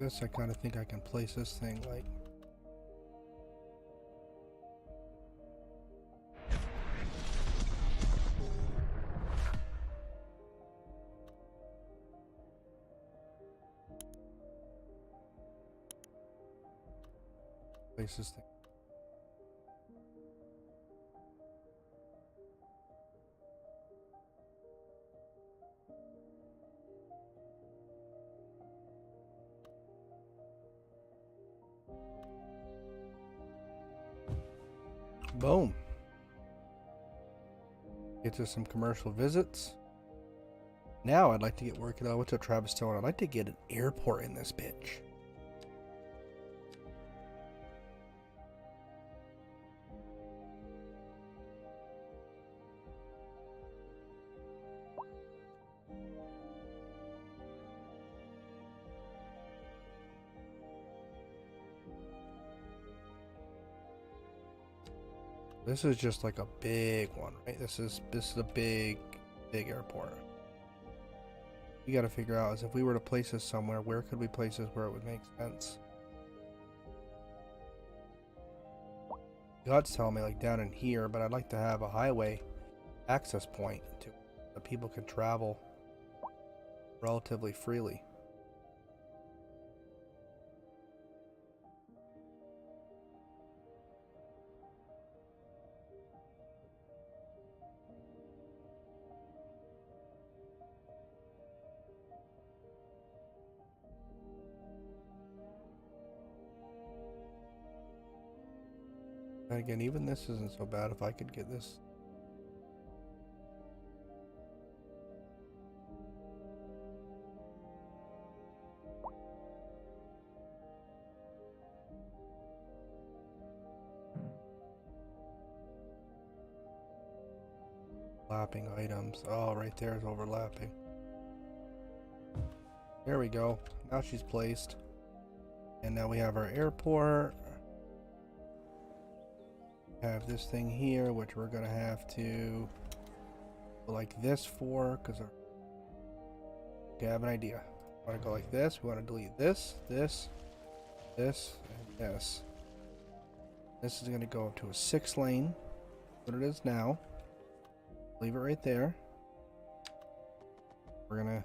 This, I kind of think I can place this thing like. Place this thing. Boom. Get to some commercial visits. Now I'd like to get working on what's up, Travis Stone. I'd like to get an airport in this bitch. This is just like a big one, right? This is a big airport. You got to figure out is if we were to place this somewhere, where could we place this where it would make sense? God's telling me like down in here, but I'd like to have a highway access point to that people can travel relatively freely. And again, even this isn't so bad if I could get this. Overlapping items. Oh, right there is overlapping. There we go. Now she's placed. And now we have our airport. Have this thing here, which we're gonna have to go like this for, because okay, I have an idea. I want to go like this. We want to delete this, this, this, and this. This is gonna go up to a 6-lane. What it is now. Leave it right there. We're gonna.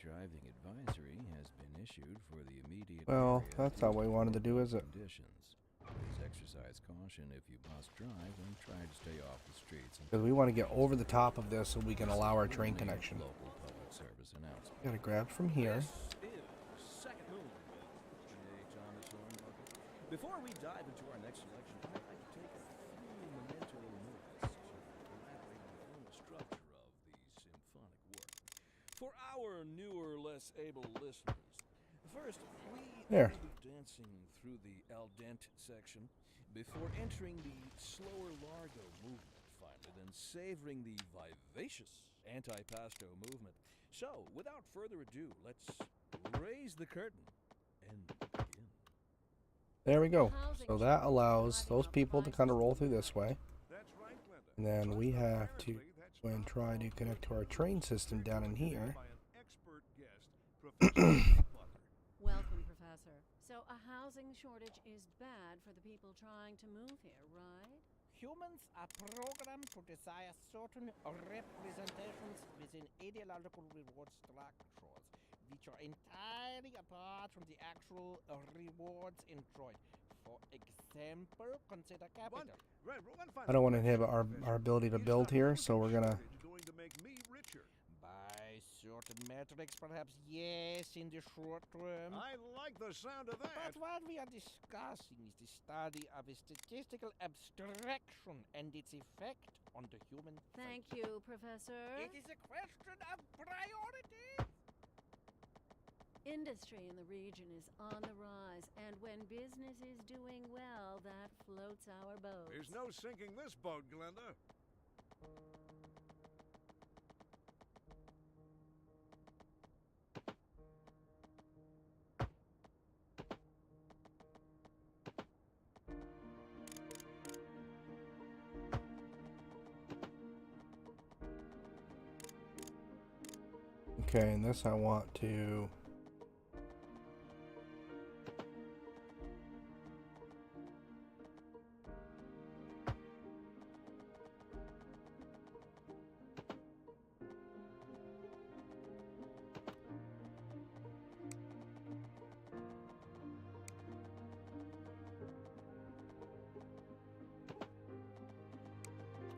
Driving advisory has been issued for the immediate Well, area that's not what we wanted to do, is it? conditions. Please exercise caution if you must drive and try to stay off the streets. Because we want to get over the top of this so we can allow our train connection. Local public service announcement. Gotta grab from here. This is Second Moon with J. Thomas Hornbuckle. Before we dive into our next selection, I'd like to take a few memento moments to elaborate on the structure of the symphonic work. For our newer, less able listeners, first, we will be dancing through the al dente section before entering the slower largo movement, finally, then savoring the vivacious antipasto movement. So, without further ado, let's raise the curtain and begin. There we go. So that allows those people to kind of roll through this way. And then we have to go and try to connect to our train system down in here. Welcome, Professor. So a housing shortage is bad for the people trying to move here, right? Humans are programmed to desire certain representations within ideological reward structures, which are entirely apart from the actual rewards enjoyed. For example, consider capital. I don't want to inhibit our ability to build here, so we're gonna. By certain metrics, perhaps yes in the short term. I like the sound of that. But what we are discussing is the study of a statistical abstraction and its effect on the human Thank psyche. you, Professor. It is a question of priority. Industry in the region is on the rise, and when business is doing well, that floats our boat. There's no sinking this boat, Glenda. Okay, and this I want to...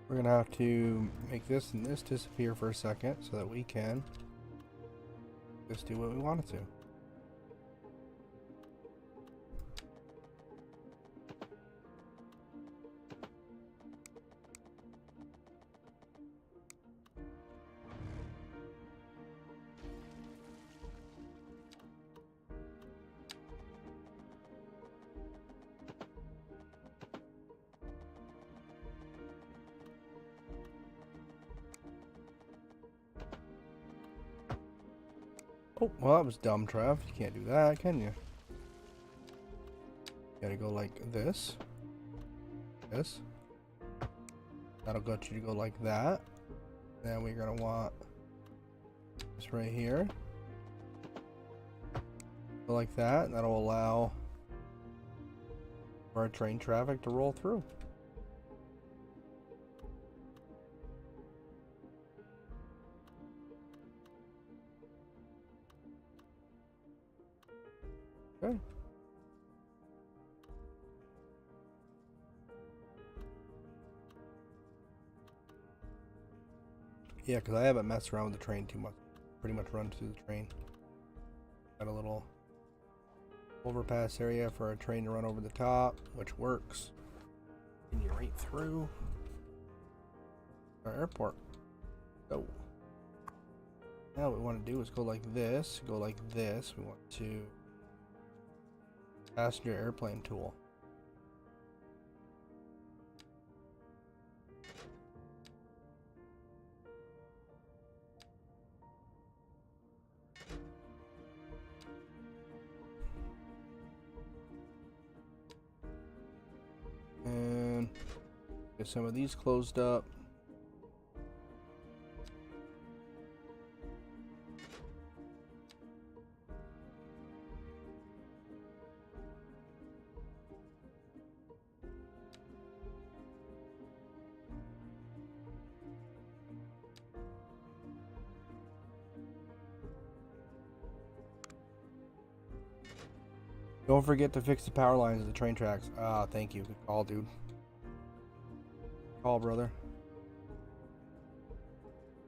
We're gonna have to make this and this disappear for a second so that we can just do what we want it to. Oh, well, that was dumb, Trev. You can't do that, can you? You gotta go like this. This. That'll get you to go like that. Then we're gonna want this right here. Go like that. And that'll allow for our train traffic to roll through. Okay. Yeah, because I haven't messed around with the train too much. Pretty much run through the train. Got a little overpass area for a train to run over the top, which works. And you're right through our airport. So now what we want to do is go like this, go like this. We want to passenger airplane tool. And get some of these closed up. Don't forget to fix the power lines of the train tracks. Ah, thank you. Good call, dude. Call, brother.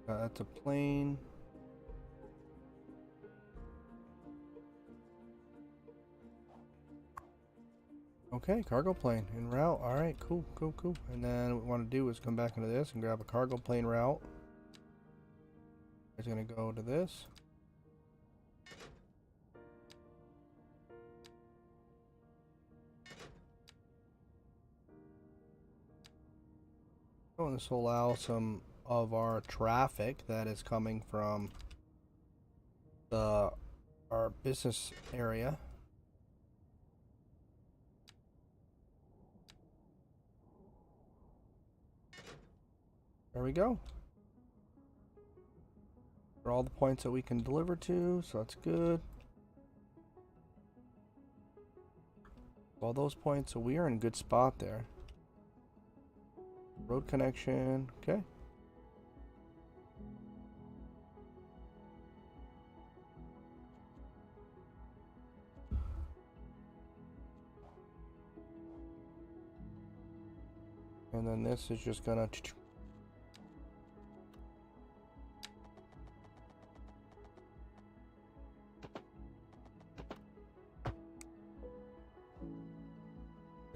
That's a plane. Okay, cargo plane en route. All right, cool, cool, cool. And then what we want to do is come back into this and grab a cargo plane route. It's going to go to this. Oh, and this will allow some of our traffic that is coming from our business area. There we go. For all the points that we can deliver to, so that's good. All those points, so we are in a good spot there. Road connection, okay. And then this is just gonna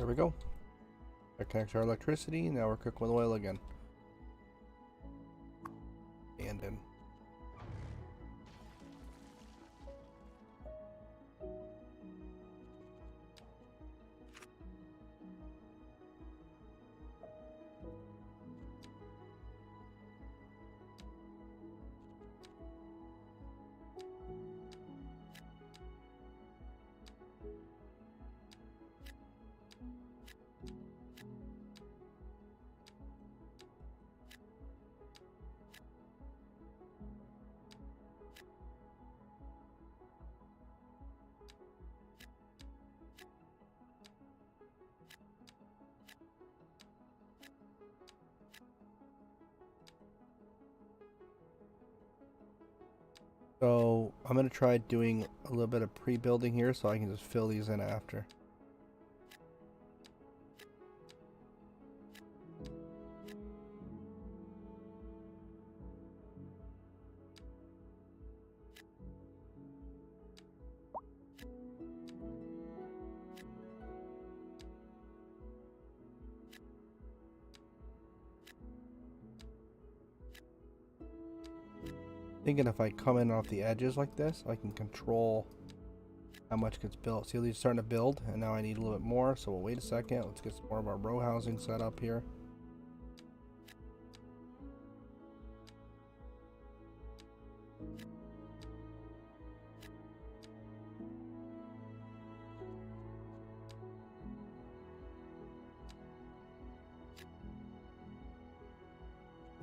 There we go. That connects our electricity. Now we're cooking with oil again. And in. So I'm going to try doing a little bit of pre-building here so I can just fill these in after. Thinking if I come in off the edges like this, I can control how much gets built. See, these are starting to build, and now I need a little bit more, so we'll wait a second. Let's get some more of our row housing set up here.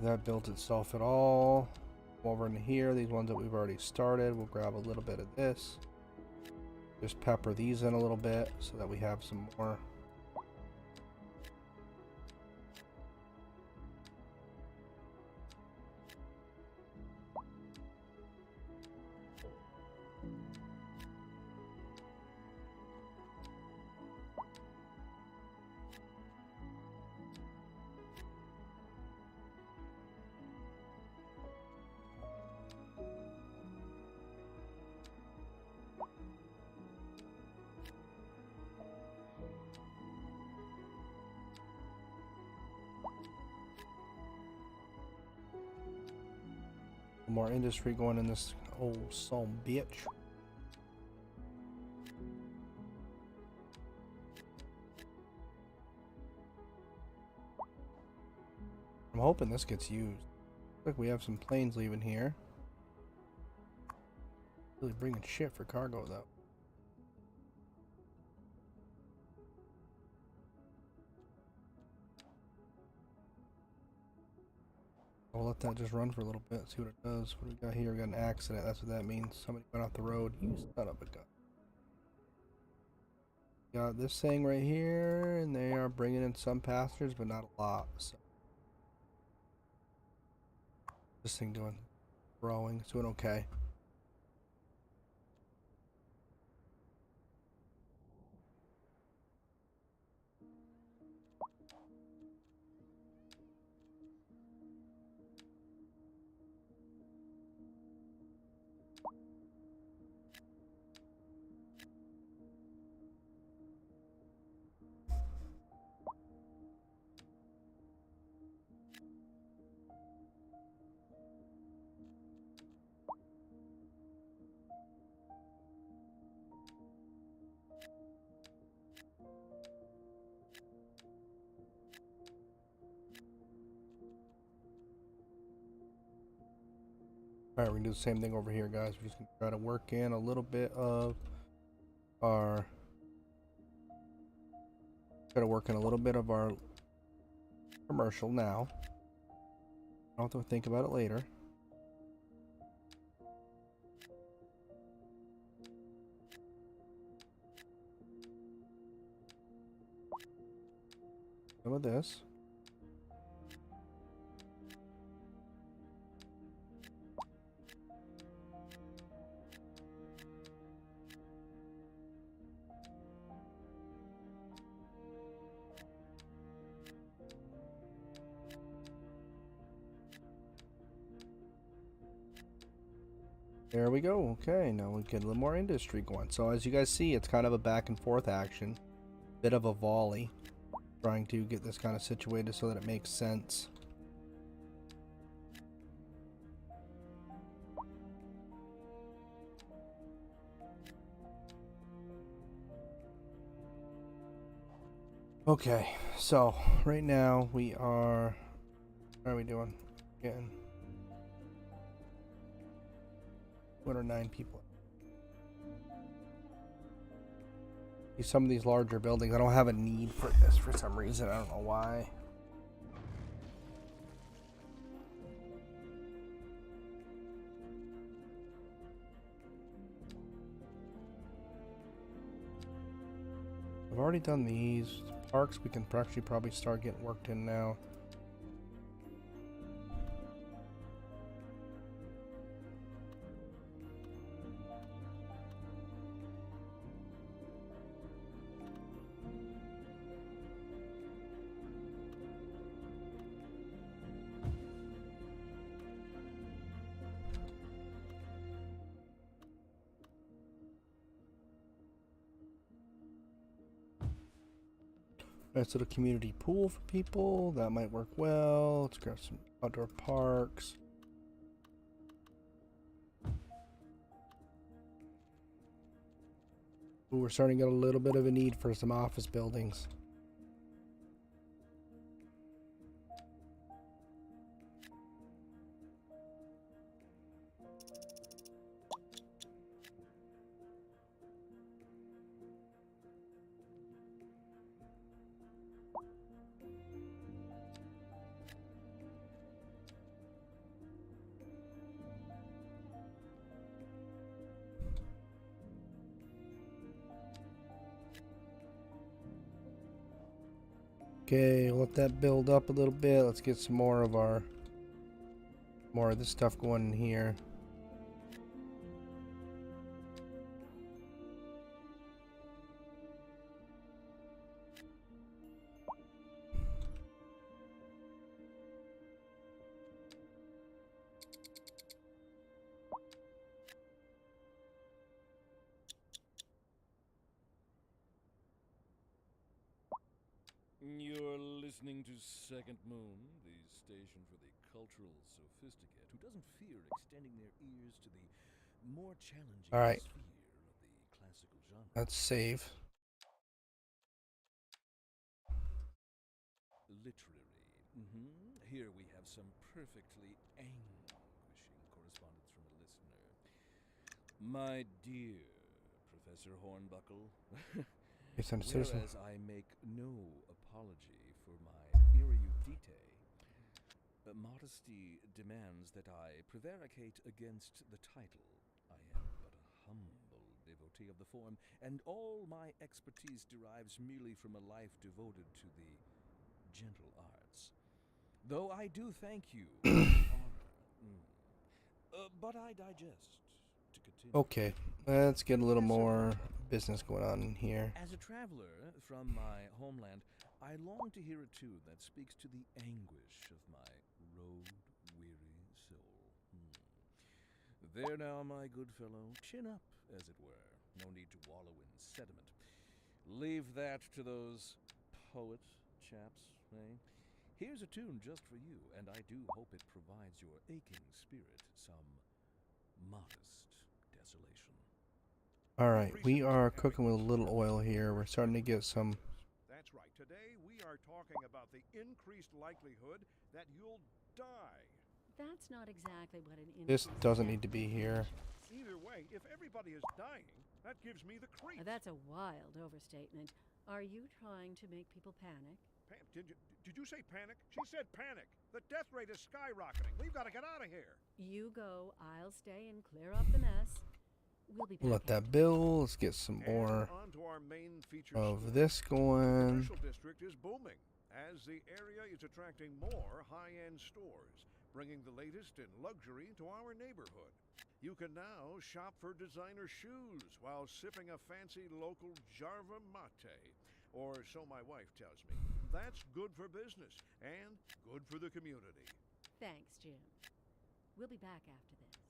That built itself at all. Over in here, these ones that we've already started, we'll grab a little bit of this. Just pepper these in a little bit so that we have some more. More industry going in this old son bitch. I'm hoping this gets used. Looks like we have some planes leaving here. Really bringing shit for cargo though. I'll let that just run for a little bit, see what it does. What do we got here? We got an accident. That's what that means. Somebody went off the road. You son of a gun. Got this thing right here, and they are bringing in some passengers, but not a lot. So this thing growing. It's doing okay. Alright, we're gonna do the same thing over here, guys. We're just gonna try to work in a little bit of our commercial now. I'll have to think about it later. Some of this. There we go. Okay, now we get a little more industry going. So as you guys see, it's kind of a back and forth action. bit of a volley, trying to get this kind of situated so that it makes sense. Okay, so right now we are. How are we doing? Getting 209 people. Some of these larger buildings, I don't have a need for this for some reason. I don't know why. I've already done these. Parks, we can actually probably start getting worked in now. Nice little community pool for people. That might work well. Let's grab some outdoor parks. Ooh, we're starting to get a little bit of a need for some office buildings. Okay, let that build up a little bit. Let's get some more of this stuff going in here. You're listening to Second Moon, the station for the cultural sophisticate who doesn't fear extending their ears to the more challenging All right. sphere of the classical genre. Let's save. Literary. Here we have some perfectly anguishing correspondence from a listener. My dear Professor Hornbuckle, Yes, I'm a citizen. whereas I make no apology for my erudite, modesty demands that I prevaricate against the title. I am but a humble devotee of the form, and all my expertise derives merely from a life devoted to the gentle arts. Though I do thank you for the honor. But I digest. To continue. Okay, let's get a little more business going on in here. As a traveler from my homeland, I long to hear a tune that speaks to the anguish of my road-weary soul. There now, my good fellow, chin up, as it were. No need to wallow in sediment. Leave that to those poet chaps, eh? Here's a tune just for you, and I do hope it provides your aching spirit some modest desolation. Alright, we are cooking with a little oil here. We're starting to get some... That's right. Today we are talking about the increased likelihood that you'll die. That's not exactly what an This increase doesn't in need to be here. Either way, if everybody is dying, that gives me the creeps. That's a wild overstatement. Are you trying to make people panic? Did you say panic? She said panic. The death rate is skyrocketing. We've got to get out of here. You go, I'll stay and clear up the mess. We'll be back. Let that build. Let's get some more on to our main feature of this going. The commercial district is booming as the area is attracting more high-end stores, bringing the latest in luxury to our neighborhood. You can now shop for designer shoes while sipping a fancy local Jarva mate, or so my wife tells me. That's good for business and good for the community. Thanks, Jim. We'll be back after this.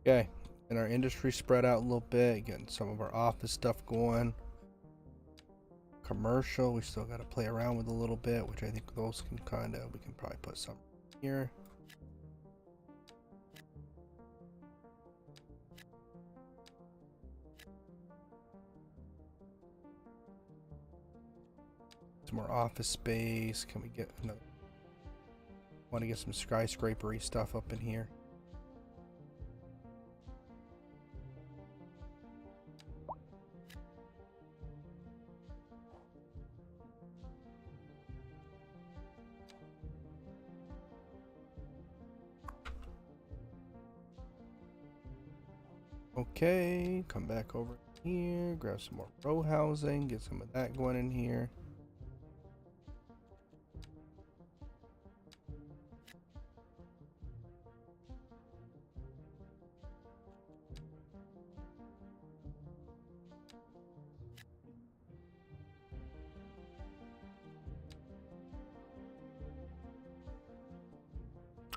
Okay, And our industry spread out a little bit, getting some of our office stuff going. Commercial, we still got to play around with a little bit, which I think those can we can probably put some here. Some more office space. Can we get another? Want to get some skyscrapery stuff up in here. Okay, come back over here, grab some more row housing, get some of that going in here.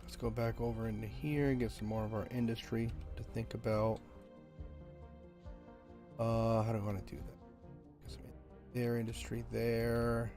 Let's go back over into here and get some more of our industry to think about. How do I want to do that? Their industry there.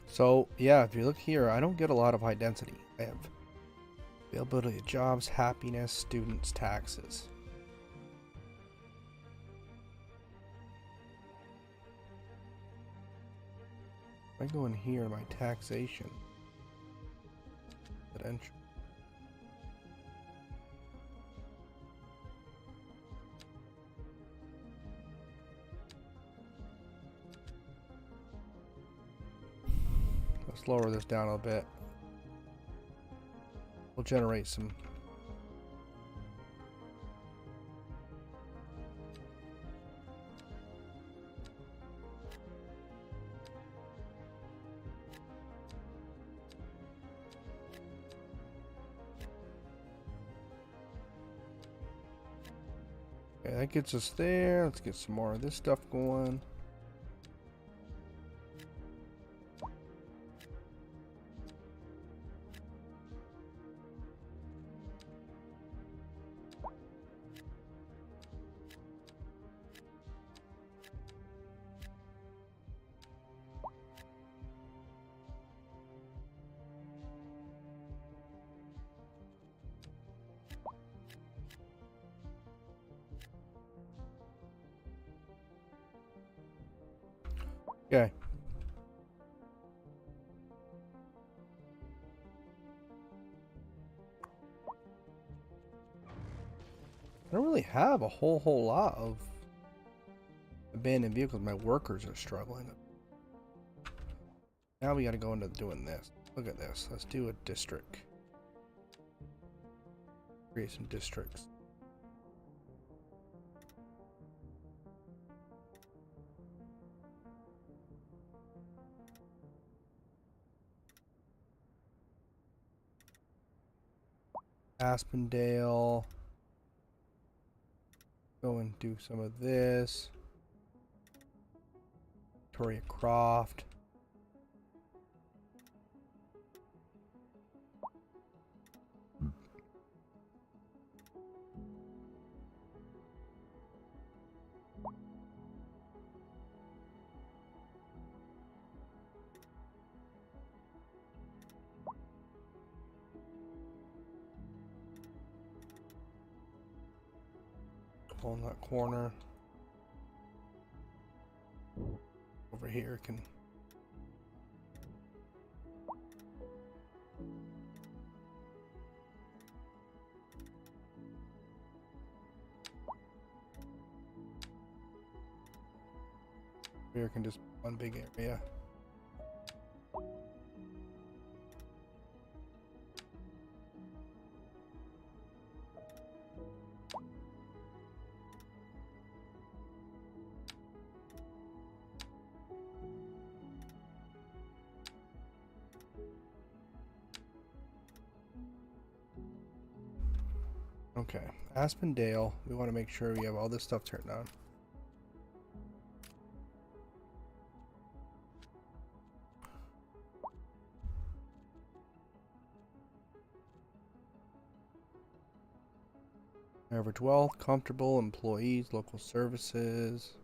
So yeah, if you look here, I don't get a lot of high density. I have availability of jobs, happiness, students, taxes. If I go in here, my taxation, residential. Let's lower this down a bit. We'll generate some. Okay, that gets us there. Let's get some more of this stuff going. Okay. I don't really have a whole lot of abandoned vehicles. My workers are struggling. Now we got to go into doing this. Look at this. Let's do a district. Create some districts. Aspendale. Go and do some of this. Victoria Croft. Walnut Corner. Over here can here can just one big area. Okay, Aspendale. We want to make sure we have all this stuff turned on. Average wealth, comfortable, employees, local services.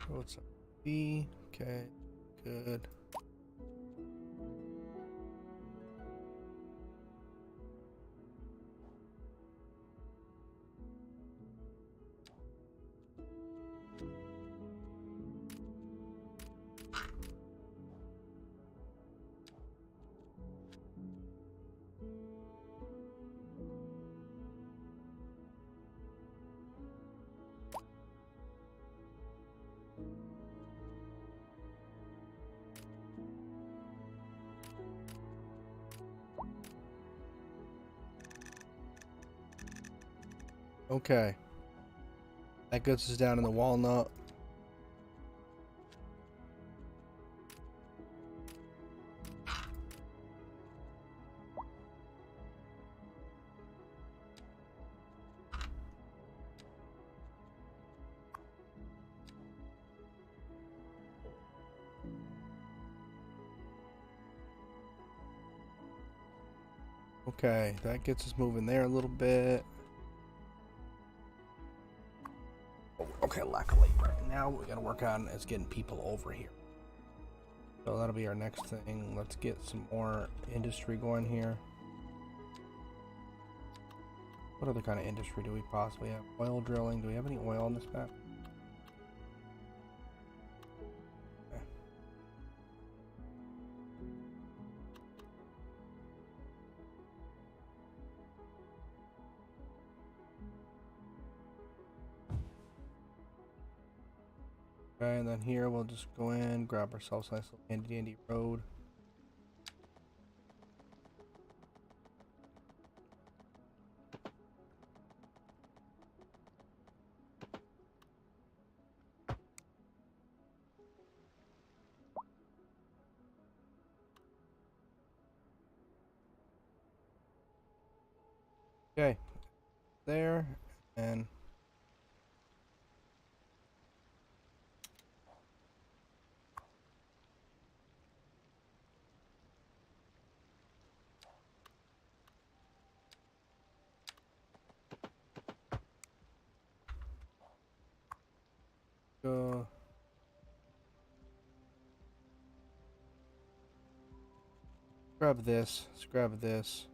What's up? B. Okay, good. Okay. That gets us down in the walnut. Okay, that gets us moving there a little bit. Okay, luckily, right now we gotta work on is getting people over here. So that'll be our next thing. Let's get some more industry going here. What other kind of industry do we possibly have? Oil drilling. Do we have any oil on this map? Okay. Okay, and then here we'll just go in, grab ourselves a nice little handy dandy road. Okay, there, and go. Grab this. Let's grab this.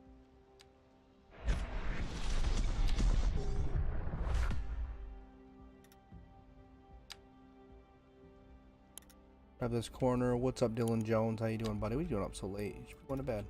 Grab this corner. What's up, Dylan Jones? How you doing, buddy? What are you doing up so late? You should be going to bed.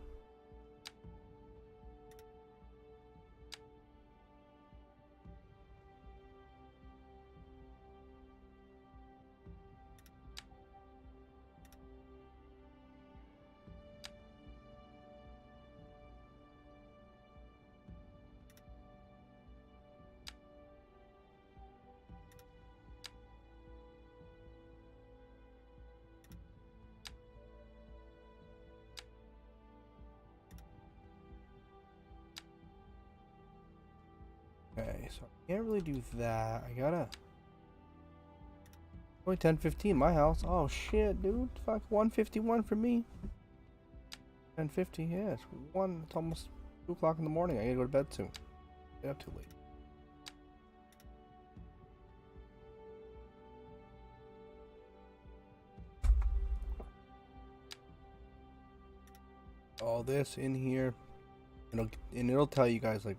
Okay, so I can't really do that. I gotta. Only 10:15 my house. Oh shit, dude. Fuck 1:51 for me. 10:50, yes. One. It's almost 2 o'clock in the morning. I gotta go to bed soon. Get up too late. All this in here, and it'll tell you guys like.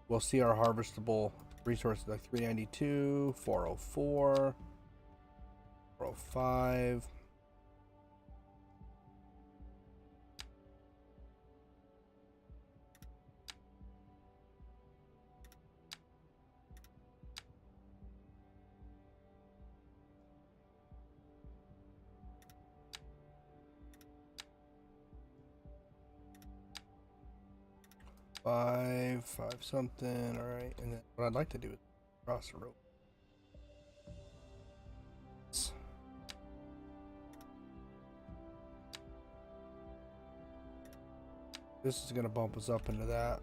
We'll see our harvestable resources like 392, 404, 405. 5 something. All right, and then what I'd like to do is cross the road. This is gonna bump us up into that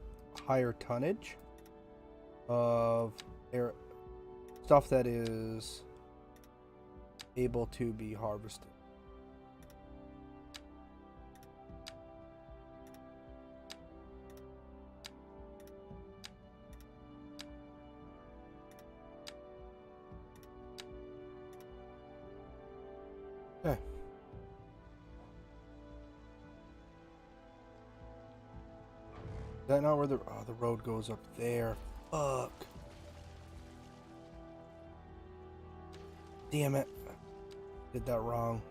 higher tonnage of air stuff that is able to be harvested. Okay. Is that not where the road goes up there? Fuck. Damn it. Did that wrong.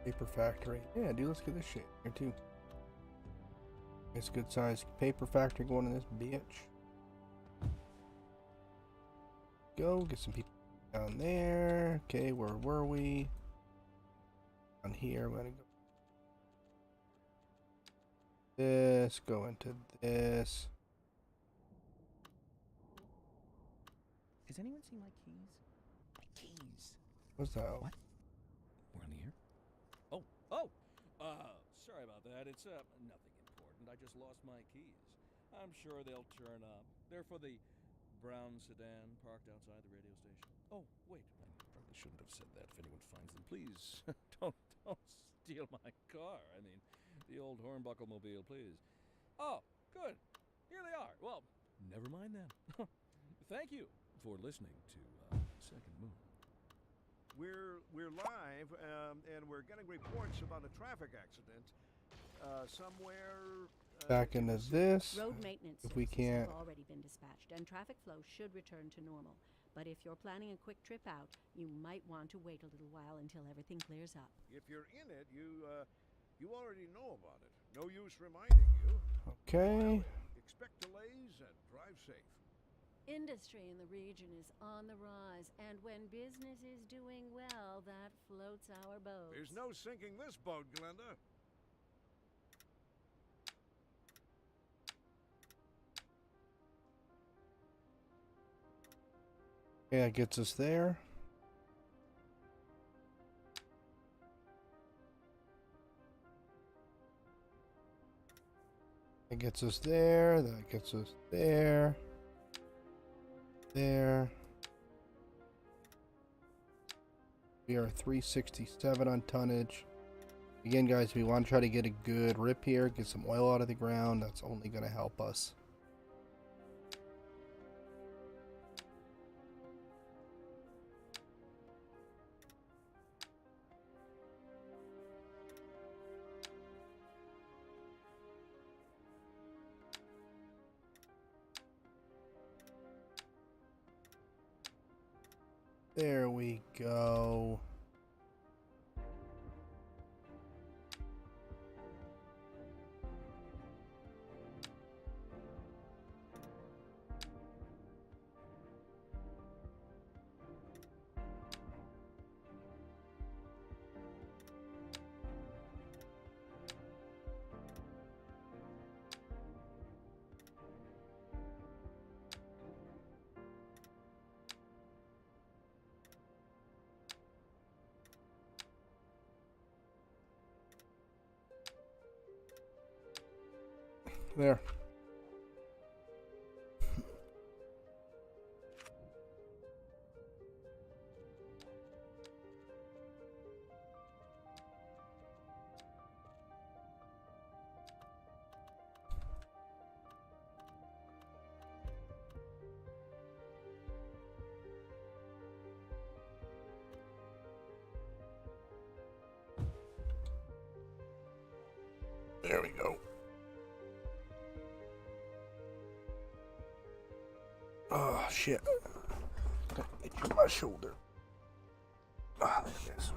Paper factory. Yeah, dude, let's get this shit here too. It's a good size paper factory going in this bitch. Go get some people down there. Okay, where were we? Down here, I'm gonna go. This, go into this. Has anyone seen my keys? My keys. What's that? What? We're on the air? Sorry about that. It's nothing important. I just lost my keys. I'm sure they'll turn up. They're for the brown sedan parked outside the radio station. Oh, wait. I probably shouldn't have said that. If anyone finds them, please don't steal my car. I mean, the old hornbuckle mobile, please. Oh, good. Here they are. Well, never mind then. Thank you for listening to Second Moon. We're live, and we're getting reports about a traffic accident somewhere. Back into this. Road maintenance If we services can't. have already been dispatched, and traffic flow should return to normal. But if you're planning a quick trip out, you might want to wait a little while until everything clears up. If you're in it, you already know about it. No use reminding you. Okay. Expect delays and drive safe. Industry in the region is on the rise, and when business is doing well, that floats our boat. There's no sinking this boat, Glenda. Yeah, it gets us there. It gets us there. That gets us there. There. We are 367 on tonnage. Again, guys, we want to try to get a good rip here, get some oil out of the ground. That's only going to help us. There we go. There. There we go. Oh shit. Got an itch on my shoulder. Ah, there it is.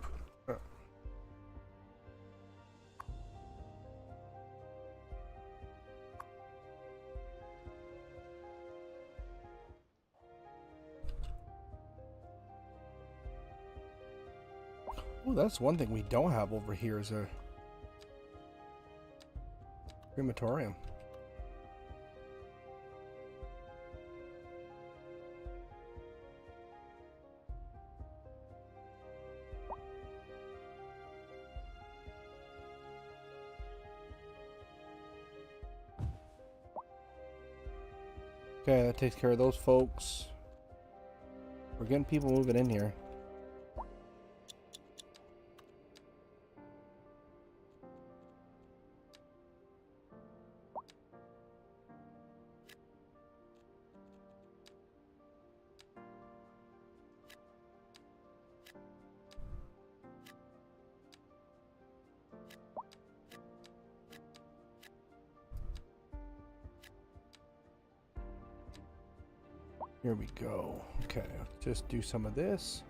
Oh, that's one thing we don't have over here is a crematorium. Okay, that takes care of those folks. We're getting people moving in here. Here we go. Okay, just do some of this.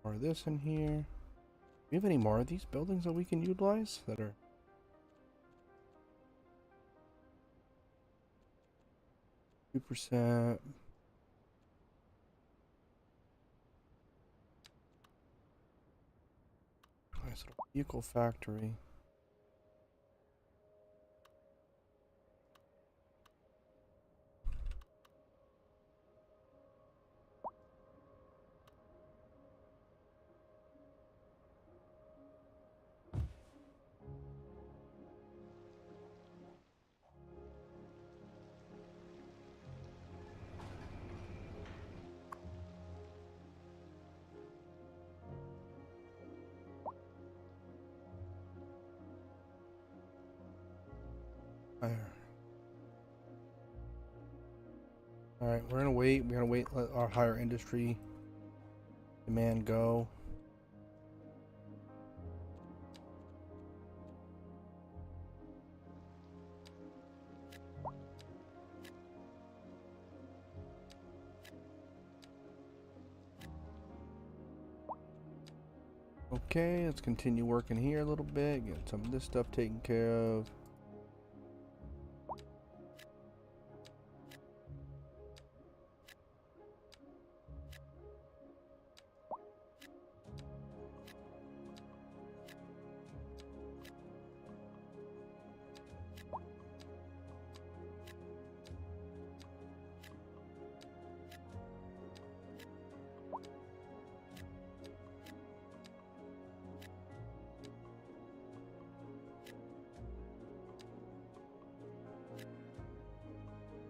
More of this in here. Do we have any more of these buildings that we can utilize that are 2%? Nice little vehicle factory. Alright, we're gonna wait. We're gonna wait, let our higher industry demand go. Okay, let's continue working here a little bit, get some of this stuff taken care of.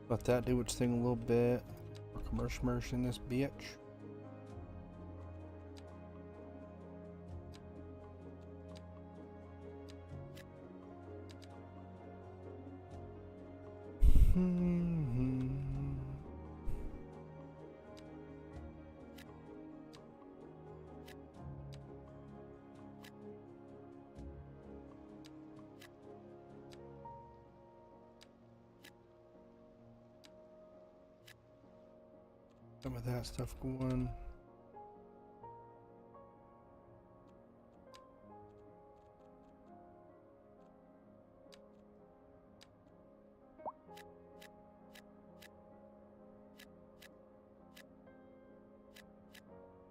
Let that do its thing a little bit. Commercial in this bitch. Some of that stuff going.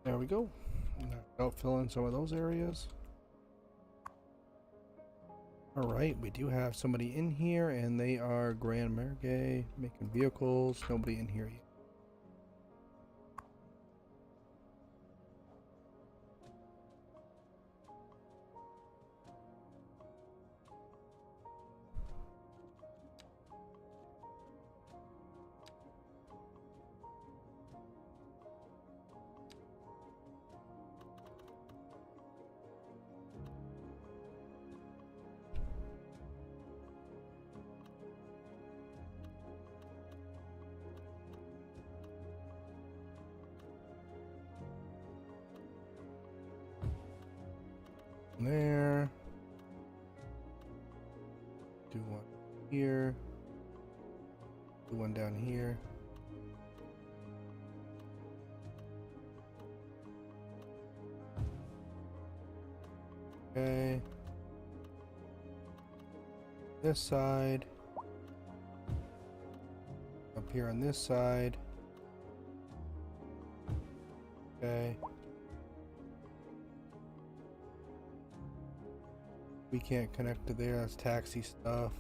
There we go. Now fill in some of those areas. Alright, we do have somebody in here, and they are Grand Merge making vehicles. Nobody in here yet. there. Do one here. Do one down here. Okay. This side. Up here on this side. Okay. We can't connect to there, that's taxi stuff.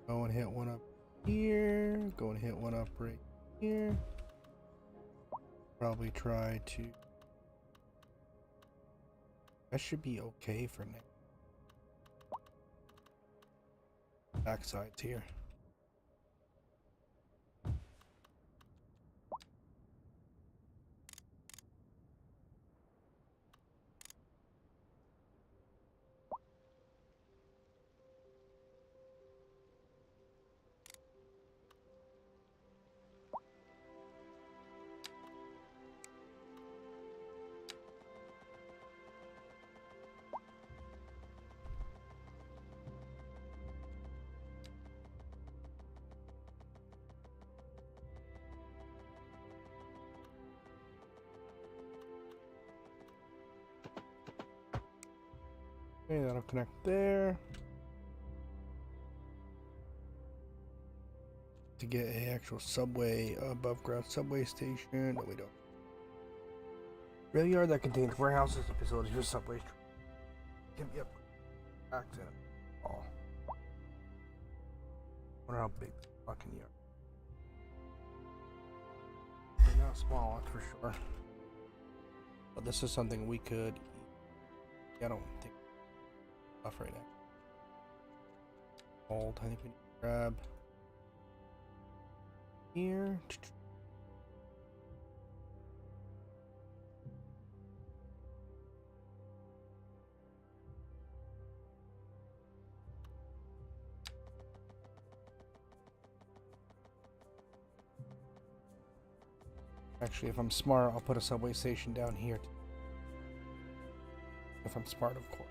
Go and hit one up here. Go and hit one up right here. Probably try to. That should be okay for now. Backsides here. Okay, that'll connect there. To get a actual subway, above ground subway station. No, we don't. Rail yard that contains warehouses and facilities for subways can be upgraded. Accident. Oh. Wonder how big this fucking yard. They're not small, that's for sure. But this is something we could. I don't think. Off right now. Hold. I think we need to grab here. Actually, if I'm smart, I'll put a subway station down here. If I'm smart, of course.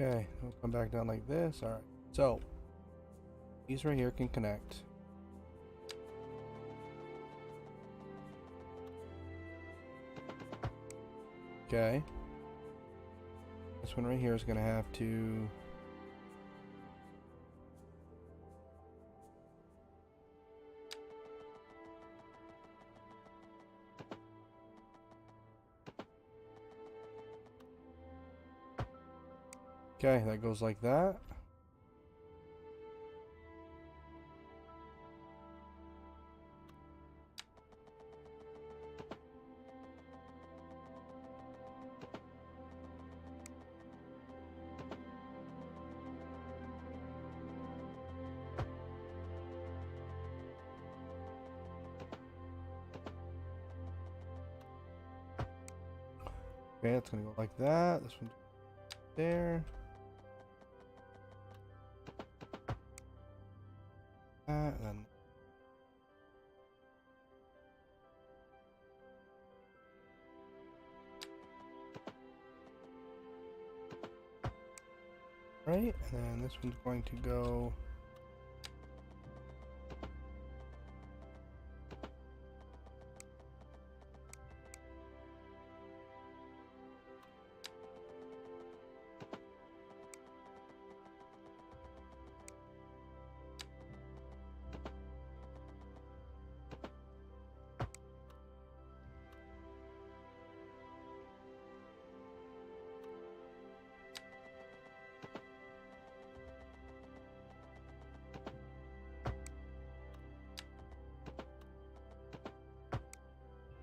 Okay, we'll come back down like this. Alright, so these right here can connect. Okay. This one right here is going to have to. Okay, that goes like that. Okay, it's gonna go like that. This one there. And then right, and then this one's going to go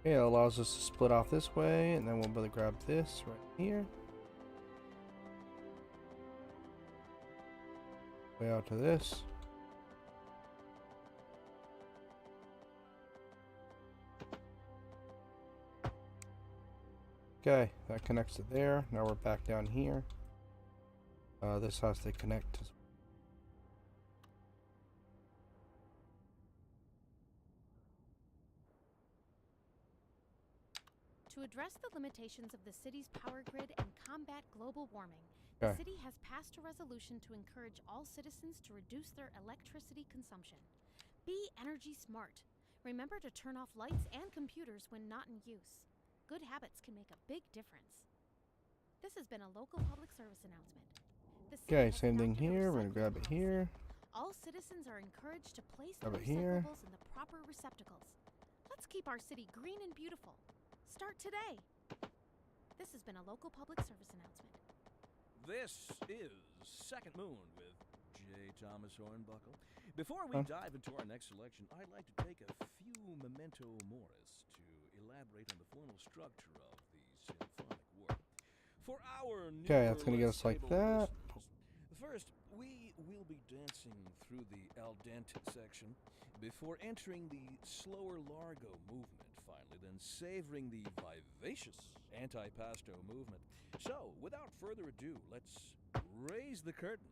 Okay, it allows us to split off this way, and then we'll be able to grab this right here. Way out to this. Okay, that connects to there. Now we're back down here. This has to connect. To address the limitations of the city's power grid and combat global warming, Okay. the city has passed a resolution to encourage all citizens to reduce their electricity consumption. Be energy smart. Remember to turn off lights and computers when not in use. Good habits can make a big difference. This has been a local public service announcement. The city Okay, has same thing adopted a here. We're gonna recycling grab it policy. here. All citizens are encouraged to place Grab their it here. recyclables in the proper receptacles. Let's keep our city green and beautiful. Start today. This has been a local public service announcement. This is Second Moon with J. Thomas Hornbuckle. Before we dive into our next selection, I'd like to take a few memento moris to elaborate on the formal structure of the symphonic work. For our Okay, that's gonna get us like that. First, we will be dancing through the al dente section before entering the slower largo movement, finally, then savoring the vivacious antipasto movement. So, without further ado, let's raise the curtain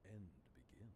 and begin.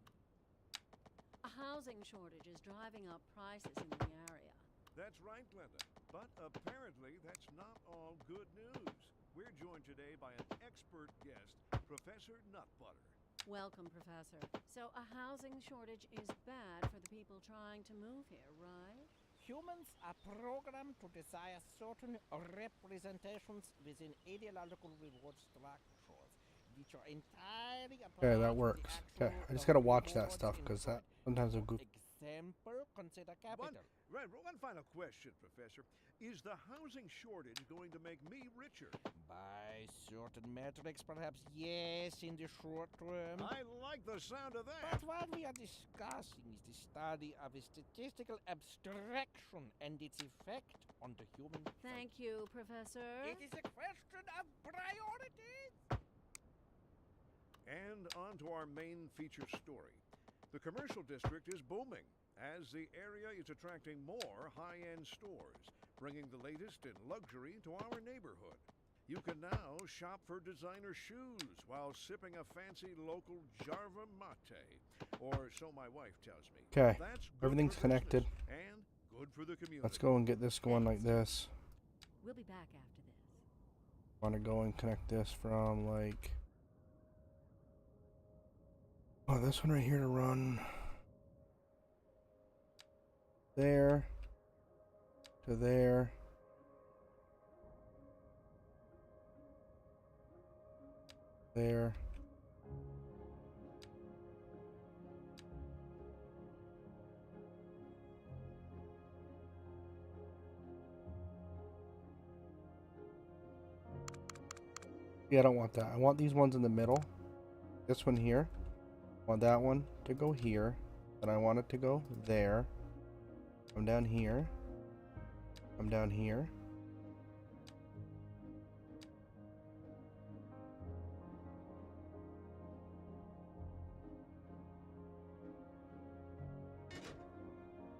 A housing shortage is driving up prices in the area. That's right, Glenda. But apparently, that's not all good news. We're joined today by an expert guest, Professor Nutbutter. Welcome, Professor. So a housing shortage is bad for the people trying to move here, right? Humans are programmed to desire certain representations within ideological reward structures, which are entirely apart Okay, that from the works. Okay, actual I just gotta watch that rewards stuff because that enjoyed. sometimes will For goof. example, consider capital. One final question, Professor. Is the housing shortage going to make me richer? By certain metrics, perhaps yes, in the short term. I like the sound of that. But what we are discussing is the study of a statistical abstraction and its effect on the human Thank you, Professor. It is a question of priorities. And on to our main feature story. The commercial district is booming as the area is attracting more high-end stores, bringing the latest in luxury to our neighborhood. You can now shop for designer shoes while sipping a fancy local Jarva mate, or so my wife tells me. Okay, That's good everything's for connected. business and good for the community. Let's go and get this going like this. We'll be back after this. Want to go and connect this from like. Oh, this one right here to run there to there. There. Yeah, I don't want that. I want these ones in the middle. This one here. I want that one to go here. Then I want it to go there. Come down here. Come down here.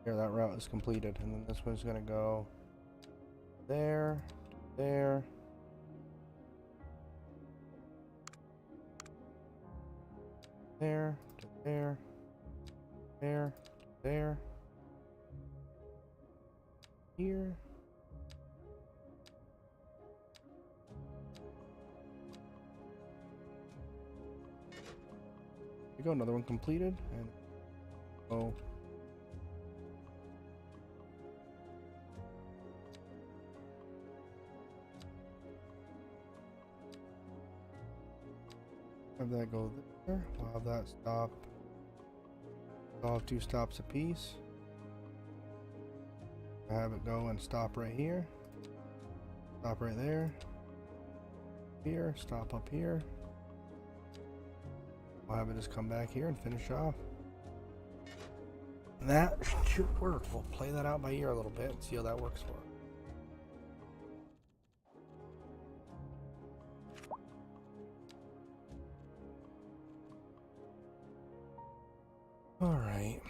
Here, that route is completed. And then this one's gonna go there, there. There, to there, there, to there, here. There you go, another one completed, and oh. Have that go there. We'll have that stop. I'll have 2 stops apiece. Have it go and stop right here. Stop right there. Here. Stop up here. We'll have it just come back here and finish off. And that should work. We'll play that out by ear a little bit and see how that works for us. All right.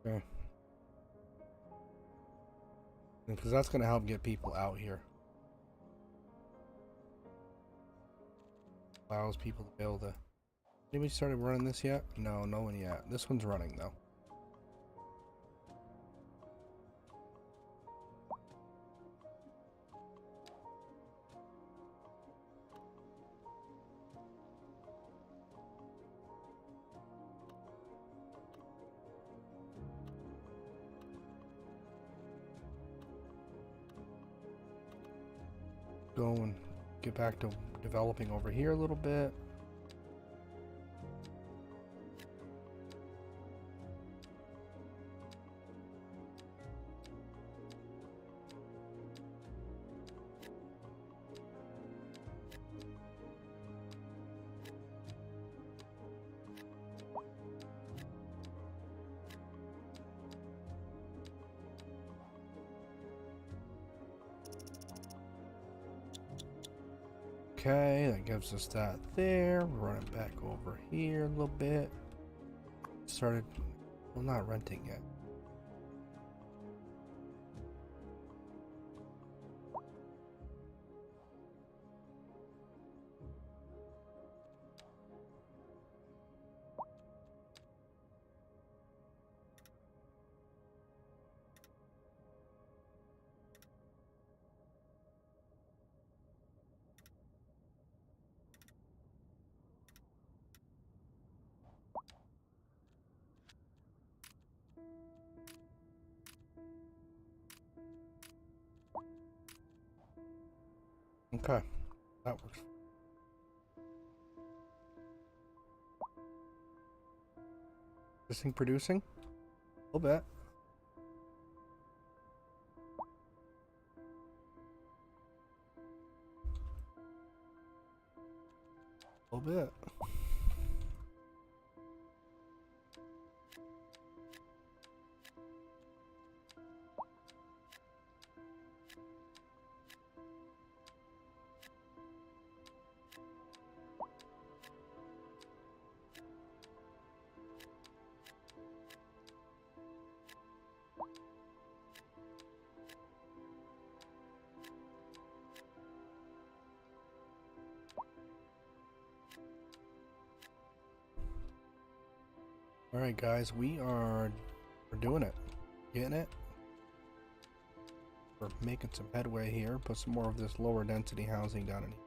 Okay. Because that's going to help get people out here. Allows people to be able to... Anybody started running this yet? No, no one yet. This one's running though. Go and get back to developing over here a little bit. Okay, that gives us that there. We're running back over here a little bit. Started, well, not renting yet. Okay, that works. This thing producing? A little bit. A little bit. All right, guys, we're doing it, getting it. We're making some headway here. Put some more of this lower density housing down in here.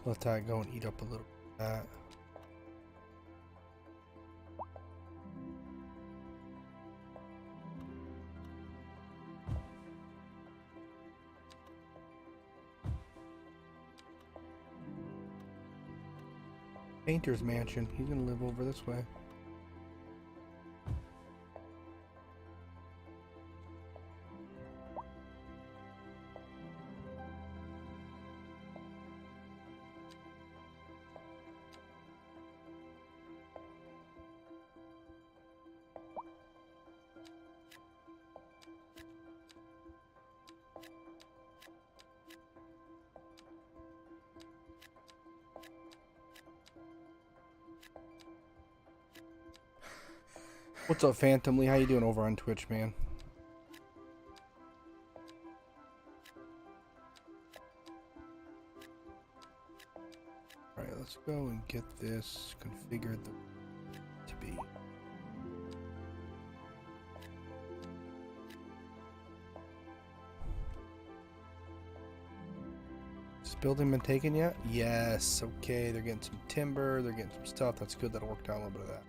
Let that go and eat up a little bit of that. Painter's mansion. He's gonna live over this way. What's up, Phantom Lee? How you doing over on Twitch, man? let's go and get this configured to be. Has this building been taken yet? Yes. Okay, they're getting some timber. They're getting some stuff. That's good. That'll work down a little bit of that.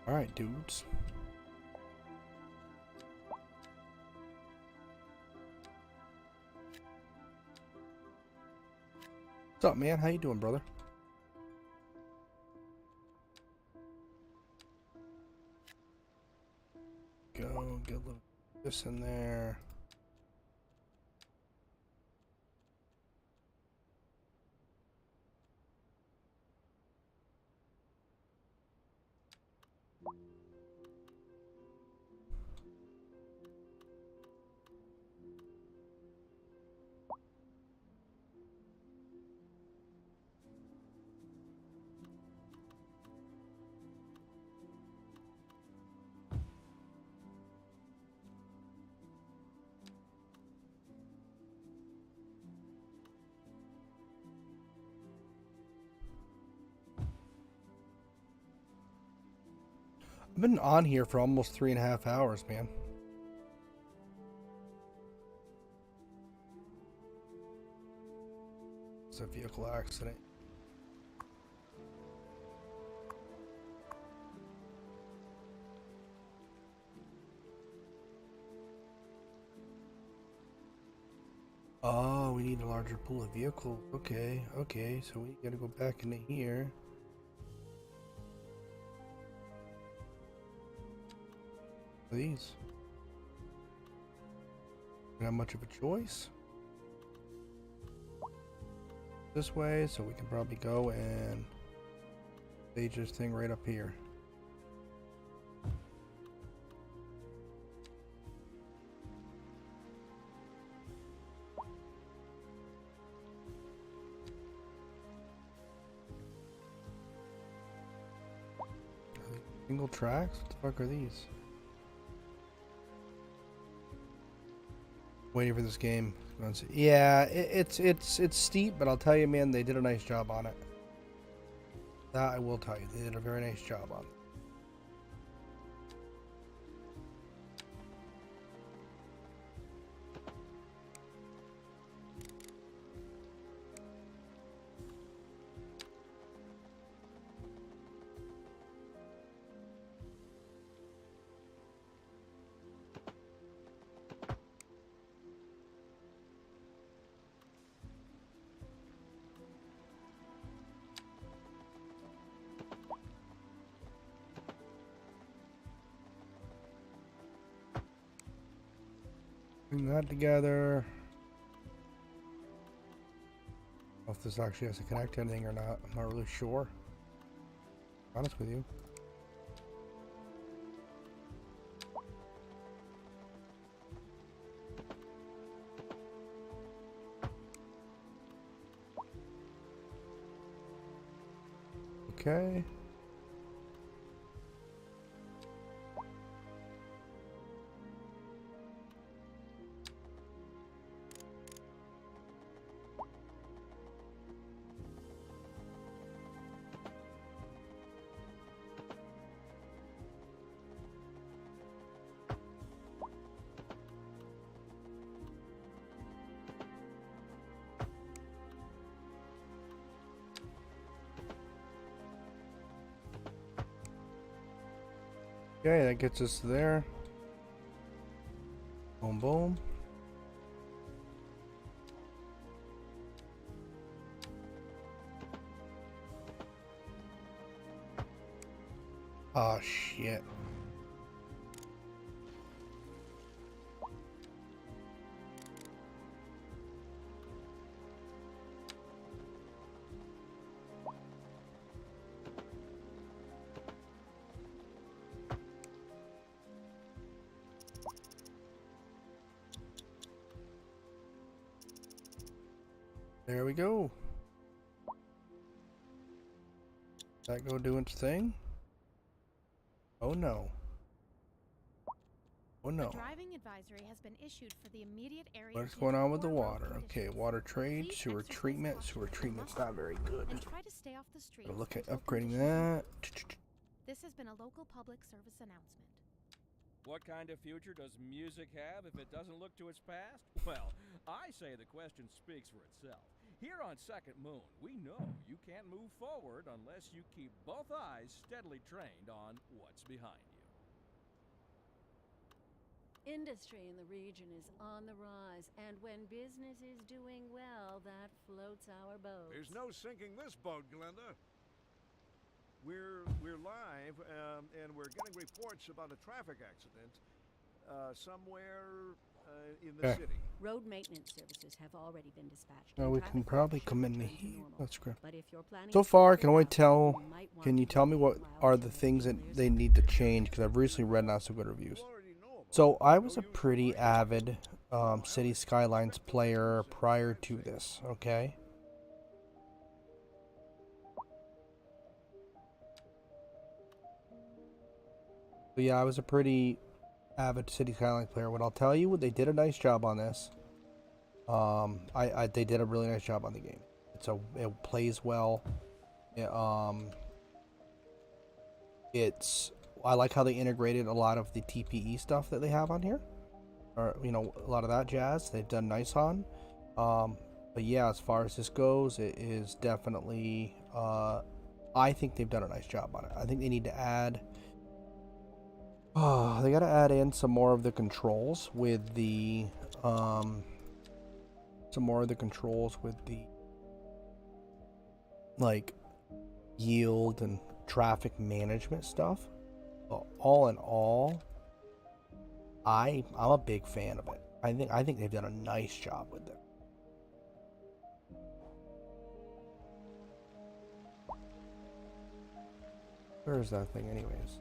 All right, dudes. What's up, man? How you doing, brother? Go get a little this in there. I've been on here for almost 3.5 hours, man. It's a vehicle accident. Oh, we need a larger pool of vehicles. Okay, okay, so we gotta go back into here. These. Not much of a choice. This way, so we can probably go and stage this thing right up here. Single tracks? What the fuck are these? Waiting for this game. Yeah, it's steep, but I'll tell you, man, they did a nice job on it. That I will tell you, they did a very nice job on it. Bring that together. I don't know if this actually has to connect to anything or not. I'm not really sure. To be honest with you. Okay. Okay, that gets us there. Boom, boom. Oh, shit. There we go. That go do its thing? Oh no. Oh no. A driving advisory has been issued for the immediate area. What's due going to on with the poor road water? Okay, conditions. water trade, Please sewer exercise treatment. caution Sewer when treatment's muffled not very good. and try to stay off the streets. Gotta look at until upgrading conditions that. This has been a local public service announcement. What kind of future does music have if it doesn't look to its past? Well, I say the question speaks for itself. Here on Second Moon, we know you can't move forward unless you keep both eyes steadily trained on what's behind you. Industry in the region is on the rise, and when business is doing well, that floats our boat. There's no sinking this boat, Glenda. We're live, and we're getting reports about a traffic accident somewhere in the city. Road maintenance services have already been dispatched. Oh, and we traffic can flow probably should come in the return to heat. normal. That's good. But if you're planning So a far, I trip can only out, tell. you might want Can you to tell me wait what a while are until the things that clears they up. need to change? Because I've recently read not so good reviews. You already know about So it. I was No a use pretty worrying. avid City Skylines player prior to this. Okay. So yeah, I was a pretty avid City Skylines player. What I'll tell you, they did a nice job on this. They did a really nice job on the game. It plays well. I like how they integrated a lot of the TPE stuff that they have on here, or a lot of that jazz. They've done nice on. But yeah, as far as this goes, it is definitely. I think they've done a nice job on it. I think they need to add. They got to add in some more of the controls with the like yield and traffic management stuff. But all in all, I'm a big fan of it. I think they've done a nice job with it. Where is that thing anyways?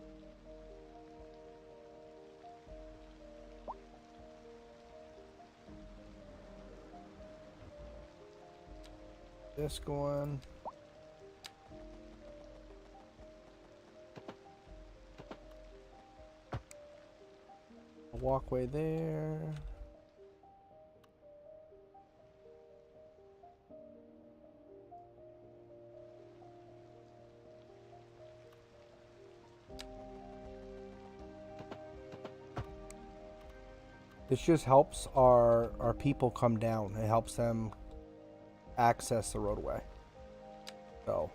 This going. A walkway there. This just helps our people come down. It helps them access the roadway. So,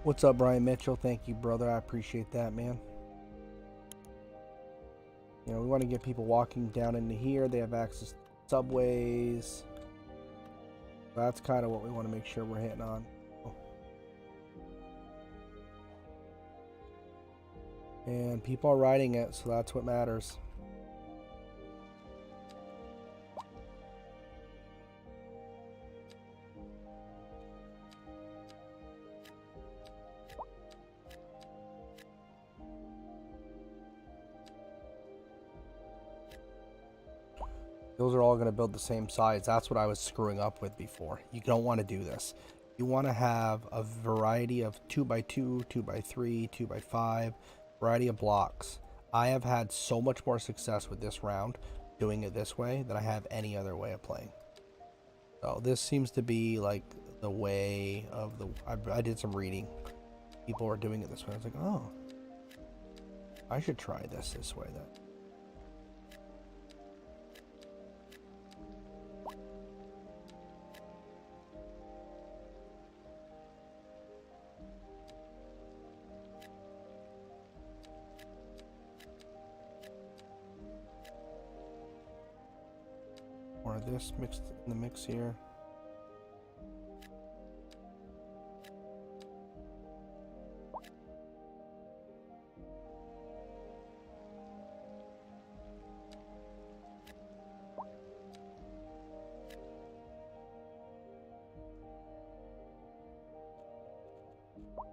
what's up, Brian Mitchell? Thank you, brother. I appreciate that, man. We want to get people walking down into here. They have access to subways. That's kind of what we want to make sure we're hitting on. And people are riding it, so that's what matters. Those are all going to build the same size. That's what I was screwing up with before. You don't want to do this. You want to have a variety of 2x2, 2x3, 2x5, variety of blocks. I have had so much more success with this round doing it this way than I have any other way of playing. So this seems to be like the way of the... I did some reading. People were doing it this way. I was like, oh, I should try this way then. More of this mixed in the mix here.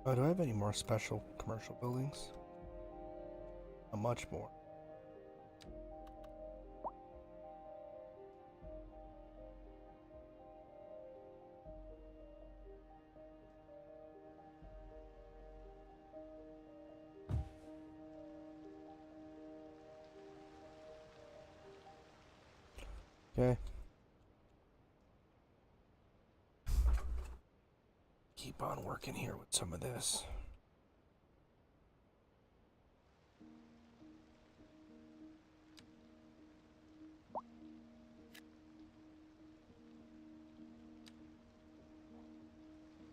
Oh, do I have any more special commercial buildings? Not much more. Okay. Keep on working here with some of this.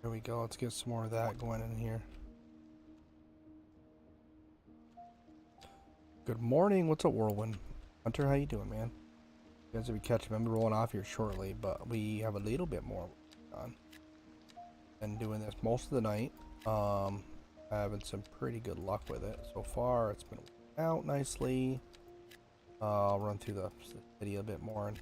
There we go. Let's get some more of that going in here. Good morning. What's up, Whirlwind? Hunter, how you doing, man? You guys will be catching me. I'm rolling off here shortly, but we have a little bit more on. Been doing this most of the night. Having some pretty good luck with it so far. It's been working out nicely. I'll run through the city a bit more and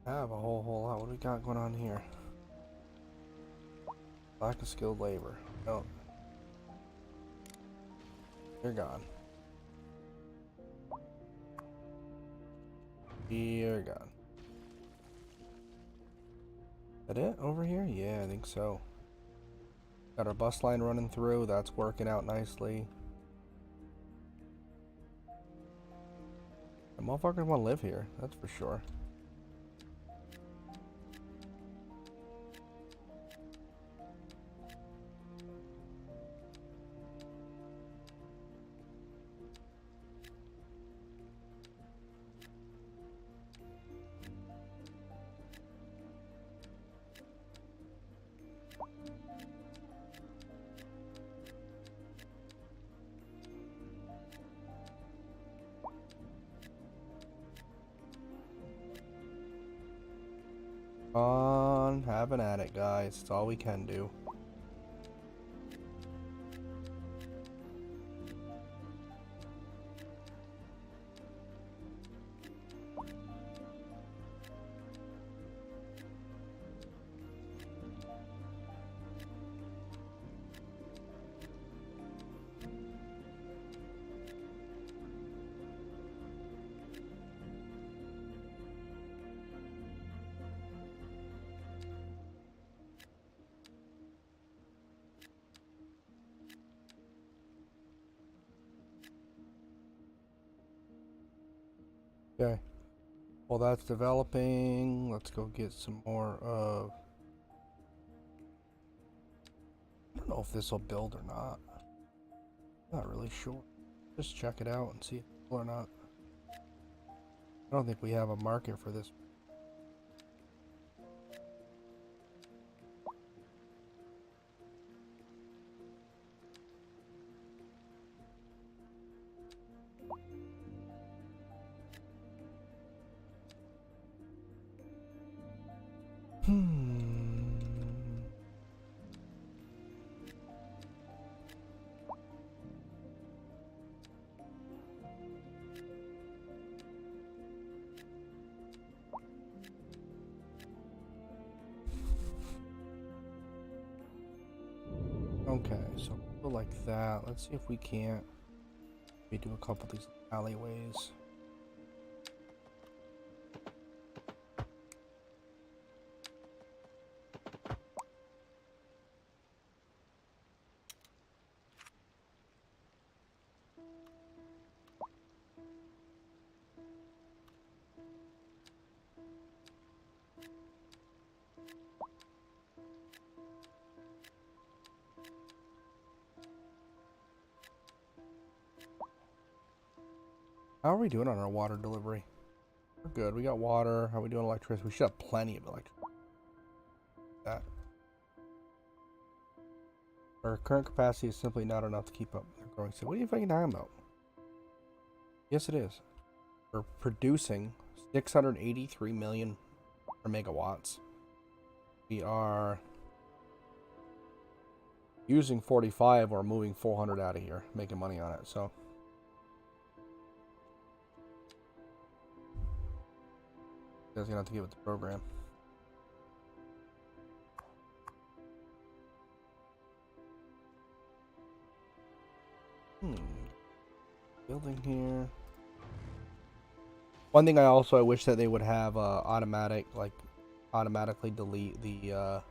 have a whole lot. What do we got going on here? Lack of skilled labor. Oh, you're gone. You're gone. That it over here? Yeah, I think so. Got our bus line running through. That's working out nicely. The motherfuckers want to live here. That's for sure. On having at it, guys. It's all we can do. Okay. Well, that's developing. Let's go get some more of... I don't know if this will build or not. Not really sure. Just check it out and see if it will or not. I don't think we have a market for this. Okay, so go like that. Let's see if we can't maybe do a couple of these alleyways. How are we doing on our water delivery? We're good. We got water. How are we doing electricity? We should have plenty of electricity. That. Our current capacity is simply not enough to keep up with the growing city. What are you fucking talking about? Yes, it is. We're producing 683 million megawatts. We are using 45 or moving 400 out of here, making money on it. So You guys gonna have to get with the program. Building here. One thing I wish that they would have automatically delete the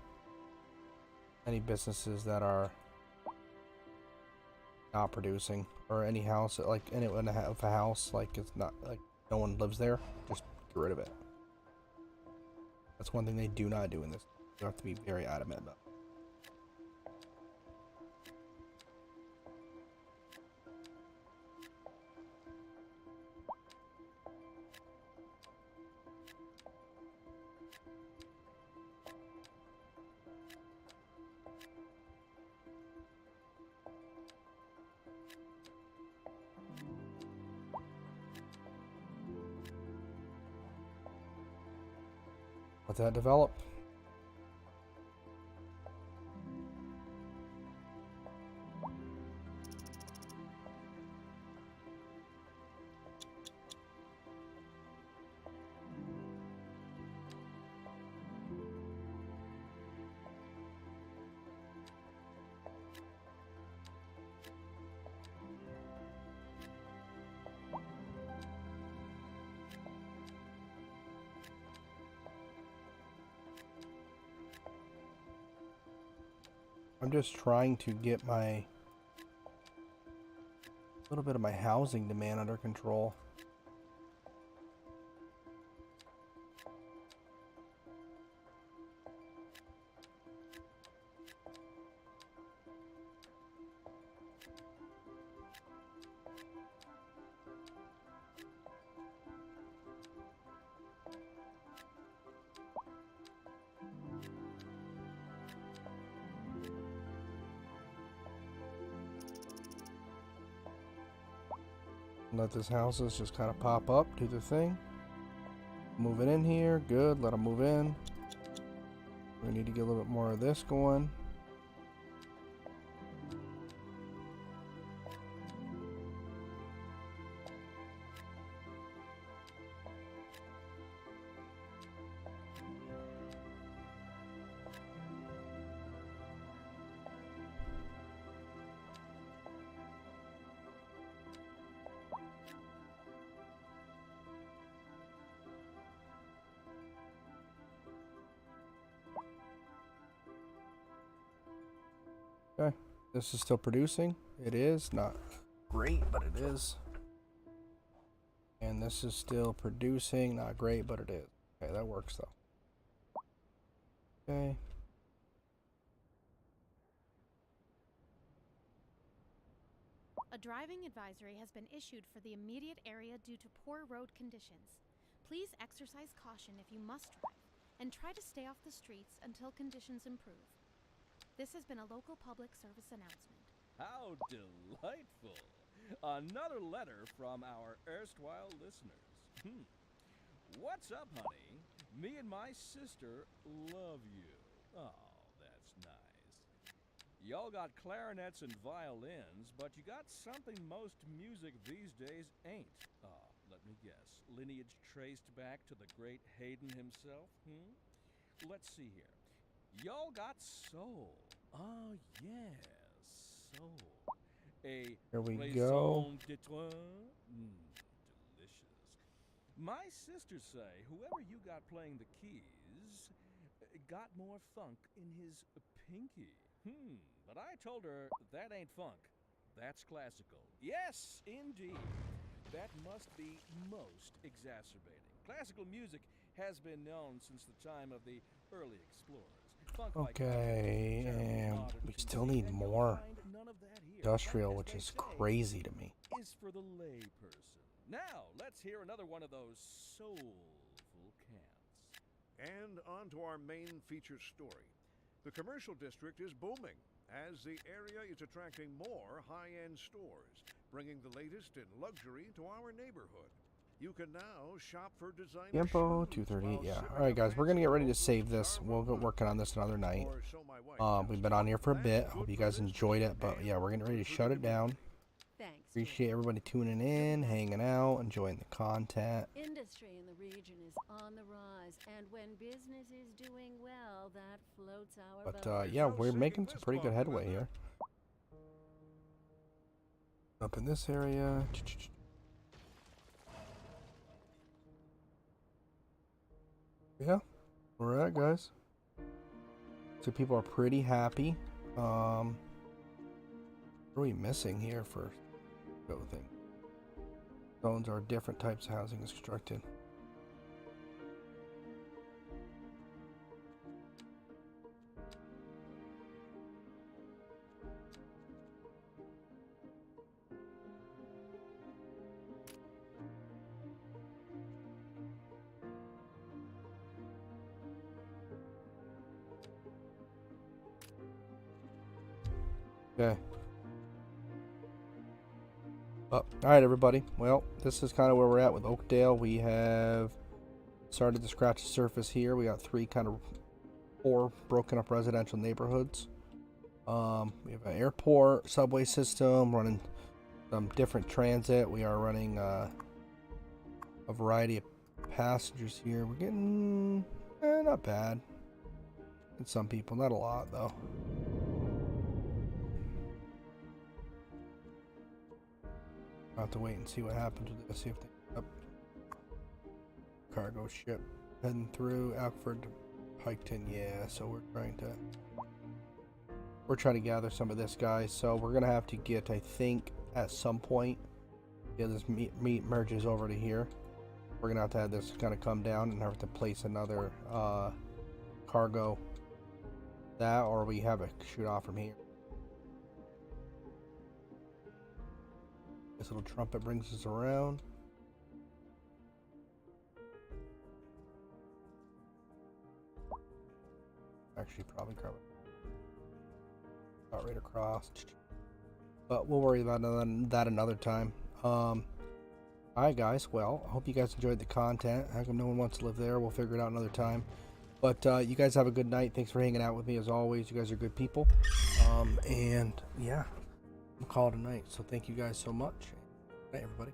any businesses that are not producing, or any house if a house like it's not, like no one lives there, just get rid of it. That's one thing they do not do in this. You have to be very adamant about. Let that develop. I'm just trying to get my little bit of my housing demand under control. Let this houses just kind of pop up, do the thing. Move it in here, good, let them move in. We need to get a little bit more of this going. Okay, this is still producing. It is not great, but it is. And this is still producing, not great, but it is. Okay, that works though. Okay. A driving advisory has been issued for the immediate area due to poor road conditions. Please exercise caution if you must drive, and try to stay off the streets until conditions improve. This has been a local public service announcement. How delightful! Another letter from our erstwhile listeners. What's up, honey? Me and my sister love you. Oh, that's nice. Y'all got clarinets and violins, but you got something most music these days ain't. Let me guess. Lineage traced back to the great Haydn himself? Let's see here. Y'all got soul. Oh, yes, soul. A Here we go. raison d'être? Delicious. My sisters say whoever you got playing the keys got more funk in his pinky. But I told her that ain't funk. That's classical. Yes, indeed. That must be most exacerbating. Classical music has been known since the time of the early explorers. Okay, and we still need more industrial, which is crazy to me. Is for the lay person. Now, let's hear another one of those soulful cants. And on to our main feature story. The commercial district is booming as the area is attracting more high-end stores, bringing the latest in luxury to our neighborhood. You can now shop for designer Tempo, shoes 2:38, yeah. while Alright guys, we're gonna get ready to sipping save this. We'll get working on this another night. or so my wife We've tells been me. on here for a bit. That's Hope you good for guys this enjoyed trip it, but and yeah, we're getting ready to good for shut the it down. Thanks. Appreciate everybody tuning in, hanging out, enjoying the content. Industry in the region is on the rise. supplies, and when business is doing well, that floats our But boat. yeah, no we're seeking making some this pretty good long headway weather. here. Up in this area. Yeah, we're at, guys. So people are pretty happy. What are we missing here for go thing? Zones are different types of housing is constructed. Okay. All right, everybody. Well, this is kind of where we're at with Oakdale. We have started to scratch the surface here. We got four broken up residential neighborhoods. We have an airport, subway system, running some different transit. We are running a variety of passengers here. We're getting not bad. And some people, not a lot though. I'll have to wait and see what happens with this. See if they cargo ship heading through Alfred to Piketon. Yeah, so we're trying to gather some of this, guys. So we're gonna have to get, I think, at some point, yeah, this meat merges over to here. We're gonna have to have this kind of come down and have to place another cargo. That, or we have it shoot off from here. This little trumpet brings us around. Actually, probably cover right across. But we'll worry about that another time. Alright, guys. Well, I hope you guys enjoyed the content. How come no one wants to live there? We'll figure it out another time. But you guys have a good night. Thanks for hanging out with me as always. You guys are good people. And yeah, I'm calling it a night. So thank you guys so much. Good night, everybody.